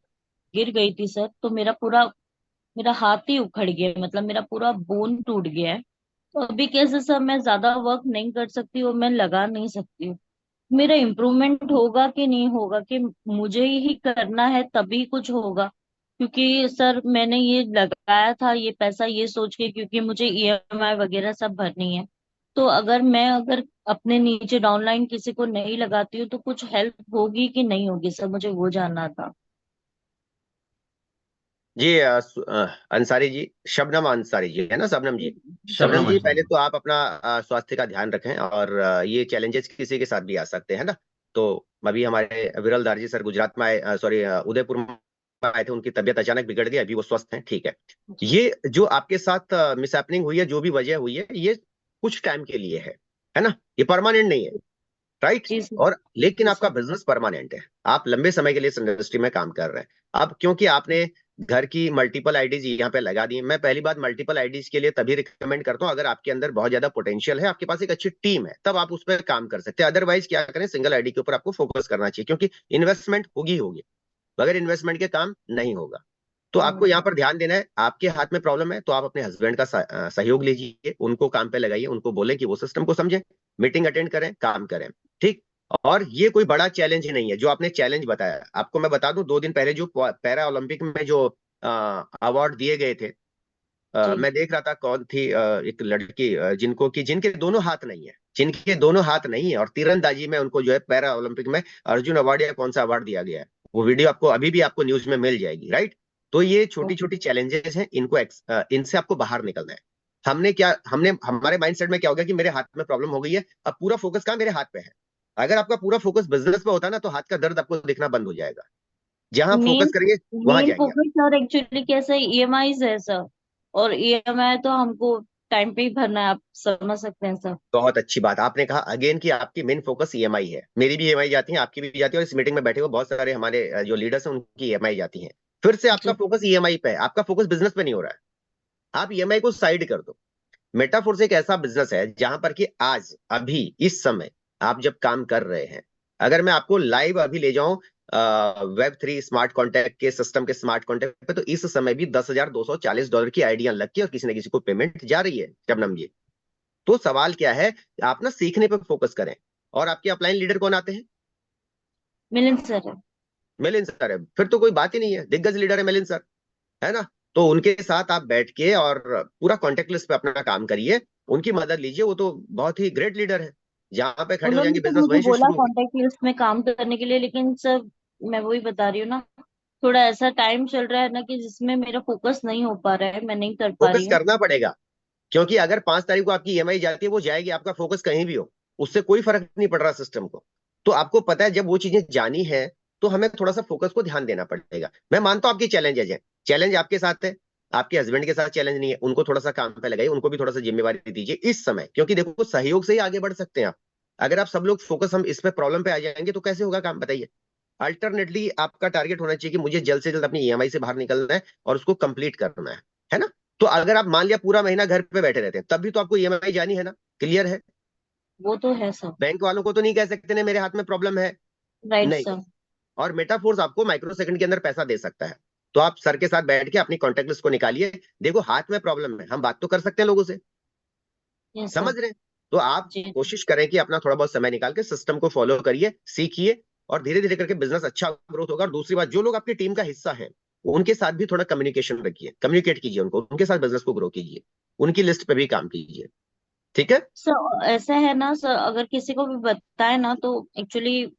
गिर गई थी सर, तो मेरा हाथ ही उखड़ गया, मतलब मेरा पूरा बोन टूट गया है। तो अभी कैसे सर, मैं ज्यादा वर्क नहीं कर सकती और मैं लगा नहीं सकती हूँ। मेरा इम्प्रूवमेंट होगा कि नहीं होगा, कि मुझे ही करना है तभी कुछ होगा? क्योंकि सर मैंने ये लगाया था ये पैसा ये सोच के, क्योंकि मुझे ईएमआई वगैरह सब भरनी है। तो अगर अपने नीचे डाउनलाइन किसी को नहीं लगाती हूँ तो कुछ हेल्प होगी कि नहीं होगी सर, मुझे वो जानना था। जी अंसारी जी, शबनम अंसारी जी है ना, शबनम जी। शबनम शबनम जी, पहले अंसारी। तो आप अपना स्वास्थ्य का ध्यान रखें, और ये चैलेंजेस किसी के साथ भी आ सकते हैं ना। तो अभी हमारे विरल दारजी सर गुजरात में आए, सॉरी उदयपुर में आए थे, उनकी तबीयत अचानक बिगड़ गई, अभी वो स्वस्थ हैं, ठीक है। ये जो आपके साथ मिसहैपनिंग हुई है, जो भी वजह हुई है, ये कुछ टाइम के लिए है ना, ये परमानेंट नहीं है, राइट। जी सर। और लेकिन जी आपका सर। बिजनेस परमानेंट है, आप लंबे समय के लिए इस इंडस्ट्री में काम कर रहे हैं। अब क्योंकि आपने घर की मल्टीपल आईडीज यहाँ पे लगा दी, मैं पहली बात मल्टीपल आईडीज के लिए तभी रिकमेंड करता हूँ अगर आपके अंदर बहुत ज्यादा पोटेंशियल है, आपके पास एक अच्छी टीम है, तब आप उस पर काम कर सकते हैं। अदरवाइज क्या करें, सिंगल आईडी के ऊपर आपको फोकस करना चाहिए, क्योंकि इन्वेस्टमेंट होगी, बगैर इन्वेस्टमेंट के काम नहीं होगा। तो आपको यहाँ पर ध्यान देना है, आपके हाथ में प्रॉब्लम है तो आप अपने हस्बैंड का सहयोग लीजिए, उनको काम पे लगाइए, उनको बोलें कि वो सिस्टम को समझें, मीटिंग अटेंड करें, काम करें, ठीक। और ये कोई बड़ा चैलेंज नहीं है जो आपने चैलेंज बताया। आपको मैं बता दूं, 2 दिन पहले जो पैरा ओलंपिक में जो अवार्ड दिए गए थे, जी मैं देख रहा था कौन थी, एक लड़की, जिनके दोनों हाथ नहीं है, जिनके दोनों हाथ नहीं है, और तीरंदाजी में उनको जो है पैरा ओलंपिक में अर्जुन अवार्ड या कौन सा अवार्ड दिया गया है। वो वीडियो आपको अभी भी आपको न्यूज में मिल जाएगी, राइट। तो ये छोटी ओके छोटी चैलेंजेस हैं, इनसे आपको बाहर निकलना है। हमने हमारे माइंडसेट में क्या हो गया कि मेरे हाथ में प्रॉब्लम हो गई है, अब पूरा फोकस कहाँ, मेरे हाथ पे है। अगर आपका पूरा फोकस बिजनेस पे होता ना, तो हाथ का दर्द आपको दिखना बंद हो जाएगा। जहां आप मेन फोकस करेंगे वहां मेन जाएंगे आप। फोकस सर एक्चुअली कैसा ईएमआई है सर, और ईएमआई तो हमको टाइम पे ही भरना है, आप समझ सकते हैं सर। बहुत अच्छी बात आपने कहा अगेन कि आपकी मेन फोकस ईएमआई है। मेरी भी ईएमआई जाती है, आपकी भी जाती है, और इस मीटिंग में बैठे हुए बहुत सारे हमारे जो लीडर्स हैं उनकी ईएमआई जाती है। फिर से आपका जी फोकस ईएमआई पे है, आपका फोकस बिजनेस पे नहीं हो रहा है। आप ईएमआई को साइड कर दो। मेटाफोर्स एक ऐसा बिजनेस है जहां पर कि आज अभी इस समय आप जब काम कर रहे हैं, अगर मैं आपको लाइव अभी ले जाऊं Web3 स्मार्ट कॉन्ट्रैक्ट के सिस्टम के स्मार्ट कॉन्ट्रैक्ट पे, तो इस समय भी $10,240 की आईडिया लग के और किसी न किसी को पेमेंट जा रही है, शबनम जी। तो सवाल क्या है, आप ना सीखने पर फोकस करें। और आपके अपलाइन लीडर कौन आते हैं? मिलिंद सर है। मिलिंद सर है, फिर तो कोई बात ही नहीं है, दिग्गज लीडर है मिलिंद सर, है ना। तो उनके साथ आप बैठ के और पूरा कॉन्टेक्ट लिस्ट पे अपना काम करिए, उनकी मदद लीजिए। वो तो बहुत ही ग्रेट लीडर है, जहां पे खड़े हो उन्होंने जाएंगे तो बिजनेस मुझे वहीं से बोला शुरू होगी। कॉन्टेक्ट लिस्ट में काम करने के लिए, लेकिन सर मैं वही बता रही हूँ ना, थोड़ा ऐसा टाइम चल रहा है ना कि जिसमें मेरा फोकस नहीं हो पा रहा है, मैं नहीं कर पा फोकस रही हूँ। करना पड़ेगा, क्योंकि अगर 5 तारीख को आपकी ईएमआई जाती है, वो जाएगी, आपका फोकस कहीं भी हो, उससे कोई फर्क नहीं पड़ रहा सिस्टम को। तो आपको पता है जब वो चीजें जानी है, तो हमें थोड़ा सा फोकस को ध्यान देना पड़ेगा। मैं मानता हूं आपकी चैलेंजेस है, चैलेंज आपके साथ है, आपके हस्बैंड के साथ चैलेंज नहीं है, उनको थोड़ा सा काम पे लगाइए, उनको भी थोड़ा सा जिम्मेवारी दीजिए इस समय, क्योंकि देखो सहयोग से ही आगे बढ़ सकते हैं आप। अगर आप सब लोग फोकस हम इस पे प्रॉब्लम पे आ जाएंगे तो कैसे होगा काम, बताइए। अल्टरनेटली आपका टारगेट होना चाहिए कि मुझे जल्द से जल्द अपनी ईएमआई से बाहर निकलना है और उसको कंप्लीट करना है ना। तो अगर आप मान लिया पूरा महीना घर पे बैठे रहते हैं, तब भी तो आपको ईएमआई जानी है ना, क्लियर है। वो तो है सर। बैंक वालों को तो नहीं कह सकते ना मेरे हाथ में प्रॉब्लम है, राइट नहीं। सर। और मेटाफोर्स आपको माइक्रो सेकंड के अंदर पैसा दे सकता है। तो आप सर के साथ बैठ के अपनी कॉन्टेक्ट लिस्ट को निकालिए, देखो हाथ में प्रॉब्लम है, हम बात तो कर सकते हैं लोगों से, यस सर। समझ रहे हैं। तो आप जी कोशिश करें कि अपना थोड़ा बहुत समय निकाल के सिस्टम को फॉलो करिए, सीखिए, और धीरे धीरे करके बिजनेस अच्छा ग्रोथ होगा। और दूसरी बात, जो लोग आपकी टीम का हिस्सा है उनके साथ भी थोड़ा कम्युनिकेशन रखिए, कम्युनिकेट कीजिए उनको, उनके साथ बिजनेस को ग्रो कीजिए, उनकी लिस्ट पे भी काम कीजिए, ठीक है। सर, ऐसा है ना सर, अगर किसी को भी बताए ना तो एक्चुअली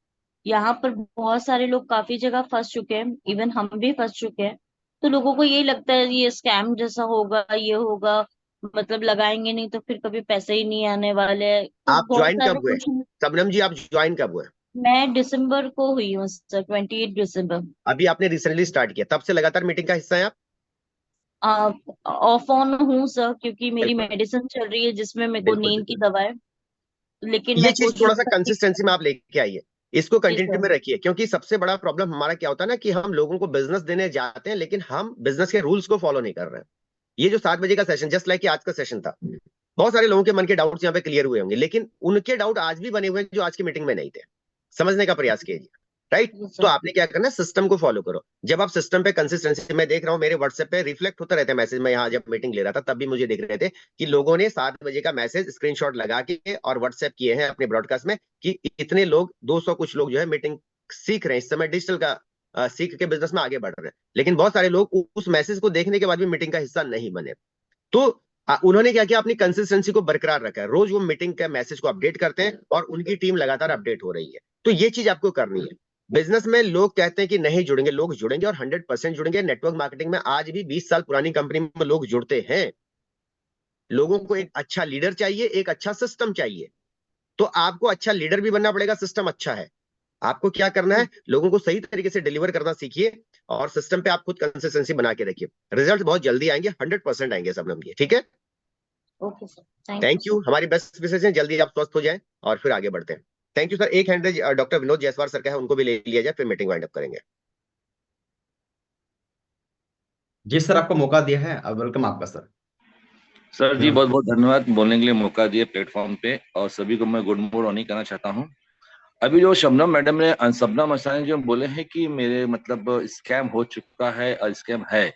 यहाँ पर बहुत सारे लोग काफी जगह फंस चुके हैं, इवन हम भी फंस चुके हैं। तो लोगों को यही लगता है ये स्कैम जैसा होगा, ये होगा, मतलब लगाएंगे नहीं तो फिर कभी पैसे ही नहीं आने वाले हैं, तो आप बहुत ज्वाइन सारे कब हुए, क्वेश्चन। सबनम जी, आप ज्वाइन कब हुए? मैं दिसंबर को हुई हूँ सर, 28 दिसंबर। अभी आपने रिसेंटली स्टार्ट किया, तब से लगातार मीटिंग का हिस्सा है आप? ऑफ ऑन हूँ सर, क्योंकि मेरी बिल्कुल, मेडिसिन चल रही है जिसमें मेरे को बिल्कुल, नींद की बिल्कुल। दवा है, लेकिन ये मैं चीज कोशिश थोड़ा सा करती कंसिस्टेंसी में आप लेके आइए, इसको जी कंटिन्यूटी सर। में रखिए। क्योंकि सबसे बड़ा प्रॉब्लम हमारा क्या होता है ना, कि हम लोगों को बिजनेस देने जाते हैं, लेकिन हम बिजनेस के रूल्स को फॉलो नहीं कर रहे हैं। ये जो 7 बजे का सेशन, जस्ट लाइक आज का सेशन था, बहुत सारे लोगों के मन के डाउट्स यहाँ पे क्लियर हुए होंगे, लेकिन उनके डाउट आज भी बने हुए हैं जो आज की मीटिंग में नहीं थे। समझने का प्रयास कीजिए, राइट। जी तो सर। आपने क्या करना है, सिस्टम को फॉलो करो। जब आप सिस्टम पे कंसिस्टेंसी, मैं देख रहा हूँ मेरे व्हाट्सएप पे रिफ्लेक्ट होता रहता है मैसेज, मैं यहाँ जब मीटिंग ले रहा था तब भी मुझे देख रहे थे कि लोगों ने 7 बजे का मैसेज स्क्रीनशॉट लगा के और व्हाट्सएप किए हैं अपने ब्रॉडकास्ट में, कि इतने लोग, 200 कुछ लोग जो है मीटिंग सीख रहे हैं इस समय, डिजिटल का सीख के बिजनेस में आगे बढ़ रहे हैं। लेकिन बहुत सारे लोग उस मैसेज को देखने के बाद भी मीटिंग का हिस्सा नहीं बने। तो उन्होंने क्या किया, अपनी कंसिस्टेंसी को बरकरार रखा है, रोज वो मीटिंग के मैसेज को अपडेट करते हैं और उनकी टीम लगातार अपडेट हो रही है। तो ये चीज आपको करनी है। बिजनेस में लोग कहते हैं कि नहीं जुड़ेंगे, लोग जुड़ेंगे और 100% जुड़ेंगे। नेटवर्क मार्केटिंग में आज भी 20 साल पुरानी कंपनी में लोग जुड़ते हैं। लोगों जी को सर। एक अच्छा लीडर चाहिए, एक अच्छा सिस्टम चाहिए। तो आपको अच्छा लीडर भी बनना पड़ेगा, सिस्टम अच्छा है। आपको क्या करना है, लोगों को सही तरीके से डिलीवर करना सीखिए, और सिस्टम पे आप खुद कंसिस्टेंसी बना के रखिए। रिजल्ट बहुत जल्दी आएंगे, 100% आएंगे सब लोग, ठीक है। Okay sir, thank you thank you, sir. हमारी बेस्ट विशेष हैं, जल्दी आप स्वस्थ हो जाएं और फिर आगे बढ़ते हैं। Thank you sir. एक hand doctor Vinod Jaiswal sir का है, उनको भी ले लिया जाए, फिर मीटिंग वाइंड अप करेंगे। जी सर, आपको मौका दिया है, अब वेलकम आपका सर। सर जी बहुत बहुत धन्यवाद बोलने के लिए मौका दिए प्लेटफॉर्म पे, और सभी को मैं गुड मॉर्निंग कहना चाहता हूँ। अभी जो शबनम मैडम ने, शबनम असानी जो बोले हैं कि मेरे मतलब स्कैम हो चुका है और स्कैम है,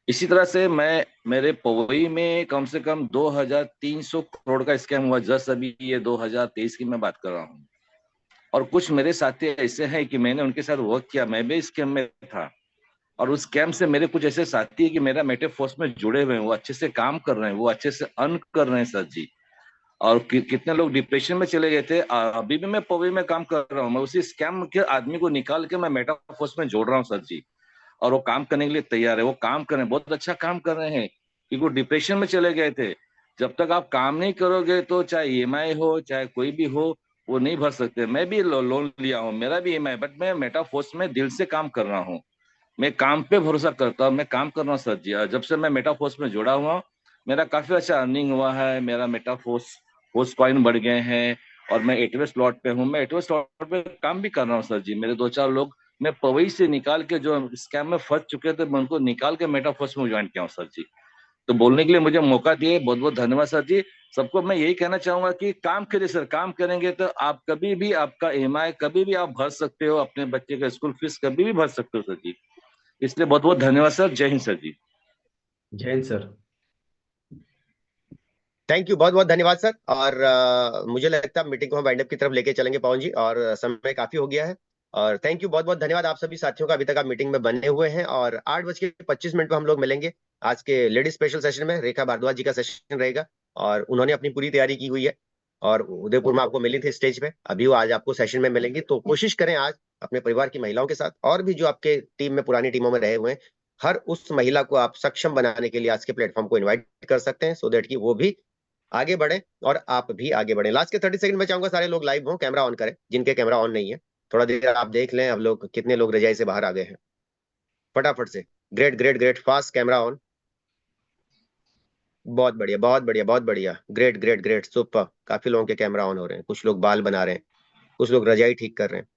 इसी तरह से मेरे पवई में कम से कम 2300 करोड़ का स्कैम हुआ, जस्ट अभी ये 2023 की मैं बात कर रहा हूँ। और कुछ मेरे साथी ऐसे हैं कि मैंने उनके साथ वर्क किया, मैं भी स्कैम में था, और उस स्कैम से मेरे कुछ ऐसे साथी है कि मेरा मेटाफोर्स में जुड़े हुए हैं, वो अच्छे से काम कर रहे हैं, वो अच्छे से अर्न कर रहे हैं सर जी। और कितने लोग डिप्रेशन में चले गए थे, अभी भी मैं पवे में काम कर रहा हूँ, मैं उसी स्कैम के आदमी को निकाल के मैं मेटाफोर्स में जोड़ रहा हूँ सर जी। और वो काम करने के लिए तैयार है, वो काम कर रहे हैं, बहुत अच्छा काम कर रहे हैं, क्योंकि वो डिप्रेशन में चले गए थे। जब तक आप काम नहीं करोगे तो चाहे ईएमआई हो चाहे कोई भी हो, वो नहीं भर सकते। मैं भी लोन लिया हूँ, मेरा भी ईएमआई, बट मैं मेटाफोर्स में दिल से काम कर रहा हूँ, मैं काम पे भरोसा करता हूँ, मैं काम कर रहा हूँ सर जी। और जब से मैं मेटाफोर्स में जुड़ा हुआ हूँ, मेरा काफी अच्छा अर्निंग हुआ है, मेरा मेटाफोर्स कॉइन बढ़ गए हैं, और मैं 8वें स्लॉट पे हूँ, मैं 8वें स्लॉट पे काम भी कर रहा हूँ सर जी। मेरे 2-4 लोग मैं पवई से निकाल के, जो स्कैम में फंस चुके थे, मैं उनको निकाल के मेटाफोर्स में ज्वाइन किया हूँ सर जी। तो बोलने के लिए मुझे मौका दिए, बहुत बहुत धन्यवाद सर जी। सबको मैं यही कहना चाहूंगा कि काम करिए सर, काम करेंगे तो आप कभी भी आपका ईएमआई कभी भी आप भर सकते हो, अपने बच्चे का स्कूल फीस कभी भी भर सकते हो सर जी। इसलिए बहुत बहुत धन्यवाद सर। जय हिंद सर जी। जय हिंद सर। थैंक यू, बहुत बहुत धन्यवाद सर। और मुझे लगता है मीटिंग को हम वाइंड अप की तरफ लेके चलेंगे पवन जी, और समय काफी हो गया है। और थैंक यू, बहुत बहुत धन्यवाद आप सभी साथियों का, अभी तक आप मीटिंग में बने हुए हैं। और 8:25 पर हम लोग मिलेंगे आज के लेडीज स्पेशल सेशन में। रेखा भारद्वाज जी का सेशन रहेगा और उन्होंने अपनी पूरी तैयारी की हुई है, और उदयपुर में आपको मिली थी स्टेज पे, अभी वो आज आपको सेशन में मिलेंगी। तो कोशिश करें आज अपने परिवार की महिलाओं के साथ, और भी जो आपके टीम में पुरानी टीमों में रहे हुए हैं, हर उस महिला को आप सक्षम बनाने के लिए आज के प्लेटफॉर्म को इन्वाइट कर सकते हैं, सो दैट कि वो भी आगे बढ़े और आप भी आगे बढ़े। लास्ट के 30 सेकंड में चाहूंगा सारे लोग लाइव हो, कैमरा ऑन करें, जिनके कैमरा ऑन नहीं है थोड़ा देर आप देख लें, अब लोग कितने लोग रजाई से बाहर आ गए हैं फटाफट से। Great great great, fast camera on, बहुत बढ़िया बहुत बढ़िया बहुत बढ़िया, ग्रेट ग्रेट ग्रेट, सुपर। काफी लोगों के कैमरा ऑन हो रहे हैं, कुछ लोग बाल बना रहे हैं, कुछ लोग रजाई ठीक कर रहे हैं।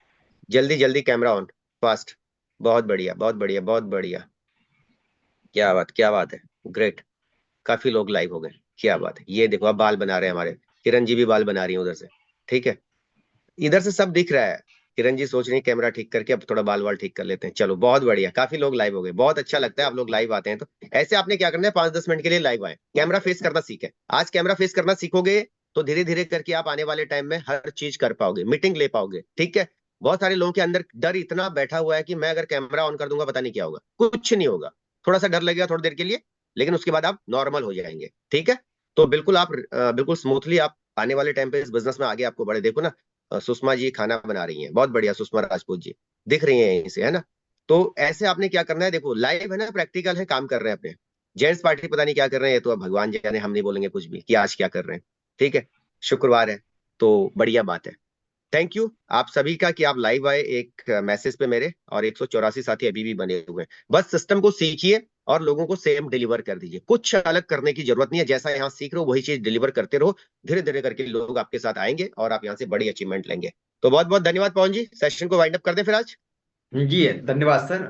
जल्दी जल्दी कैमरा ऑन, फास्ट, बहुत बढ़िया बहुत बढ़िया बहुत बढ़िया, क्या बात है, ग्रेट। काफी लोग लाइव हो गए, क्या बात है। ये देखो अब बाल बना रहे हैं हमारे किरण जी, भी बाल बना रही है उधर से, ठीक है, इधर से सब दिख रहा है। किरण जी सोच रही है कैमरा ठीक करके अब थोड़ा बाल वाल ठीक कर लेते हैं। चलो बहुत बढ़िया, काफी लोग लाइव हो गए, बहुत अच्छा लगता है आप लोग लाइव आते हैं। तो ऐसे आपने क्या करना है, 5-10 मिनट के लिए लाइव आए, कैमरा फेस करना सीखे। आज कैमरा फेस करना सीखोगे तो धीरे धीरे करके आप आने वाले टाइम में हर चीज कर पाओगे, मीटिंग ले पाओगे, ठीक है। बहुत सारे लोगों के अंदर डर इतना बैठा हुआ है कि मैं अगर कैमरा ऑन कर दूंगा पता नहीं क्या होगा, कुछ नहीं होगा, थोड़ा सा डर लगेगा थोड़ी देर के लिए, लेकिन उसके बाद आप नॉर्मल हो जाएंगे, ठीक है। तो बिल्कुल आप बिल्कुल स्मूथली आप आने वाले टाइम पे इस बिजनेस में आगे आपको बढ़े। देखो ना, सुषमा जी खाना बना रही हैं, बहुत बढ़िया, सुषमा राजपूत जी दिख रही हैं यहीं से, है ना। तो ऐसे आपने क्या करना है, देखो लाइव है ना, प्रैक्टिकल है, काम कर रहे हैं अपने। जेंट्स पार्टी पता नहीं क्या कर रहे हैं, ये तो अब भगवान जाने, हम नहीं बोलेंगे कुछ भी कि आज क्या कर रहे हैं, ठीक है। शुक्रवार है तो बढ़िया बात है। थैंक यू आप सभी का कि आप लाइव आए एक मैसेज पे मेरे, और 184 साथी अभी भी बने हुए हैं। बस सिस्टम को सीखिए और लोगों को सेम डिलीवर कर दीजिए, कुछ अलग करने की जरूरत नहीं है, जैसा यहाँ सीख रहे हो वही चीज डिलीवर करते रहो। धीरे धीरे करके लोग आपके साथ आएंगे और आप यहाँ से बड़ी अचीवमेंट लेंगे। तो बहुत बहुत धन्यवाद पवन जी, सेशन को वाइंड अप कर दें फिर आज। जी धन्यवाद सर,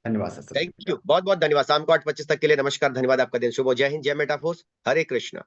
धन्यवाद सर। थैंक यू, बहुत बहुत धन्यवाद। शाम को 8:25 तक के लिए नमस्कार, धन्यवाद, आपका दिन शुभ हो। जय हिंद, जय मेटाफोर्स, हरे कृष्णा।